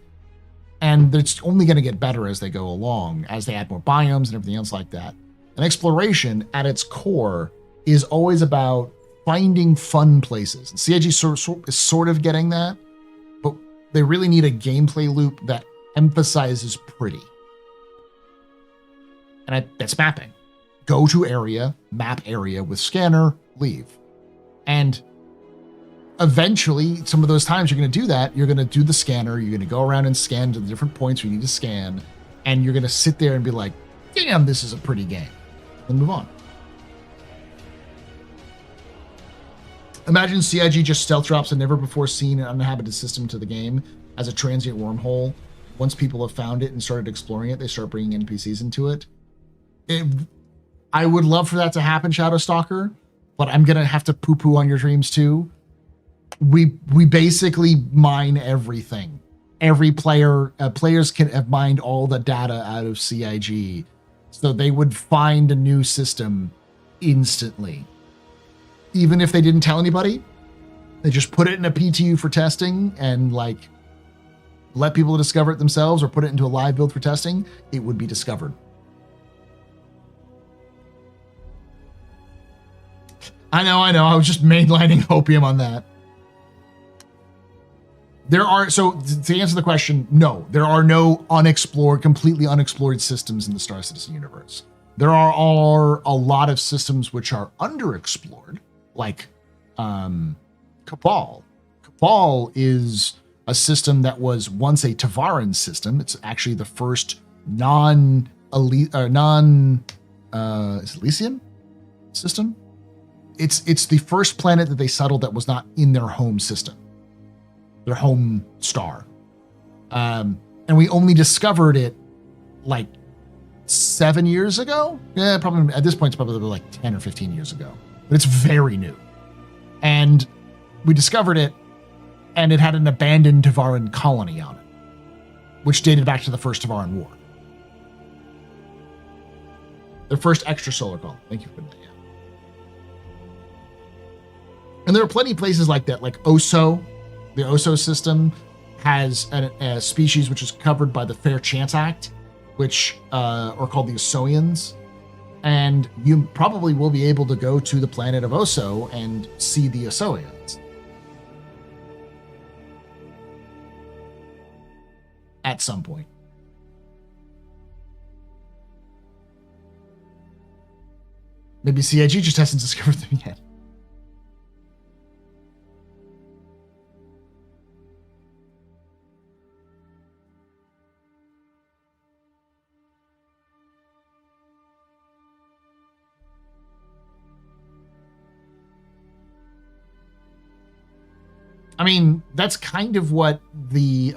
And it's only going to get better as they go along, as they add more biomes and everything else like that. And exploration, at its core, is always about finding fun places. And CIG is sort of getting that, but they really need a gameplay loop that emphasizes pretty. And that's mapping. Go to area, map area with scanner, leave. And eventually, some of those times you're going to do that, you're going to do the scanner, you're going to go around and scan to the different points you need to scan, and you're going to sit there and be like, damn, this is a pretty game. then move on. Imagine CIG just stealth drops a never before seen uninhabited system to the game as a transient wormhole. Once people have found it and started exploring it, they start bringing NPCs into it. I would love for that to happen, Shadow Stalker, but I'm gonna have to poo-poo on your dreams too. We basically mine everything. Every players can have mined all the data out of CIG, so they would find a new system instantly. Even if they didn't tell anybody, they just put it in a PTU for testing and like let people discover it themselves or put it into a live build for testing, it would be discovered. I know. I was just mainlining opium on that. So to answer the question, no, there are no completely unexplored systems in the Star Citizen universe. There are a lot of systems which are underexplored, like Cabal. Cabal is a system that was once a Tevarin system. It's actually the first Elysian system. It's the first planet that they settled that was not in their home system, their home star. And we only discovered it like 7 years ago. Yeah, probably at this point, it's probably like 10 or 15 years ago, but it's very new. And we discovered it, and it had an abandoned Tevarin colony on it, which dated back to the first Tevarin War. Their first extrasolar colony. Thank you for that. Yeah. And there are plenty of places like that, like Oso. The Oso system has a species which is covered by the Fair Chance Act, which are called the Osoians. And you probably will be able to go to the planet of Oso and see the Osoians at some point. Maybe CIG just hasn't discovered them yet. I mean, that's kind of what the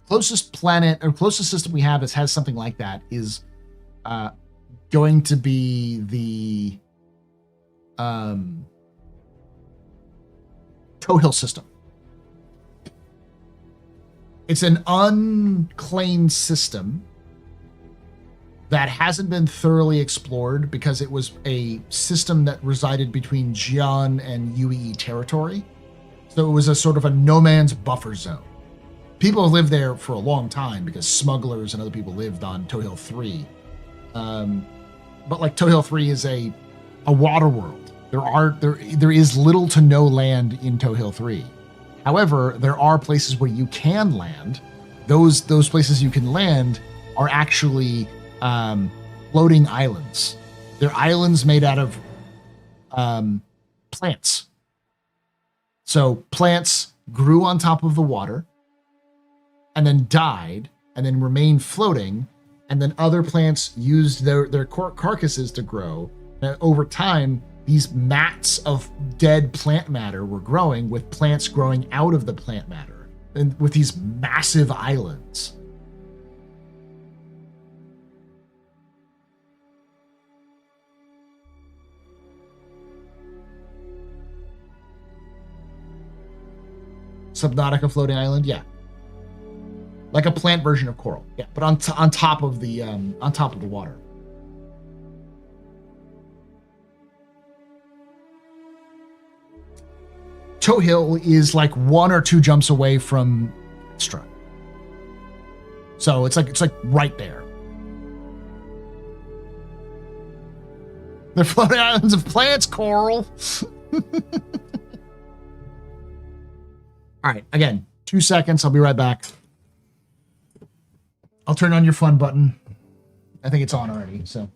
closest planet or closest system we have that has something like that is going to be the Toe Hill system. It's an unclaimed system that hasn't been thoroughly explored because it was a system that resided between Jian and UEE territory. So it was a sort of a no man's buffer zone. People have lived there for a long time because smugglers and other people lived on Toe Hill 3. But like Toe Hill 3 is a water world. There is little to no land in Toe Hill 3. However, there are places where you can land. Those places you can land are actually floating islands. They're islands made out of plants. So plants grew on top of the water and then died and then remained floating. And then other plants used their carcasses to grow. And over time, these mats of dead plant matter were growing, with plants growing out of the plant matter and with these massive islands. Subnautica floating island, yeah, like a plant version of coral, yeah, but on top of the water. Toe Hill is like 1 or 2 jumps away from Astro, so it's like right there. They're floating islands of plants, coral. All right, again, 2 seconds. I'll be right back. I'll turn on your fun button. I think it's on already, so.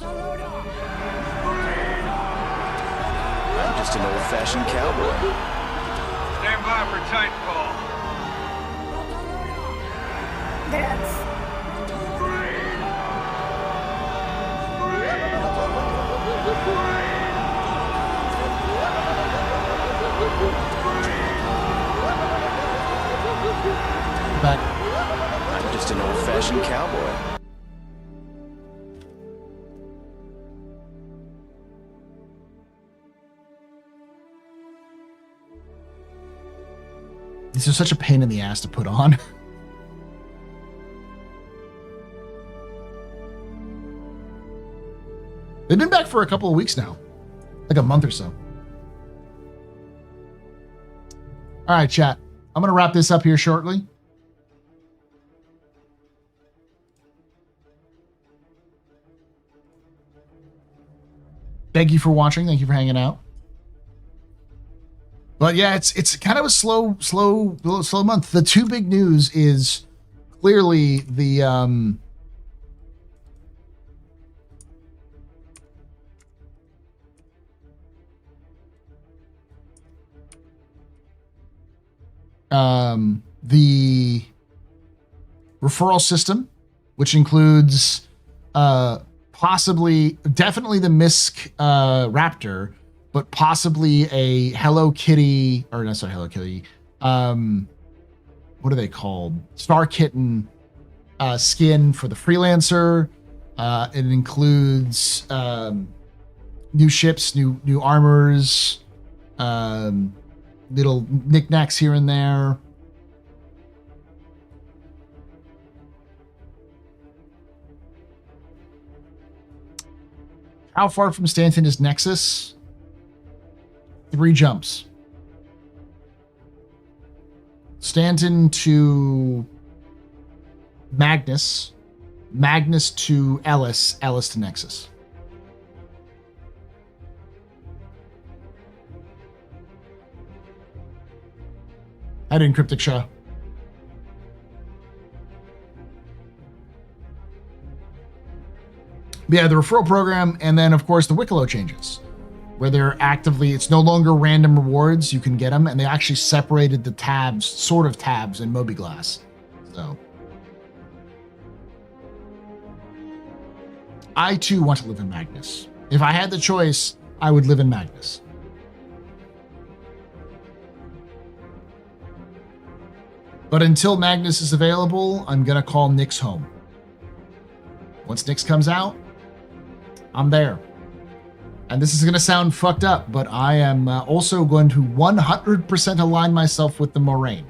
I'm just an old-fashioned cowboy. Stand by for Titanfall. But I'm just an old-fashioned cowboy. these are such a pain in the ass to put on. They've been back for a couple of weeks now, like a month or so. All right, chat. I'm going to wrap this up here shortly. Thank you for watching. Thank you for hanging out. But yeah, it's kind of a slow month. The two big news is clearly the the referral system, which includes definitely the Misc Raptor, but possibly a Hello Kitty, or not sorry, Hello Kitty. What are they called? Star Kitten skin for the freelancer. It includes new ships, new armors, little knickknacks here and there. How far from Stanton is Nexus? 3 jumps. Stanton to Magnus. Magnus to Ellis. Ellis to Nexus. I didn't Cryptic Show. But yeah, the referral program, and then of course the Wicklo changes, where they're actively, it's no longer random rewards, you can get them, and they actually separated the tabs, sort of tabs in Mobiglass. So I too want to live in Magnus. If I had the choice, I would live in Magnus. But until Magnus is available, I'm gonna call Nyx home. Once Nyx comes out, I'm there. And this is going to sound fucked up, but I am also going to 100% align myself with the Moraine.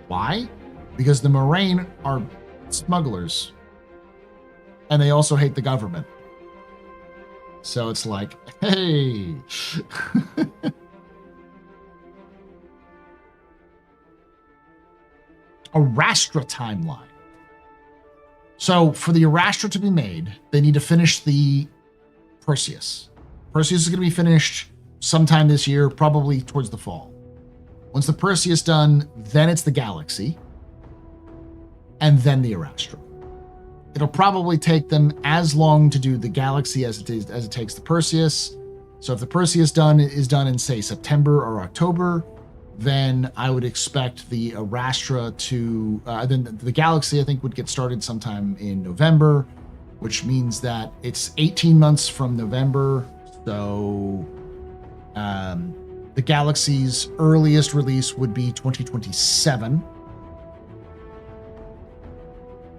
Why? Because the Moraine are smugglers. And they also hate the government. So it's like, hey. Arastra timeline. So for the Arastra to be made, they need to finish the Perseus. Perseus is going to be finished sometime this year, probably towards the fall. Once the Perseus done, then it's the Galaxy, and then the Arastra. It'll probably take them as long to do the Galaxy as it takes the Perseus. So if the Perseus is done in, say, September or October, then I would expect the Arastra to, then the Galaxy, I think, would get started sometime in November, which means that it's 18 months from November. So the Galaxy's earliest release would be 2027.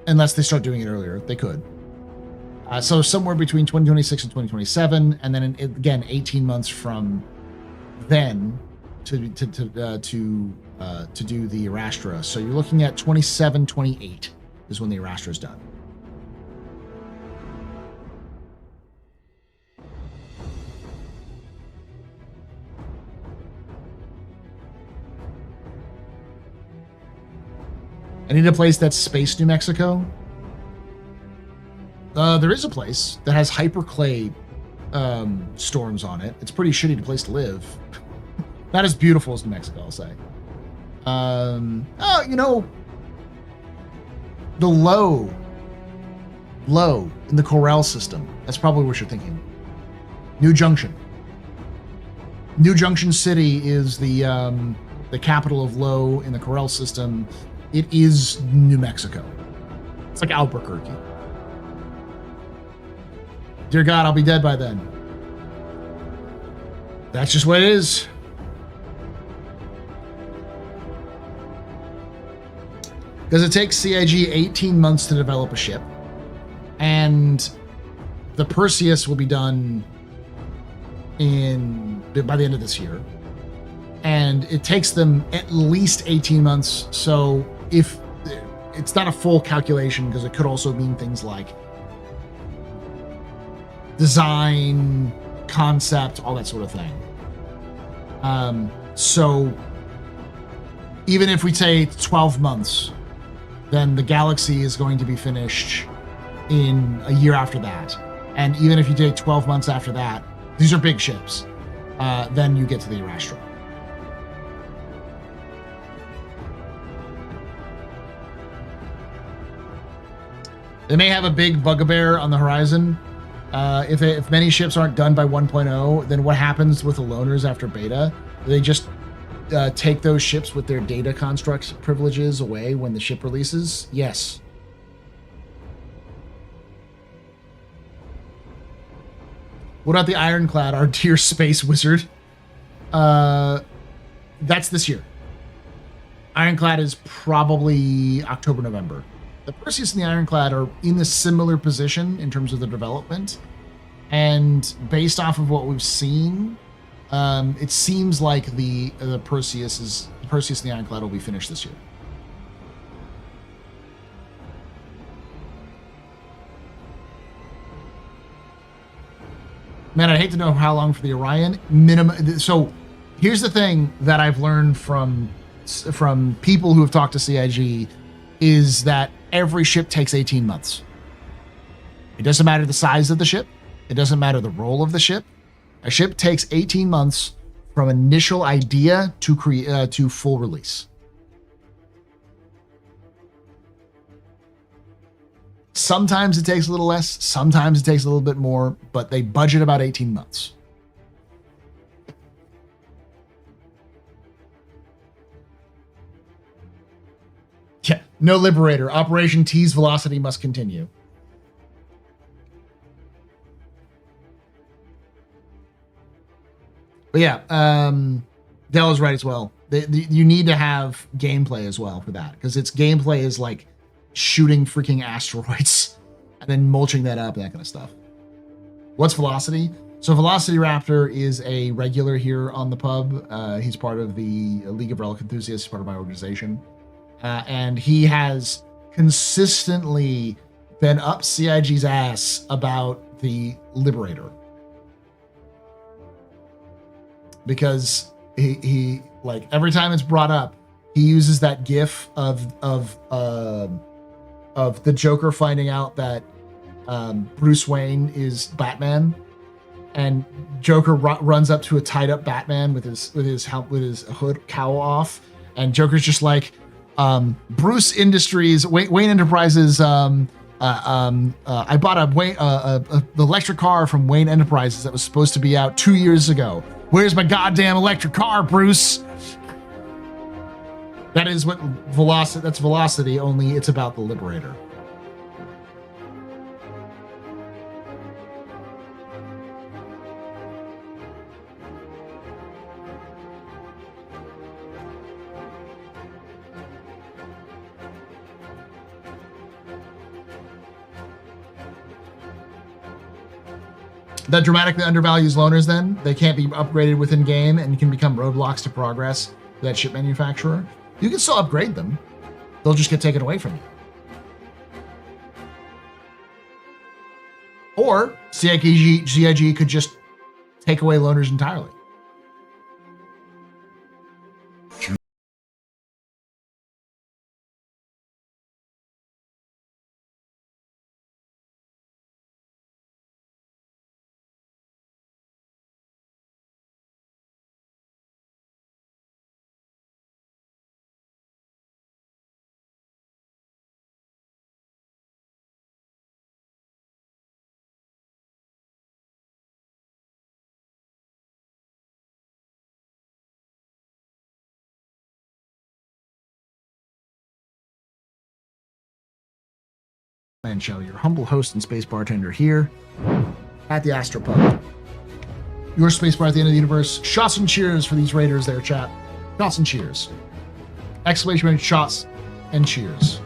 Unless they start doing it earlier. They could. So somewhere between 2026 and 2027. And then again, 18 months from then to do the Arastra. So you're looking at 27, 28 is when the Arastra is done. I need a place that's Space New Mexico. There is a place that has hyperclay storms on it. It's a pretty shitty place to live. Not as beautiful as New Mexico, I'll say. You know, the low in in the Corel system. That's probably what you're thinking. New Junction. New Junction City is the capital of Low in the Corel system. It is New Mexico. It's like Albuquerque. Dear God, I'll be dead by then. That's just what it is. Because it takes CIG 18 months to develop a ship. And the Perseus will be done by the end of this year. And it takes them at least 18 months. So if it's not a full calculation, because it could also mean things like design, concept, all that sort of thing. So even if we say 12 months, then the Galaxy is going to be finished in a year after that. And even if you take 12 months after that, these are big ships, then you get to the Astro. They may have a big bugbear on the horizon. If many ships aren't done by 1.0, then what happens with the loaners after beta? Do they just take those ships with their data construct privileges away when the ship releases? Yes. What about the Ironclad, our dear space wizard? That's this year. Ironclad is probably October, November. The Perseus and the Ironclad are in a similar position in terms of the development. And based off of what we've seen, it seems like the Perseus and the Ironclad will be finished this year. Man, I'd hate to know how long for the Orion. Minimum. So here's the thing that I've learned from people who have talked to CIG is that every ship takes 18 months. It doesn't matter the size of the ship. It doesn't matter the role of the ship. A ship takes 18 months from initial idea to full release. Sometimes it takes a little less, sometimes it takes a little bit more, but they budget about 18 months. Yeah, no Liberator. Operation T's velocity must continue. But yeah, Dell is right as well. You need to have gameplay as well for that, because its gameplay is like shooting freaking asteroids and then mulching that up and that kind of stuff. What's Velocity? So Velocity Raptor is a regular here on the pub. He's part of the League of Relic Enthusiasts, part of my organization. And he has consistently been up CIG's ass about the Liberator. Because he like every time it's brought up, he uses that gif of the Joker finding out that Bruce Wayne is Batman, and Joker runs up to a tied up Batman with his hood cowl off, and Joker's just like, Bruce Industries, Wayne Enterprises. I bought the electric car from Wayne Enterprises that was supposed to be out 2 years ago. Where's my goddamn electric car, Bruce? That is what Velocity. That's Velocity. Only it's about the Liberator. That dramatically undervalues loaners then. They can't be upgraded within game and can become roadblocks to progress for that ship manufacturer. You can still upgrade them. They'll just get taken away from you. Or CIG could just take away loaners entirely. MANCHACA, your humble host and space bartender here at the AstroPub. Your space bar at the end of the universe. Shots and cheers for these raiders there, chat. Shots and cheers. Exclamation point, shots and cheers.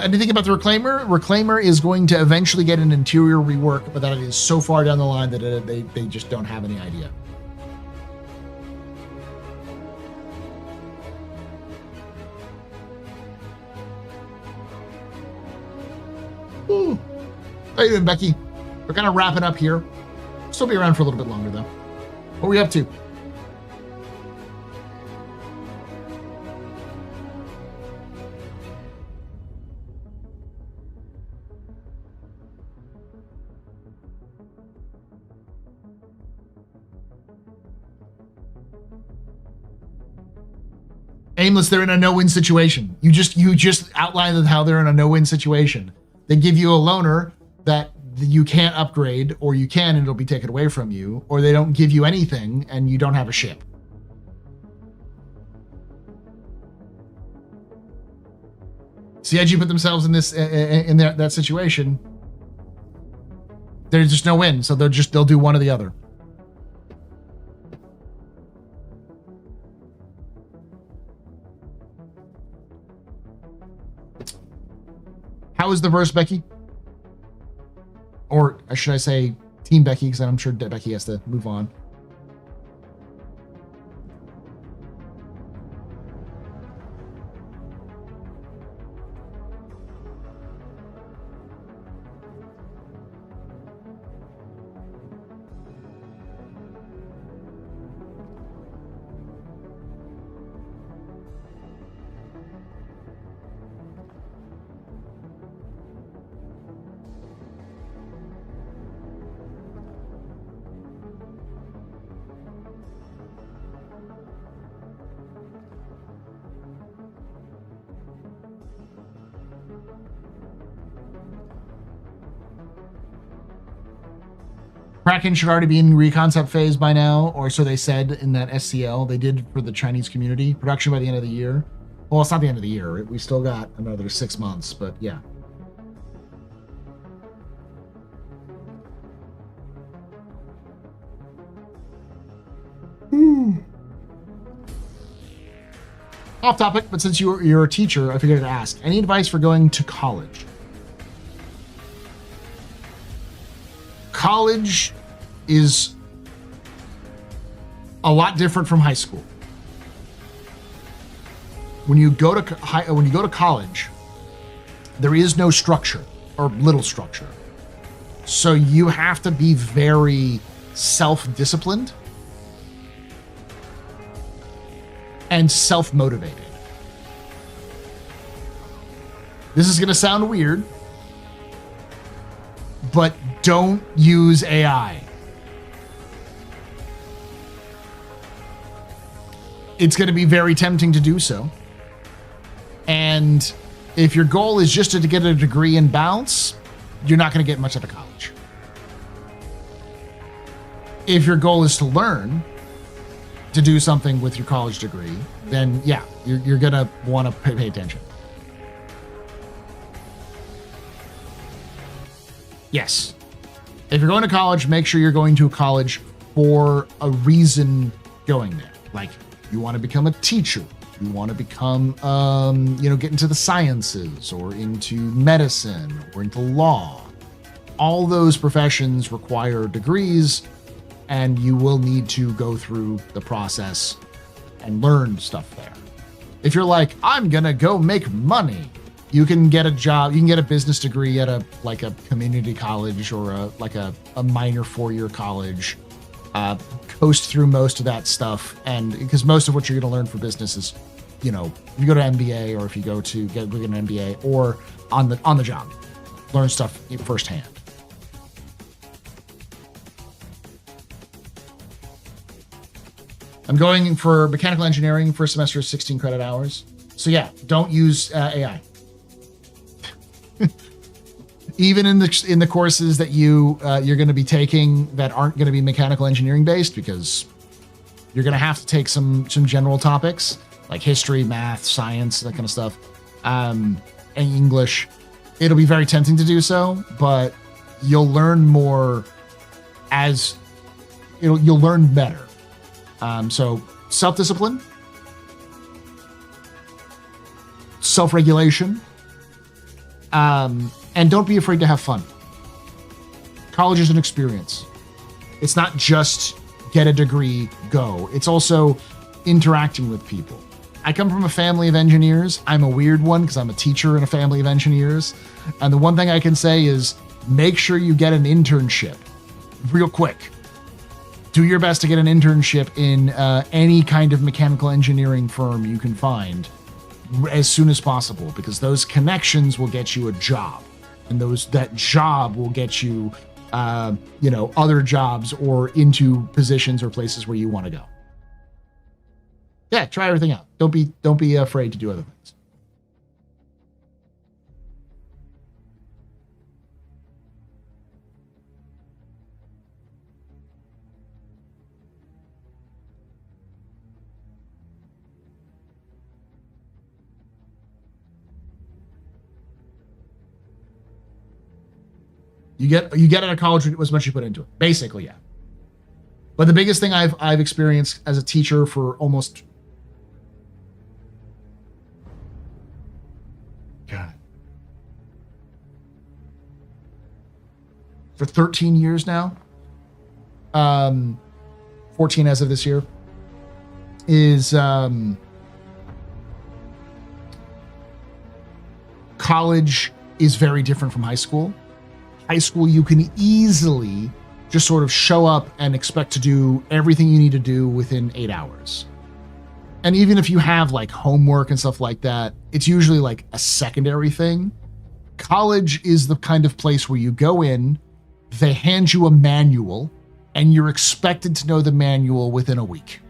Anything about the Reclaimer? Reclaimer is going to eventually get an interior rework, but that is so far down the line that they just don't have any idea. Ooh. How you doing, Becky? We're kind of wrapping up here. Still be around for a little bit longer, though. What are we up to? Aimless, they're in a no-win situation. You just outlined how they're in a no-win situation. They give you a loaner that you can't upgrade, or you can and it'll be taken away from you, or they don't give you anything and you don't have a ship. CIG put themselves in this that situation. There's just no win, so they'll do one or the other. How is the verse, Becky? Or should I say Team Becky, because I'm sure Becky has to move on. Kraken should already be in reconcept phase by now, or so they said in that SCL they did for the Chinese community. Production by the end of the year. Well, it's not the end of the year. We still got another 6 months, but yeah. Off topic, but since you're a teacher, I figured to ask. Any advice for going to college? College is a lot different from high school. When you go to college, there is no structure or little structure. So you have to be very self-disciplined and self-motivated. This is going to sound weird, but don't use AI. It's going to be very tempting to do so. And if your goal is just to get a degree and bounce, you're not going to get much out of college. If your goal is to learn, to do something with your college degree, then yeah, you're going to want to pay attention. Yes. If you're going to college, make sure you're going to a college for a reason going there. Like, you want to become a teacher. You want to become, get into the sciences or into medicine or into law. All those professions require degrees, and you will need to go through the process and learn stuff there. If you're like, I'm going to go make money, you can get a job, you can get a business degree at a community college or a minor 4-year college, coast through most of that stuff. And because most of what you're going to learn for business is, if you go to MBA or if you go to get an MBA or on the job, learn stuff firsthand. I'm going for mechanical engineering, first semester is 16 credit hours. So yeah, don't use AI. Even in the courses that you're going to be taking that aren't going to be mechanical engineering based, because You're going to have to take some general topics like history, math, science, that kind of stuff, and English. It'll be very tempting to do so, but you'll learn more as you'll learn better. So self-discipline, self-regulation, and don't be afraid to have fun. College is an experience. It's not just get a degree, go. It's also interacting with people. I come from a family of engineers. I'm a weird one because I'm a teacher in a family of engineers. And the one thing I can say is make sure you get an internship real quick. Do your best to get an internship in any kind of mechanical engineering firm you can find as soon as possible, because those connections will get you a job, and that job will get you, other jobs or into positions or places where you want to go. Yeah, try everything out. Don't be afraid to do other things. You get out of college as much as you put into it. Basically, yeah. But the biggest thing I've experienced as a teacher for almost for 13 years now, 14 as of this year, is college is very different from high school. High school, you can easily just sort of show up and expect to do everything you need to do within 8 hours. And even if you have like homework and stuff like that, it's usually like a secondary thing. College is the kind of place where you go in, they hand you a manual, and you're expected to know the manual within a week.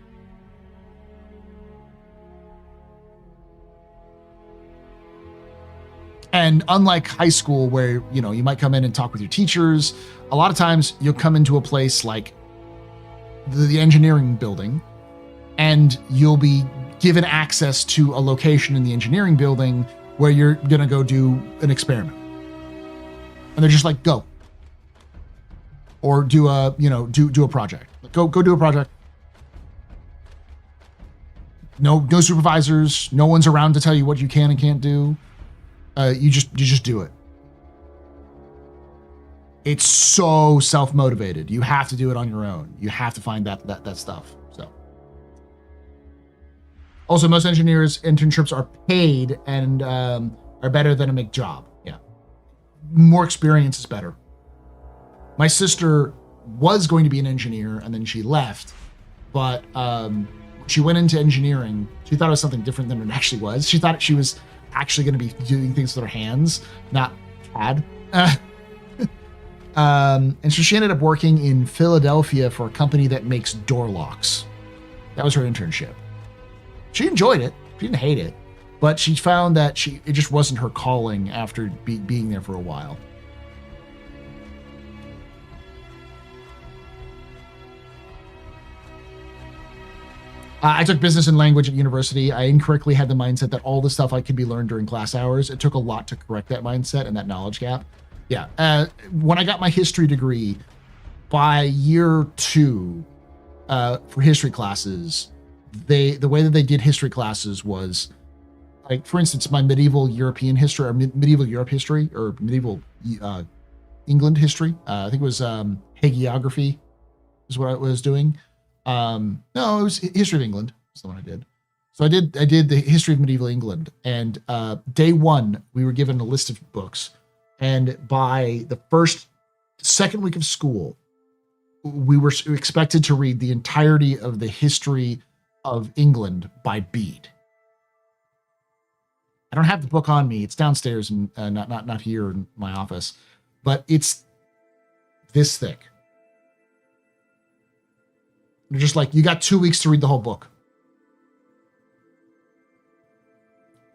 And unlike high school, where, you might come in and talk with your teachers, a lot of times you'll come into a place like the engineering building, and you'll be given access to a location in the engineering building where you're going to go do an experiment. And they're just like, go. Or do a project. Go do a project. No supervisors, no one's around to tell you what you can and can't do. You just do it. It's so self-motivated. You have to do it on your own. You have to find that stuff. So, also, most engineers internships are paid and are better than a MIG job. Yeah, more experience is better. My sister was going to be an engineer and then she left, but she went into engineering. She thought it was something different than it actually was. She thought she was actually going to be doing things with her hands, not CAD. And so she ended up working in Philadelphia for a company that makes door locks. That was her internship. She enjoyed it. She didn't hate it, but she found that it just wasn't her calling after being there for a while. I took business and language at university. I incorrectly had the mindset that all the stuff I could be learned during class hours. It took a lot to correct that mindset and that knowledge gap. Yeah. When I got my history degree, by year 2, for history classes, the way that they did history classes was, like, for instance, my medieval European history, or medieval Europe history, or medieval England history. I think it was hagiography is what I was doing. No, it was history of England. That's the one I did. So I did the history of medieval England, and day 1 we were given a list of books, and by the second week of school, we were expected to read the entirety of the history of England by Bede. I don't have the book on me; it's downstairs and not here in my office, but it's this thick. They're just like, you got 2 weeks to read the whole book.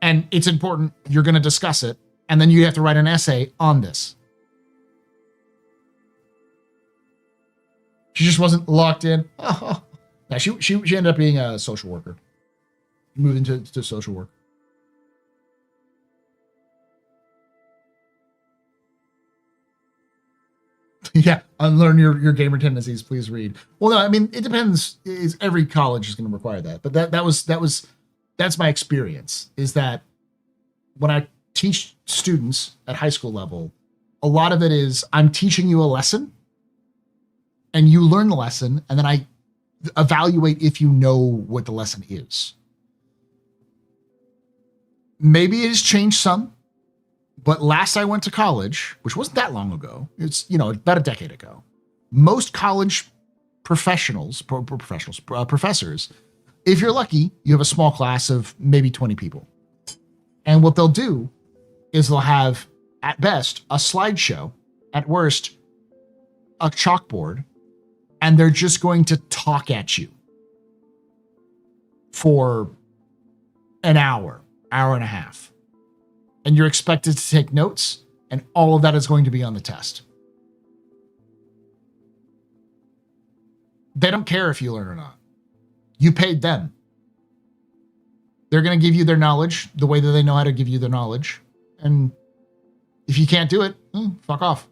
And it's important. You're going to discuss it. And then you have to write an essay on this. She just wasn't locked in. Oh, Yeah, she ended up being a social worker, moved into social work. Yeah, unlearn your gamer tendencies. Please read. Well, no, I mean it depends. Is every college is going to require that? But that's my experience. Is that when I teach students at high school level, a lot of it is I'm teaching you a lesson, and you learn the lesson, and then I evaluate if you know what the lesson is. Maybe it has changed some. But last I went to college, which wasn't that long ago, it's, about a decade ago, most college professors, if you're lucky, you have a small class of maybe 20 people. And what they'll do is they'll have, at best, a slideshow, at worst, a chalkboard, and they're just going to talk at you for an hour and a half. And you're expected to take notes, and all of that is going to be on the test. They don't care if you learn or not. You paid them. They're going to give you their knowledge the way that they know how to give you their knowledge. And if you can't do it, fuck off.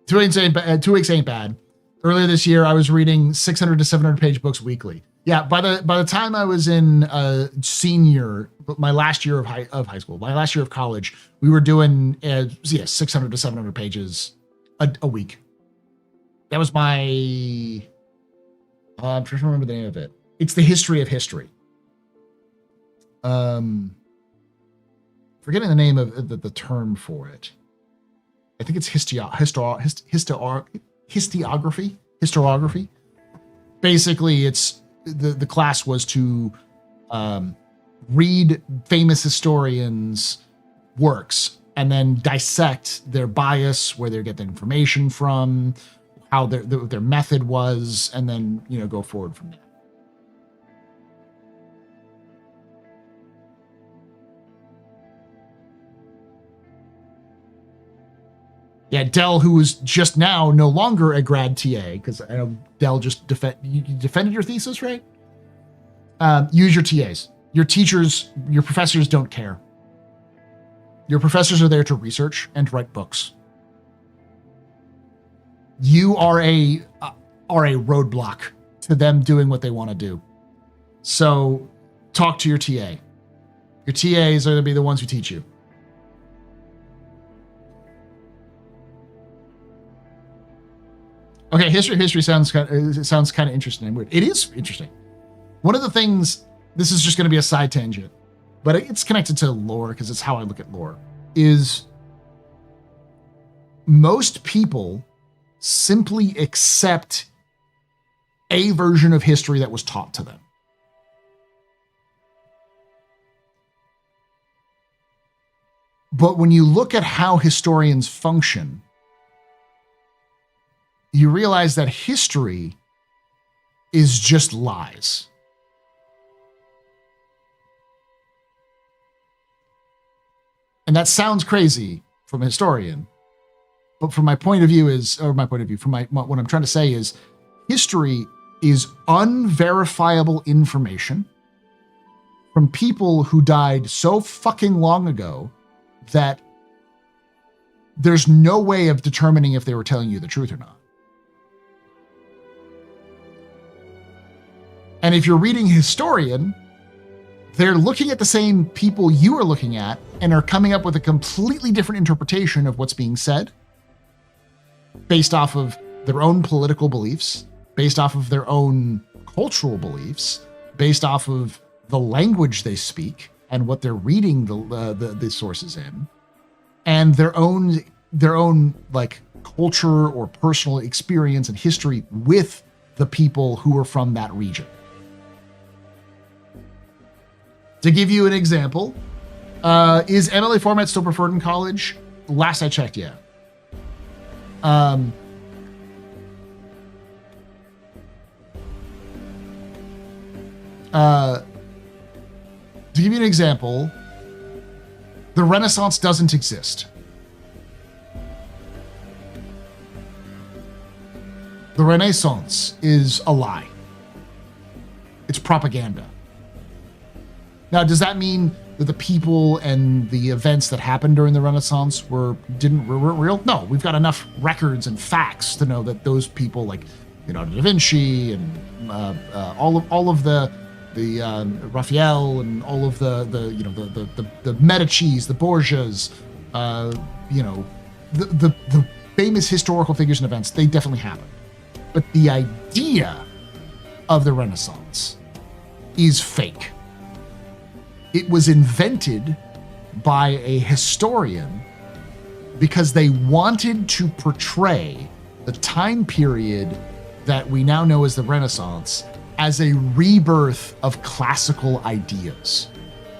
Two weeks ain't bad. Earlier this year, I was reading 600 to 700 page books weekly. Yeah, by the time I was in senior, my last year of high school, my last year of college, we were doing 600 to 700 pages a week. That was my. I'm trying to remember the name of it. It's the history of history. Forgetting the name of the term for it. I think it's historiography. Basically, it's the class was to read famous historians' works and then dissect their bias, where they get the information from, how their method was, and then go forward from there. Yeah, Dell, who is just now no longer a grad TA, because I know Dell just you defended your thesis, right? Use your TAs. Your teachers, your professors don't care. Your professors are there to research and write books. You are a roadblock to them doing what they want to do. So talk to your TA. Your TAs are going to be the ones who teach you. Okay, history sounds kind of interesting and weird. It is interesting. One of the things, this is just going to be a side tangent, but it's connected to lore because it's how I look at lore, is most people simply accept a version of history that was taught to them. But when you look at how historians function, you realize that history is just lies. And that sounds crazy from a historian, but from my point of view what I'm trying to say is history is unverifiable information from people who died so fucking long ago that there's no way of determining if they were telling you the truth or not. And if you're reading a historian, they're looking at the same people you are looking at and are coming up with a completely different interpretation of what's being said based off of their own political beliefs, based off of their own cultural beliefs, based off of the language they speak and what they're reading the sources in, and their own like culture or personal experience and history with the people who are from that region. To give you an example, is MLA format still preferred in college? Last I checked, yeah. To give you an example, the Renaissance doesn't exist. The Renaissance is a lie. It's propaganda. Now, does that mean that the people and the events that happened during the Renaissance weren't real? No, we've got enough records and facts to know that those people, like Leonardo da Vinci and all of the Raphael and all of the Medicis, the Borgias, the famous historical figures and events, they definitely happened. But the idea of the Renaissance is fake. It was invented by a historian because they wanted to portray the time period that we now know as the Renaissance as a rebirth of classical ideas,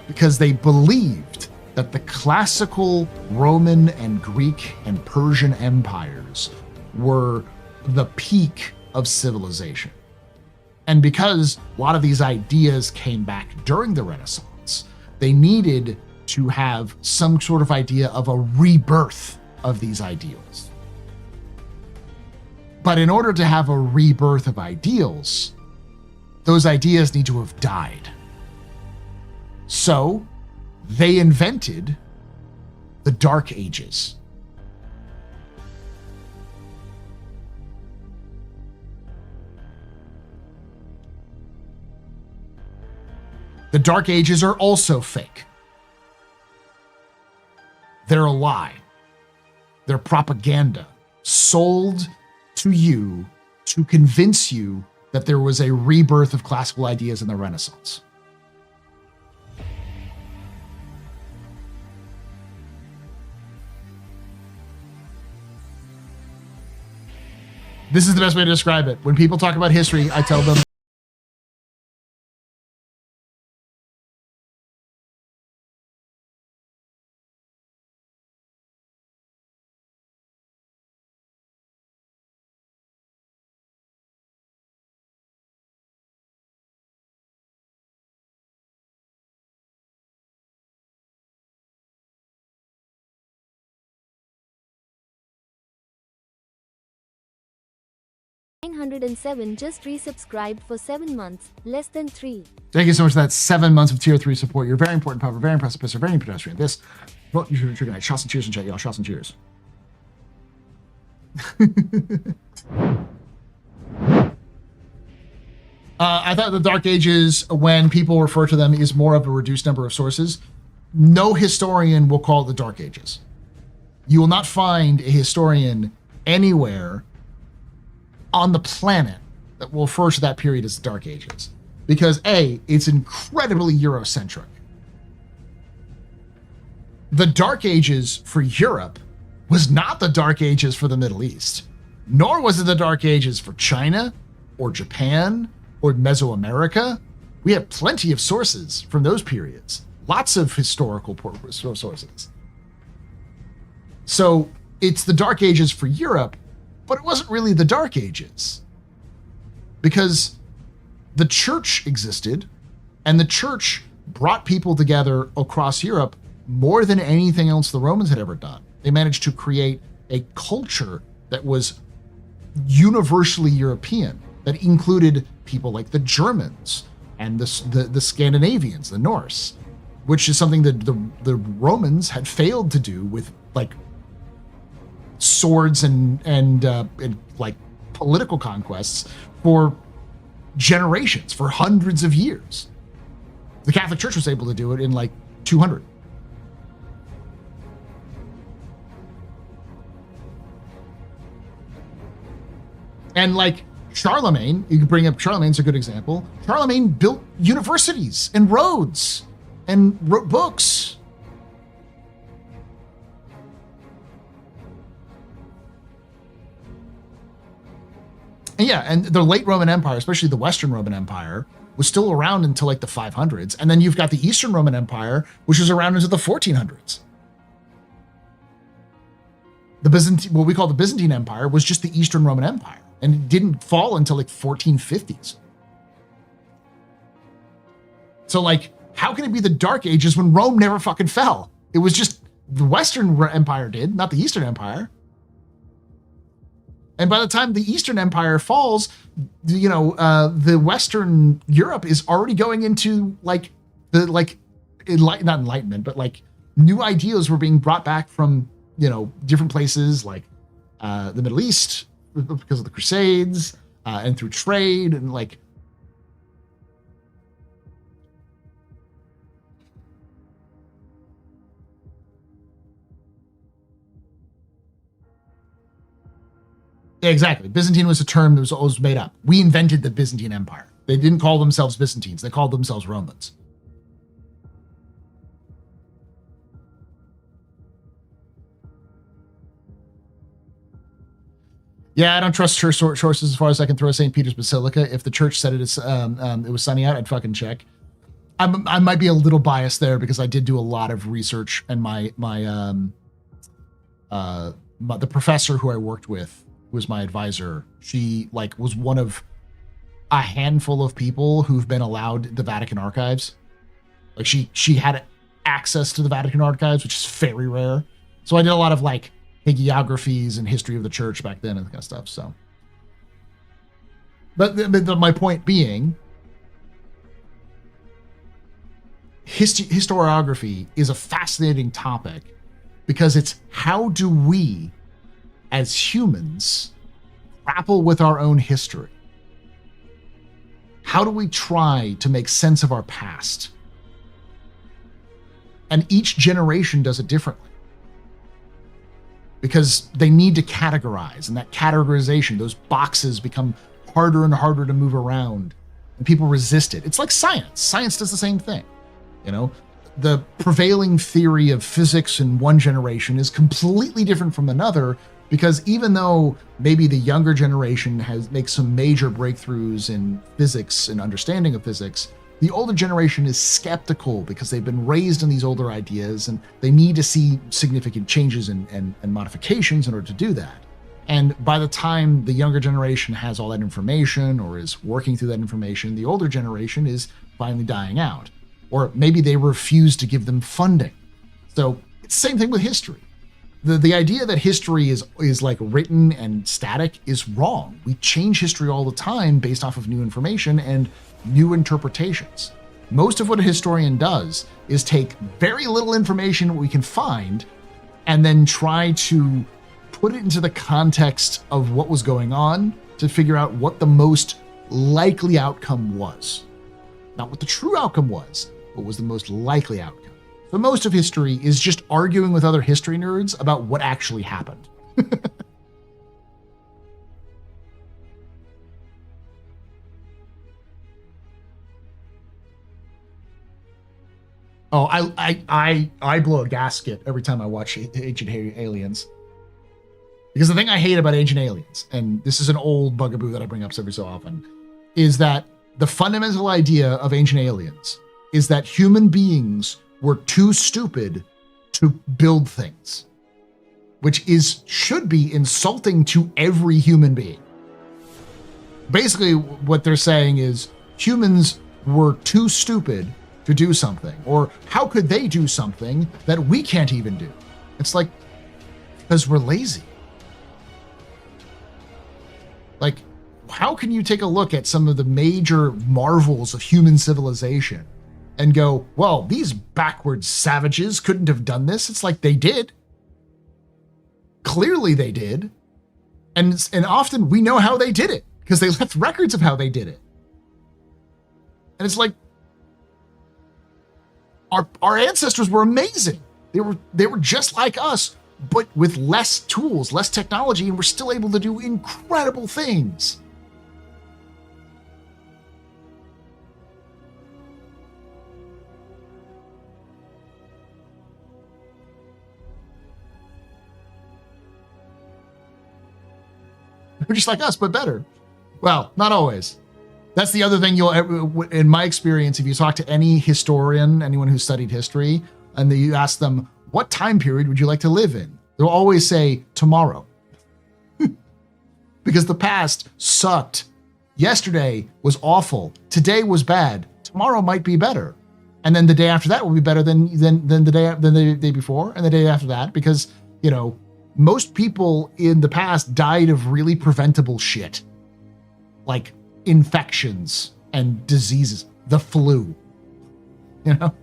because they believed that the classical Roman and Greek and Persian empires were the peak of civilization. And because a lot of these ideas came back during the Renaissance, they needed to have some sort of idea of a rebirth of these ideals. But in order to have a rebirth of ideals, those ideas need to have died. So they invented the Dark Ages. The Dark Ages are also fake. They're a lie. They're propaganda sold to you to convince you that there was a rebirth of classical ideas in the Renaissance. This is the best way to describe it. When people talk about history, I tell them, $907 just resubscribed for 7 months, less than 3. Thank you so much for that 7 months of tier 3 support. You're very important, Papa, very impressive, Pisser, very pedestrian. This, well, you should trigger night. Shots and cheers in chat, y'all. Shots and cheers. I thought the Dark Ages, when people refer to them, is more of a reduced number of sources. No historian will call it the Dark Ages. You will not find a historian anywhere on the planet that will refer to that period as the Dark Ages. Because A, it's incredibly Eurocentric. The Dark Ages for Europe was not the Dark Ages for the Middle East, nor was it the Dark Ages for China or Japan or Mesoamerica. We have plenty of sources from those periods, lots of historical sources. So it's the Dark Ages for Europe, but it wasn't really the Dark Ages, because the church existed, and the church brought people together across Europe more than anything else the Romans had ever done. They managed to create a culture that was universally European, that included people like the Germans and the Scandinavians, the Norse, which is something that the Romans had failed to do with like swords and like political conquests for generations, for hundreds of years. The Catholic Church was able to do it in like 200. And like Charlemagne, you can bring up Charlemagne's a good example. Charlemagne built universities and roads and wrote books. And yeah, and the late Roman Empire, especially the Western Roman Empire, was still around until like the 500s. And then you've got the Eastern Roman Empire, which was around into the 1400s. The what we call the Byzantine Empire was just the Eastern Roman Empire, and it didn't fall until like 1450s. So like, how can it be the Dark Ages when Rome never fucking fell? It was just the Western Empire did, not the Eastern Empire. And by the time the Eastern Empire falls, the Western Europe is already going into not enlightenment, but like new ideas were being brought back from, different places like the Middle East because of the Crusades and through trade and like. Exactly. Byzantine was a term that was always made up. We invented the Byzantine Empire. They didn't call themselves Byzantines. They called themselves Romans. Yeah, I don't trust church sources as far as I can throw St. Peter's Basilica. If the church said it was sunny out, I'd fucking check. I might be a little biased there because I did do a lot of research, and the professor who I worked with, who was my advisor, she was one of a handful of people who've been allowed the Vatican archives. Like she had access to the Vatican archives, which is very rare. So I did a lot of hagiographies and history of the church back then and that kind of stuff. So, but my point being, historiography is a fascinating topic because it's how do we as humans grapple with our own history? How do we try to make sense of our past? And each generation does it differently because they need to categorize, and that categorization, those boxes become harder and harder to move around, and people resist it. It's like science. Science does the same thing. The prevailing theory of physics in one generation is completely different from another, because even though maybe the younger generation makes some major breakthroughs in physics and understanding of physics, the older generation is skeptical because they've been raised in these older ideas and they need to see significant changes and modifications in order to do that. And by the time the younger generation has all that information or is working through that information, the older generation is finally dying out. Or maybe they refuse to give them funding. So it's the same thing with history. The idea that history is like written and static is wrong. We change history all the time based off of new information and new interpretations. Most of what a historian does is take very little information we can find and then try to put it into the context of what was going on to figure out what the most likely outcome was. Not what the true outcome was, but was the most likely outcome. So most of history is just arguing with other history nerds about what actually happened. Oh, I blow a gasket every time I watch Ancient Aliens. Because the thing I hate about Ancient Aliens, and this is an old bugaboo that I bring up every so often, is that the fundamental idea of Ancient Aliens is that human beings were too stupid to build things, which should be insulting to every human being. Basically, what they're saying is humans were too stupid to do something, or how could they do something that we can't even do? It's like, because we're lazy. Like, how can you take a look at some of the major marvels of human civilization and go, well, these backwards savages couldn't have done this? It's like they did. Clearly they did. And often we know how they did it because they left records of how they did it. And it's like, our ancestors were amazing. They were just like us, but with less tools, less technology, and we're still able to do incredible things. They're just like us, but better. Well, not always. That's the other thing in my experience, if you talk to any historian, anyone who studied history, and you ask them, what time period would you like to live in? They'll always say tomorrow. Because the past sucked. Yesterday was awful. Today was bad. Tomorrow might be better. And then the day after that will be better than the day before, and the day after that, because, you know, most people in the past died of really preventable shit, like infections and diseases, the flu, you know?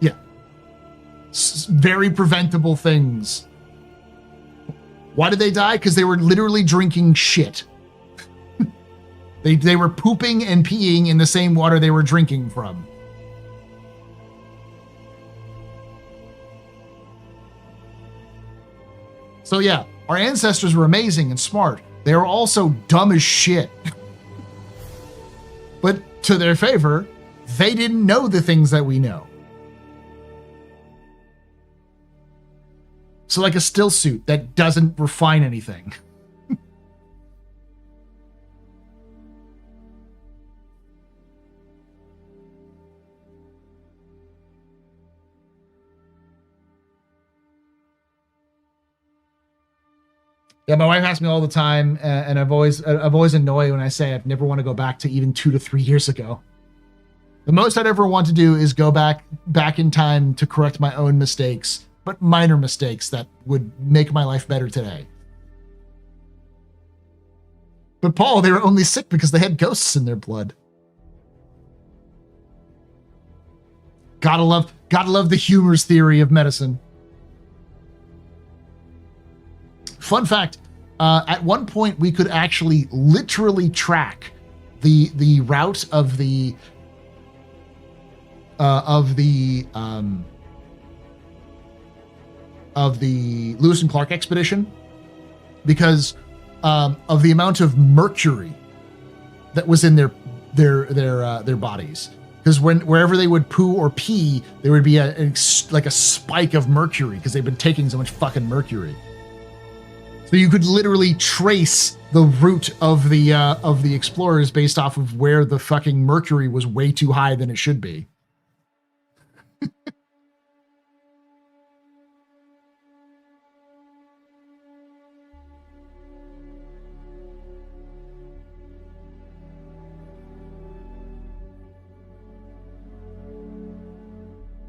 Yeah. Very preventable things. Why did they die? Because they were literally drinking shit. They were pooping and peeing in the same water they were drinking from. So yeah, our ancestors were amazing and smart. They were also dumb as shit. But to their favor, they didn't know the things that we know. So like a still suit that doesn't refine anything. Yeah, my wife asks me all the time, and I've always annoyed when I say I'd never want to go back to even 2 to 3 years ago. The most I'd ever want to do is go back in time to correct my own mistakes, but minor mistakes that would make my life better today. But Paul, they were only sick because they had ghosts in their blood. Gotta love the humors theory of medicine. Fun fact, at one point we could actually literally track the route of the Lewis and Clark expedition because of the amount of mercury that was in their bodies. Because wherever they would poo or pee, there would be like a spike of mercury because they've been taking so much fucking mercury. So you could literally trace the route of the explorers based off of where the fucking mercury was way too high than it should be.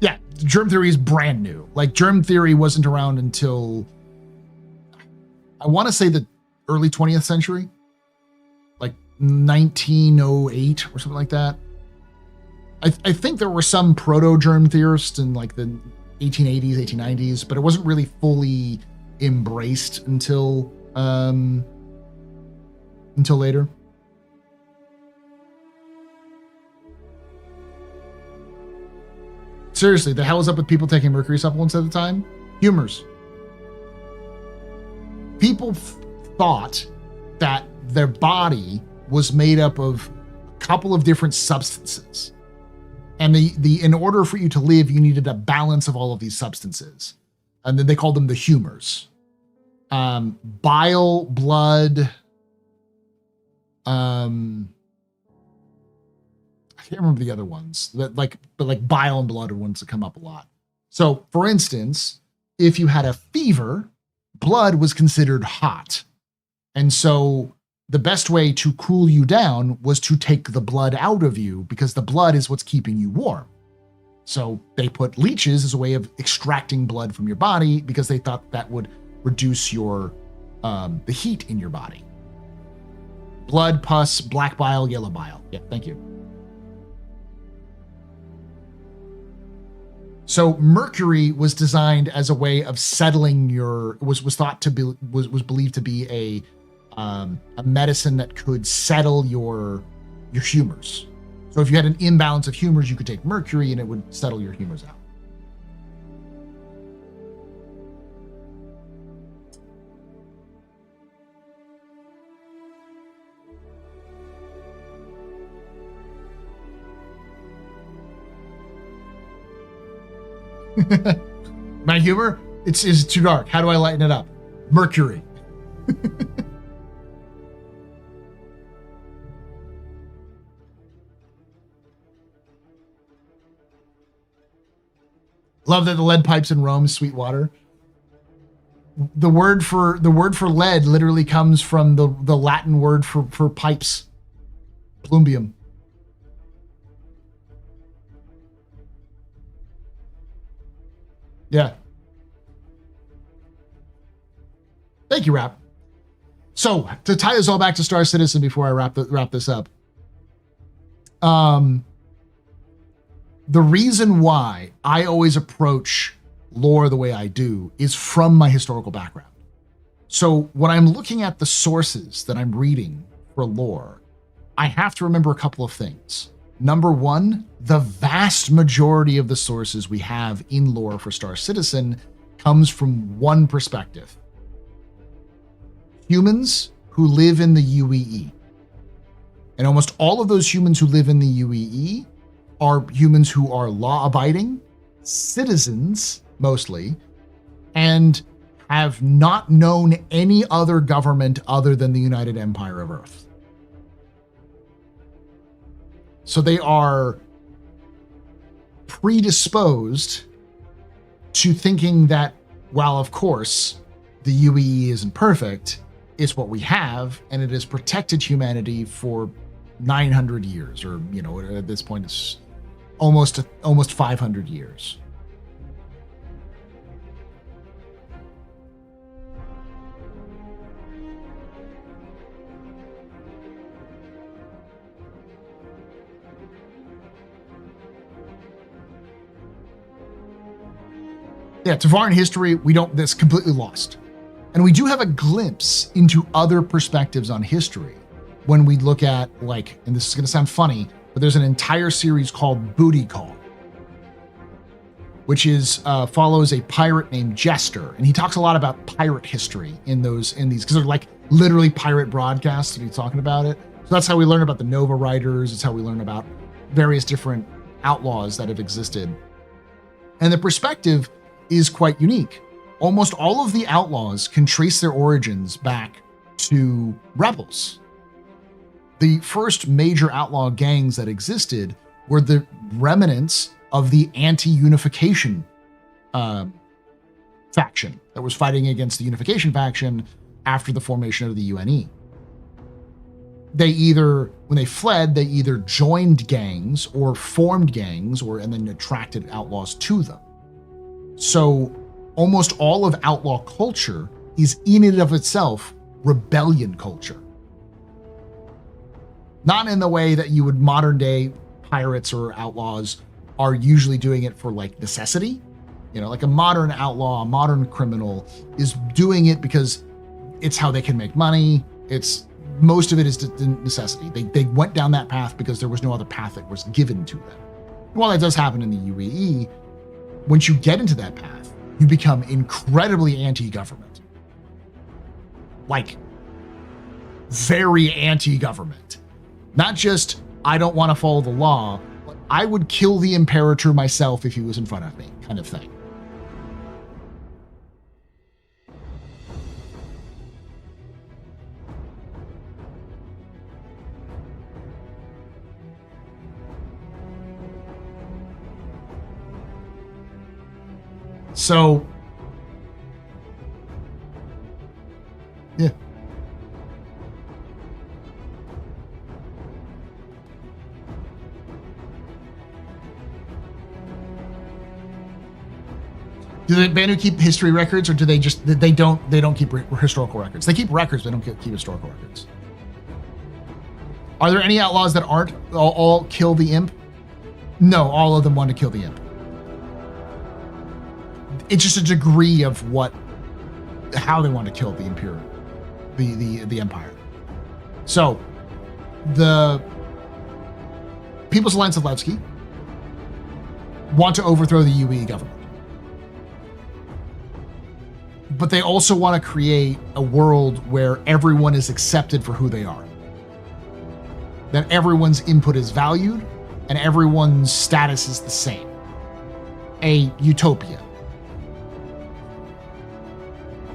Yeah, germ theory is brand new. Like, germ theory wasn't around until, I want to say, the early 20th century, like 1908 or something like that. I think there were some proto-germ theorists in like the 1880s, 1890s, but it wasn't really fully embraced until later. Seriously, the hell is up with people taking mercury supplements at the time? Humors. People thought that their body was made up of a couple of different substances. And in order for you to live, you needed a balance of all of these substances. And then they called them the humors. Bile, blood, I can't remember the other ones, but bile and blood are ones that come up a lot. So, for instance, if you had a fever, blood was considered hot. And so the best way to cool you down was to take the blood out of you because the blood is what's keeping you warm. So they put leeches as a way of extracting blood from your body because they thought that would reduce your the heat in your body. Blood, pus, black bile, yellow bile. Yeah, thank you. So mercury was designed as a way of settling was believed to be a medicine that could settle your humors. So if you had an imbalance of humors, you could take mercury and it would settle your humors out. My humor? It's too dark. How do I lighten it up? Mercury. Love that the lead pipes in Rome is sweet water. the word for lead literally comes from the Latin word for pipes, plumbium. Yeah. Thank you, Rap. So to tie this all back to Star Citizen before I wrap this up, the reason why I always approach lore the way I do is from my historical background. So when I'm looking at the sources that I'm reading for lore, I have to remember a couple of things. Number one, the vast majority of the sources we have in lore for Star Citizen comes from one perspective. Humans who live in the UEE. And almost all of those humans who live in the UEE are humans who are law-abiding, citizens mostly, and have not known any other government other than the United Empire of Earth. So they are predisposed to thinking that, well, of course, the UEE isn't perfect. It's what we have, and it has protected humanity for 900 years, or, you know, at this point, it's almost 500 years. Yeah, Tevarin history, that's completely lost. And we do have a glimpse into other perspectives on history when we look at, like, and this is going to sound funny, but there's an entire series called Booty Call, which follows a pirate named Jester, and he talks a lot about pirate history in these, because they're like literally pirate broadcasts, and he's talking about it. So that's how we learn about the Nova Riders. It's how we learn about various different outlaws that have existed. And the perspective is quite unique. Almost all of the outlaws can trace their origins back to rebels. The first major outlaw gangs that existed were the remnants of the anti-unification faction that was fighting against the unification faction after the formation of the UNE. When they fled, they either joined gangs or formed gangs and then attracted outlaws to them. So almost all of outlaw culture is in and of itself rebellion culture. Not in the way that you would modern day pirates or outlaws are usually doing it for like necessity. You know, like a modern outlaw, a modern criminal is doing it because it's how they can make money. Most of it is necessity. They went down that path because there was no other path that was given to them. While that does happen in the UEE, once you get into that path, you become incredibly anti-government. Like, very anti-government. Not just, I don't want to follow the law, but I would kill the Imperator myself if he was in front of me, kind of thing. So, yeah. Do the Banu keep history records, or do they just they don't keep historical records? They keep records, but they don't keep historical records. Are there any outlaws that aren't all kill the imp? No, all of them want to kill the imp. It's just a degree of how they want to kill the Imperial, the Empire. So, the People's Alliance of Levski want to overthrow the UEE government. But they also want to create a world where everyone is accepted for who they are. That everyone's input is valued and everyone's status is the same. A utopia.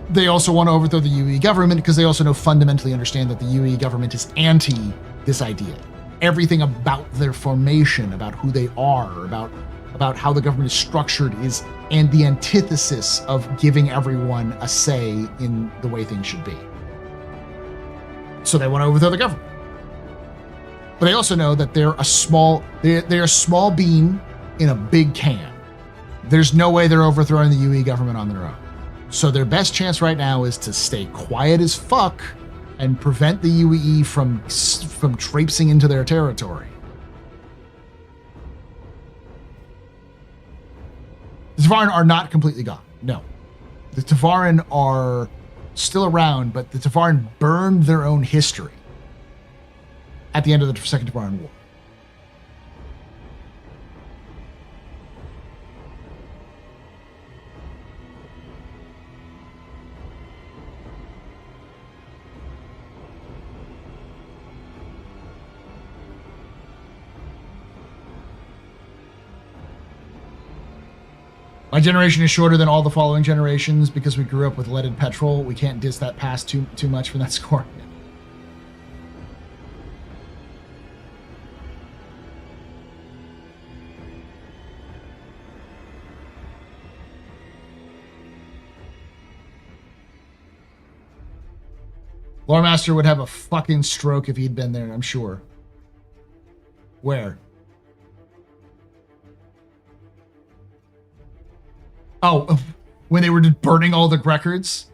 They also want to overthrow the UEE government because they also fundamentally understand that the UEE government is anti this idea. Everything about their formation, about who they are, about about how the government is structured is and the antithesis of giving everyone a say in the way things should be. So they want to overthrow the government. But they also know that they're a small bean in a big can. There's no way they're overthrowing the UEE government on their own. So their best chance right now is to stay quiet as fuck and prevent the UEE from traipsing into their territory. The Tevarin are not completely gone. No. The Tevarin are still around, but the Tevarin burned their own history at the end of the Second Tevarin War. My generation is shorter than all the following generations because we grew up with leaded petrol. We can't diss that past too much from that score. Lore Master would have a fucking stroke if he'd been there, I'm sure. Where? Oh, when they were just burning all the records?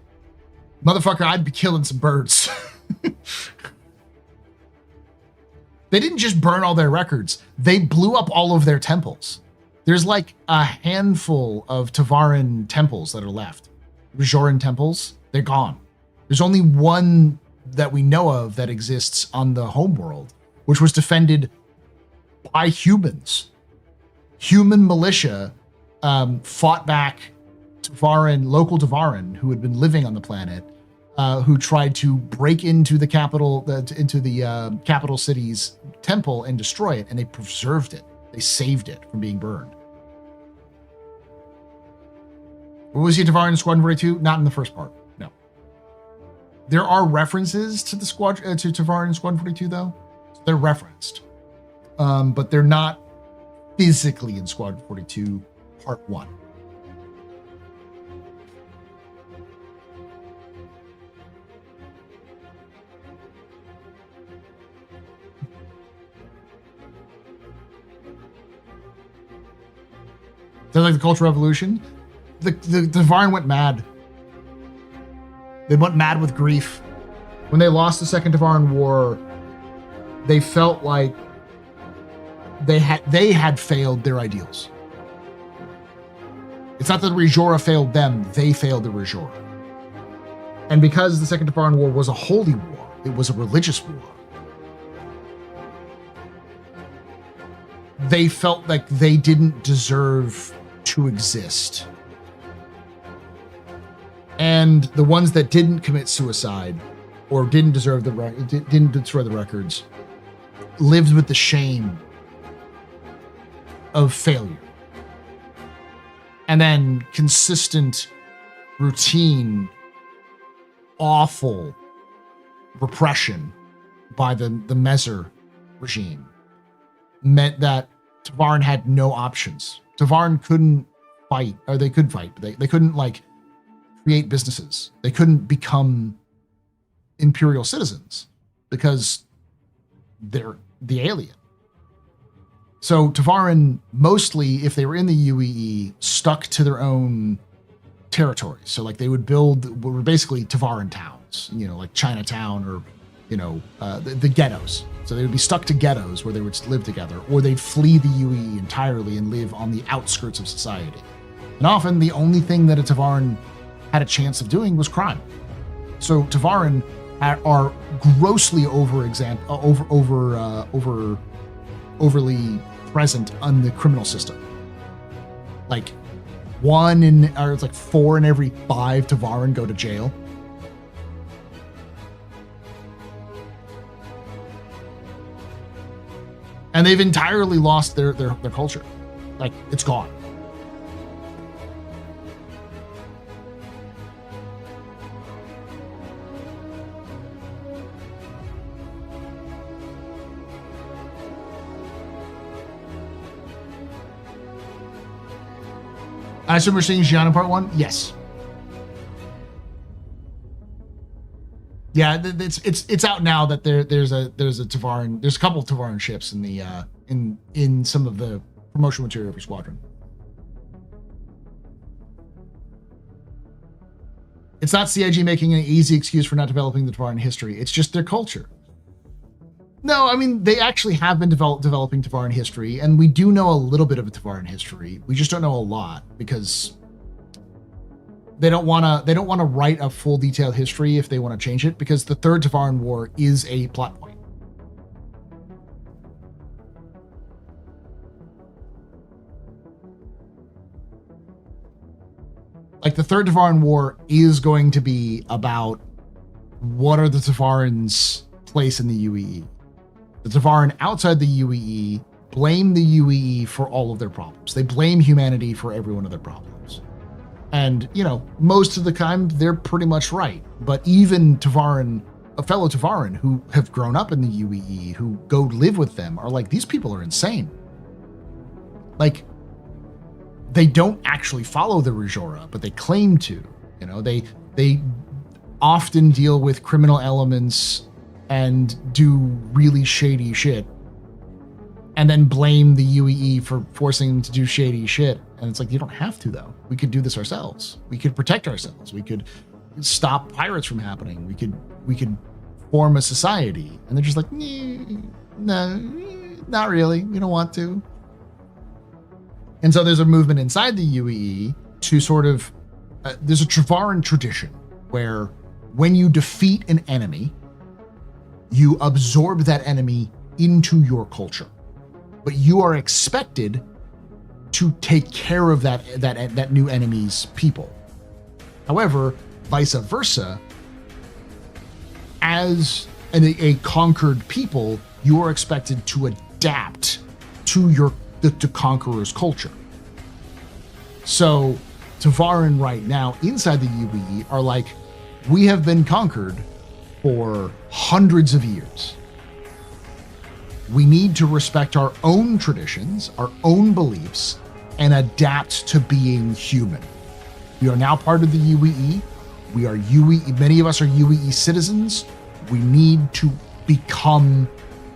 Motherfucker, I'd be killing some birds. They didn't just burn all their records. They blew up all of their temples. There's like a handful of Tevarin temples that are left. Rajoran temples, they're gone. There's only one that we know of that exists on the homeworld, which was defended by humans. Human militia fought back Tevarin, local Tevarin, who had been living on the planet, who tried to break into the capital city's temple and destroy it, and they preserved it. They saved it from being burned. Was he a Tevarin in Squadron 42? Not in the first part. No. There are references to the to Tevarin in Squadron 42, though. They're referenced, but they're not physically in Squadron 42. Part 1. Sounds like the Cultural Revolution. The Tevarin went mad. They went mad with grief. When they lost the Second Tevarin War, they felt like they had failed their ideals. It's not that the Rajora failed them, they failed the Rajora. And because the Second Tevarin War was a holy war, it was a religious war, they felt like they didn't deserve to exist. And the ones that didn't commit suicide or didn't deserve didn't destroy the records lived with the shame of failure. And then consistent, routine, awful repression by the Mezer regime meant that Tevarin had no options. Tevarin couldn't fight, or they could fight, but they couldn't like create businesses. They couldn't become imperial citizens because they're the alien. So Tevarin, mostly, if they were in the UEE, stuck to their own territories. So like they would build, were basically Tevarin towns, like Chinatown or, the ghettos. So they would be stuck to ghettos where they would live together, or they'd flee the UEE entirely and live on the outskirts of society. And often the only thing that a Tevarin had a chance of doing was crime. So Tevarin are grossly overly present on the criminal system. Like 4 in every 5 Tevarin go to jail. And they've entirely lost their culture. Like, it's gone. I assume we're seeing Gianna Part 1? Yes. Yeah, it's out now that there's a Tevarin, there's a couple of Tevarin ships in the in some of the promotional material for Squadron. It's not CIG making an easy excuse for not developing the Tevarin history. It's just their culture. No, I mean, they actually have been developing Tevarin history, and we do know a little bit of a Tevarin history. We just don't know a lot because they don't want to write a full detailed history if they want to change it, because the Third Tevarin War is a plot point. Like, the Third Tevarin War is going to be about what are the Tevarin's place in the UEE. The Tevarin outside the UEE blame the UEE for all of their problems. They blame humanity for every one of their problems. And, you know, most of the time they're pretty much right. But even Tevarin, a fellow Tevarin who have grown up in the UEE, who go live with them, are like, these people are insane. Like, they don't actually follow the Rajora, but they claim to. You know, they often deal with criminal elements and do really shady shit, and then blame the UEE for forcing them to do shady shit. And it's like, you don't have to, though. We could do this ourselves. We could protect ourselves. We could stop pirates from happening. We could form a society. And they're just like, no, not really. We don't want to. And so there's a movement inside the UEE to sort of, there's a Tevarin tradition where when you defeat an enemy, you absorb that enemy into your culture, but you are expected to take care of that new enemy's people. However, vice versa, as a conquered people, you are expected to adapt to the conqueror's culture. So Tevarin right now inside the UEE are like, we have been conquered for hundreds of years. We need to respect our own traditions, our own beliefs, and adapt to being human. We are now part of the UEE. We are UEE, many of us are UEE citizens. We need to become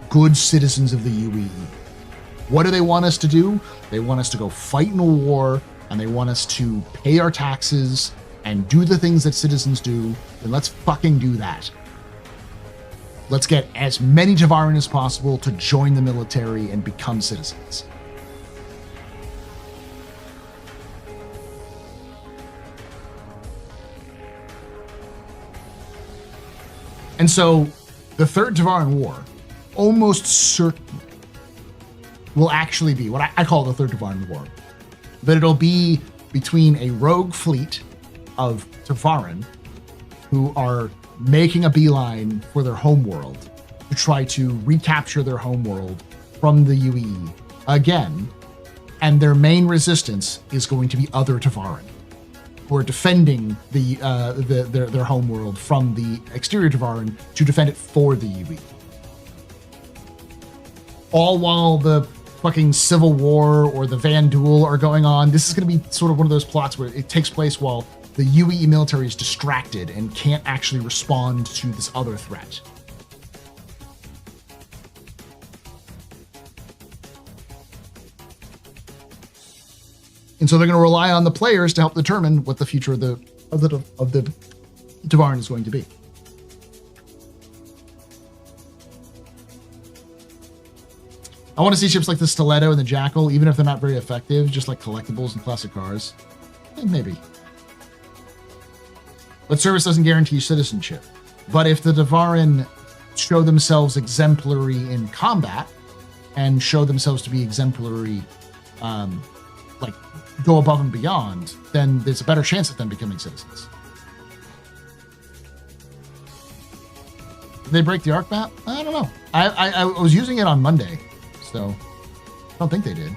good citizens of the UEE. What do they want us to do? They want us to go fight in a war, and they want us to pay our taxes and do the things that citizens do. Then let's fucking do that. Let's get as many Tevarin as possible to join the military and become citizens. And so the Third Tevarin War almost certainly will actually be what I call the Third Tevarin War. But it'll be between a rogue fleet of Tevarin who are making a beeline for their homeworld to try to recapture their homeworld from the UEE again, and their main resistance is going to be other Tevarin who are defending their homeworld from the exterior Tevarin to defend it for the UEE. All while the fucking Civil War or the Van Duel are going on. This is going to be sort of one of those plots where it takes place while the UEE military is distracted and can't actually respond to this other threat. And so they're going to rely on the players to help determine what the future of the Tevarin is going to be. I want to see ships like the Stiletto and the Jackal, even if they're not very effective, just like collectibles and classic cars. Maybe. But service doesn't guarantee citizenship. But if the Tevarin show themselves exemplary in combat and show themselves to be exemplary, like go above and beyond, then there's a better chance of them becoming citizens. Did they break the arc map? I don't know. I was using it on Monday, so I don't think they did.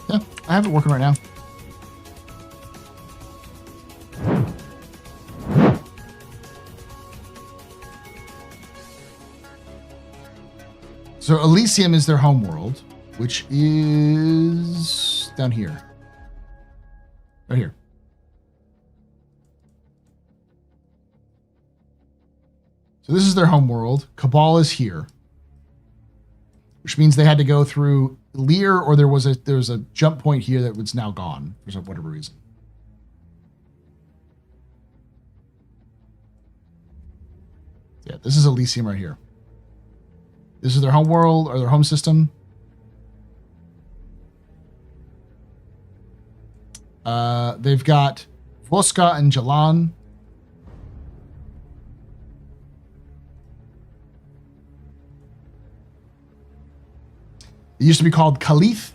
Yeah, I have it working right now. So Elysium is their home world, which is down here. Right here. So this is their home world. Cabal is here, which means they had to go through Lear, or there was a jump point here that was now gone for whatever reason. Yeah, this is Elysium right here. This is their home world or their home system. They've got Voska and Jalan. It used to be called Caliph.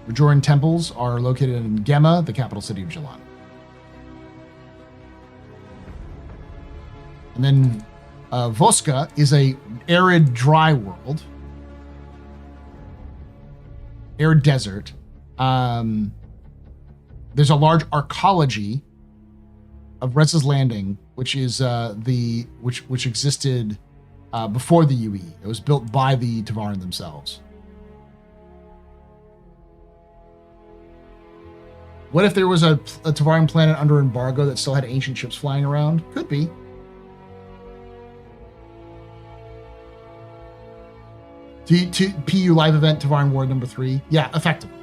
Bajoran temples are located in Gemma, the capital city of Jalan. And then Voska is a arid, dry world. Arid desert. There's a large archaeology of Reza's Landing, which is which existed before the UEE. It was built by the Tevarin themselves. What if there was a Tevarin planet under embargo that still had ancient ships flying around? Could be. PU live event Tevarin War number 3. Yeah, effectively.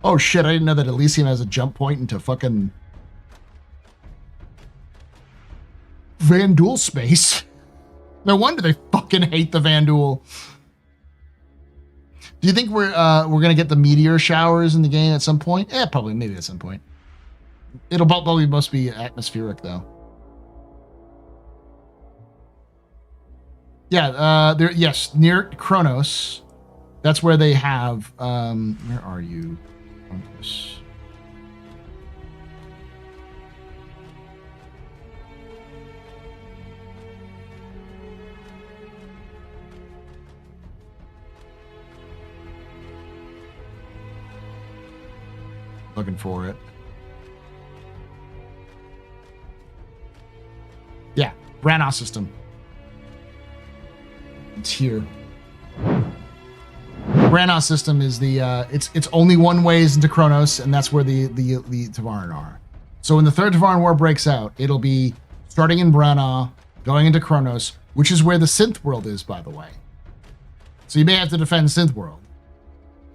Oh shit, I didn't know that Elysium has a jump point into fucking Vandul space. No wonder they fucking hate the Vandul. Do you think we're gonna get the meteor showers in the game at some point? Yeah, probably, maybe at some point. It'll probably must be atmospheric though. Yeah, there. Yes, near Kronos. That's where they have. Where are you? This. Looking for it. Yeah, Branagh system. It's here. Branagh system is the it's only one ways into Kronos, and that's where the Tevarin are. So when the third Tevarin War breaks out, it'll be starting in Branagh, going into Kronos, which is where the Synth world is, by the way. So you may have to defend Synth world.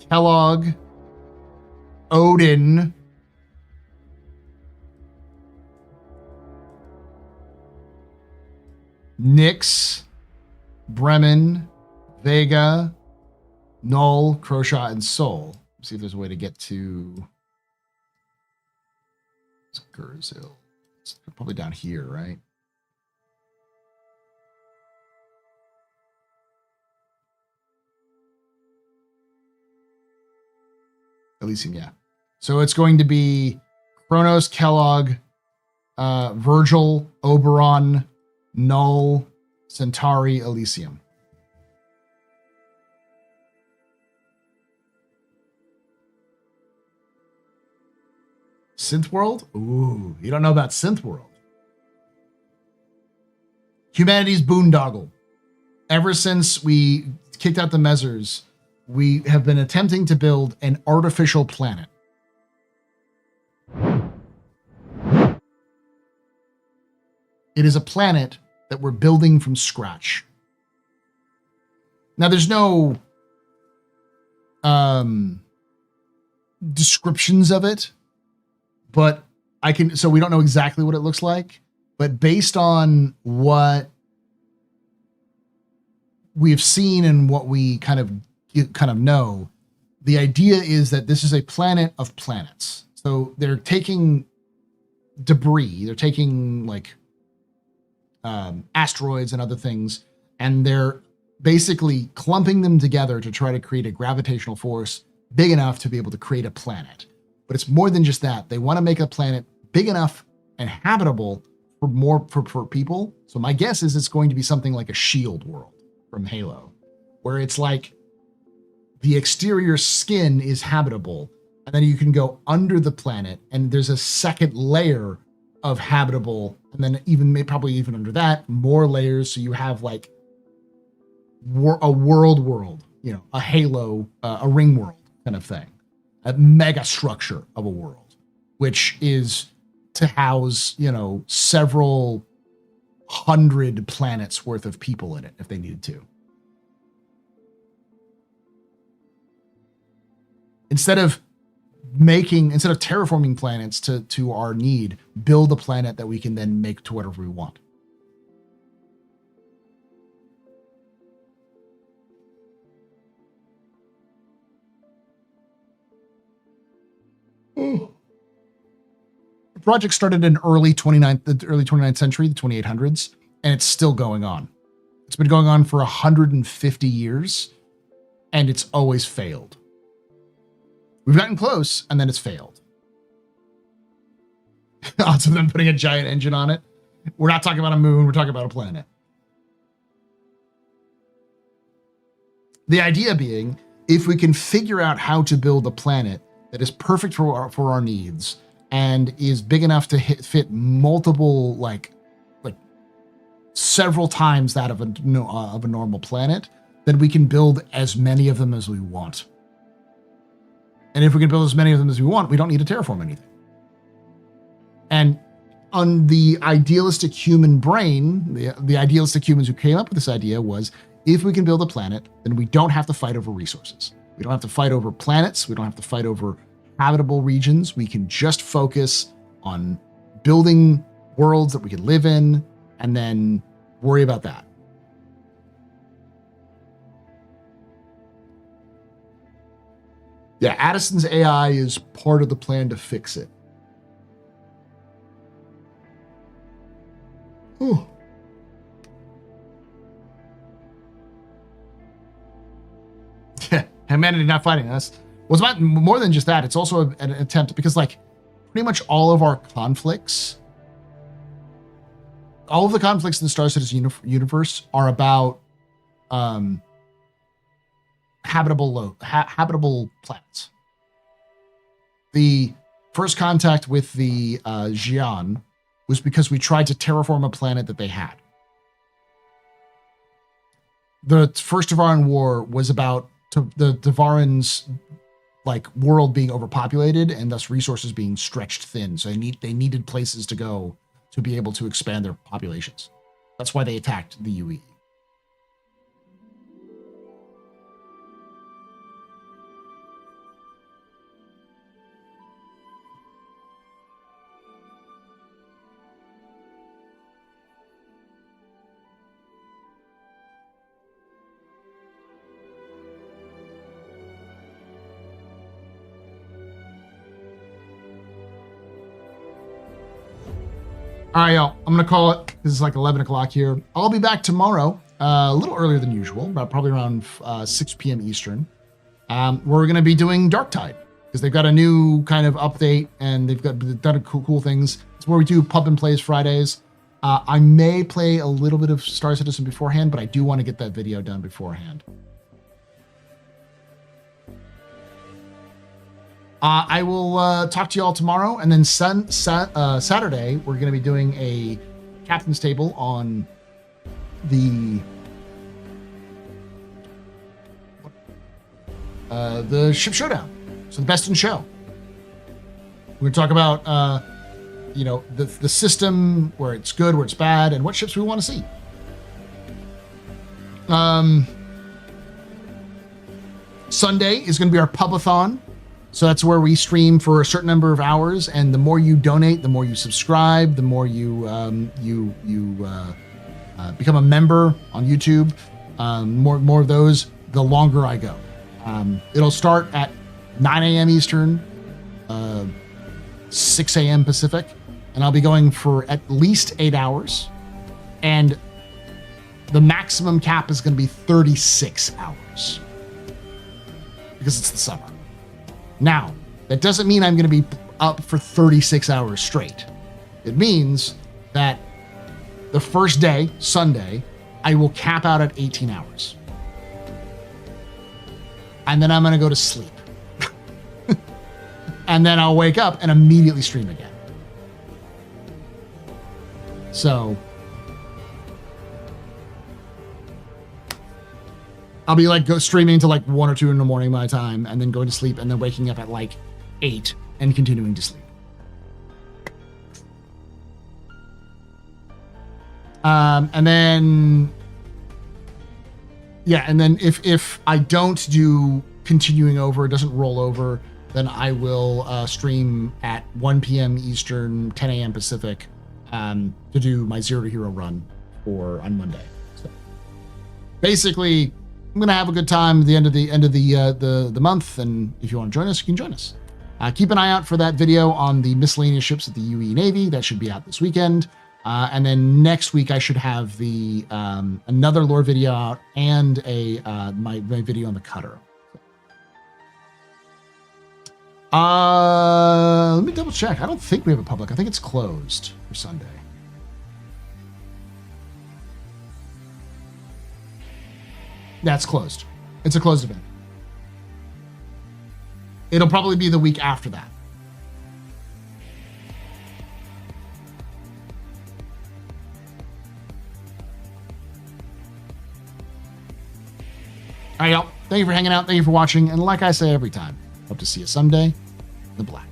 Kellogg, Odin, Nyx, Bremen, Vega, Null, Croshaw, and Sol. Let's see if there's a way to get to Skurzil. It's probably down here, right? Elysium, yeah. So it's going to be Kronos, Kellogg, Virgil, Oberon, Null, Centauri, Elysium. Synth World? Ooh, you don't know about Synth World. Humanity's boondoggle. Ever since we kicked out the Mezzers, we have been attempting to build an artificial planet. It is a planet that we're building from scratch. Now, there's no descriptions of it, but so we don't know exactly what it looks like, but based on what we've seen and what we kind of know, the idea is that this is a planet of planets. So they're taking debris, they're taking like asteroids and other things, and they're basically clumping them together to try to create a gravitational force big enough to be able to create a planet. But it's more than just that. They want to make a planet big enough and habitable for people. So my guess is it's going to be something like a shield world. from Halo, where it's like the exterior skin is habitable, and then you can go under the planet, and there's a second layer of habitable, and then probably even under that, more layers. So you have like a world, a Halo, a ring world kind of thing, a mega structure of a world, which is to house, several hundred planets worth of people in it if they needed to. Instead of terraforming planets to our need, build a planet that we can then make to whatever we want. The project started in the early 29th century, the 2800s, and it's still going on. It's been going on for 150 years, and it's always failed. We've gotten close, and then it's failed. Odds of them putting a giant engine on it. We're not talking about a moon, we're talking about a planet. The idea being, if we can figure out how to build a planet that is perfect for our needs and is big enough to fit multiple, like several times that of a normal planet, then we can build as many of them as we want. And if we can build as many of them as we want, we don't need to terraform anything. And on the idealistic human brain, the idealistic humans who came up with this idea was, if we can build a planet, then we don't have to fight over resources. We don't have to fight over planets. We don't have to fight over habitable regions. We can just focus on building worlds that we can live in and then worry about that. Yeah, Addison's AI is part of the plan to fix it. Ooh. Yeah, humanity not fighting us. Well, it's about more than just that. It's also an attempt, because like pretty much all of our conflicts, all of the conflicts in the Star Citizen universe are about habitable planets. The first contact with the Xi'an was because we tried to terraform a planet that they had. The first Tevarin War was about the Tevarin's like world being overpopulated and thus resources being stretched thin. So they needed places to go to be able to expand their populations. That's why they attacked the UEE. All right, y'all, I'm going to call it. This is like 11 o'clock here. I'll be back tomorrow, a little earlier than usual, about probably around 6 p.m. Eastern. We're going to be doing Darktide, because they've got a new kind of update, and they've done cool things. It's where we do pub and plays Fridays. I may play a little bit of Star Citizen beforehand, but I do want to get that video done beforehand. I will talk to you all tomorrow, and then Saturday we're going to be doing a captain's table on the ship showdown. So the best in show. We're going to talk about the system, where it's good, where it's bad, and what ships we want to see. Sunday is going to be our Pubathon. So that's where we stream for a certain number of hours, and the more you donate, the more you subscribe, the more you become a member on YouTube. More of those, the longer I go. It'll start at 9 a.m. Eastern, 6 a.m. Pacific, and I'll be going for at least 8 hours. And the maximum cap is going to be 36 hours because it's the summer. Now, that doesn't mean I'm going to be up for 36 hours straight. It means that the first day, Sunday, I will cap out at 18 hours. And then I'm going to go to sleep. And then I'll wake up and immediately stream again. So I'll be like streaming to like 1 or 2 in the morning my time, and then going to sleep, and then waking up at like 8 and continuing to sleep. And then, yeah, and then if I don't do continuing over, it doesn't roll over, then I will stream at 1 p.m. Eastern, 10 a.m. Pacific, to do my Zero to Hero run on Monday. So basically, I'm gonna have a good time at the end of the month, and if you want to join us, you can join us. Keep an eye out for that video on the miscellaneous ships at the UEE Navy. That should be out this weekend. And then next week I should have the another lore video out and my video on the cutter. Let me double check. I don't think we have a public. I think it's closed for Sunday. That's closed. It's a closed event. It'll probably be the week after that. All right, y'all. Thank you for hanging out. Thank you for watching. And like I say every time, hope to see you someday in the black.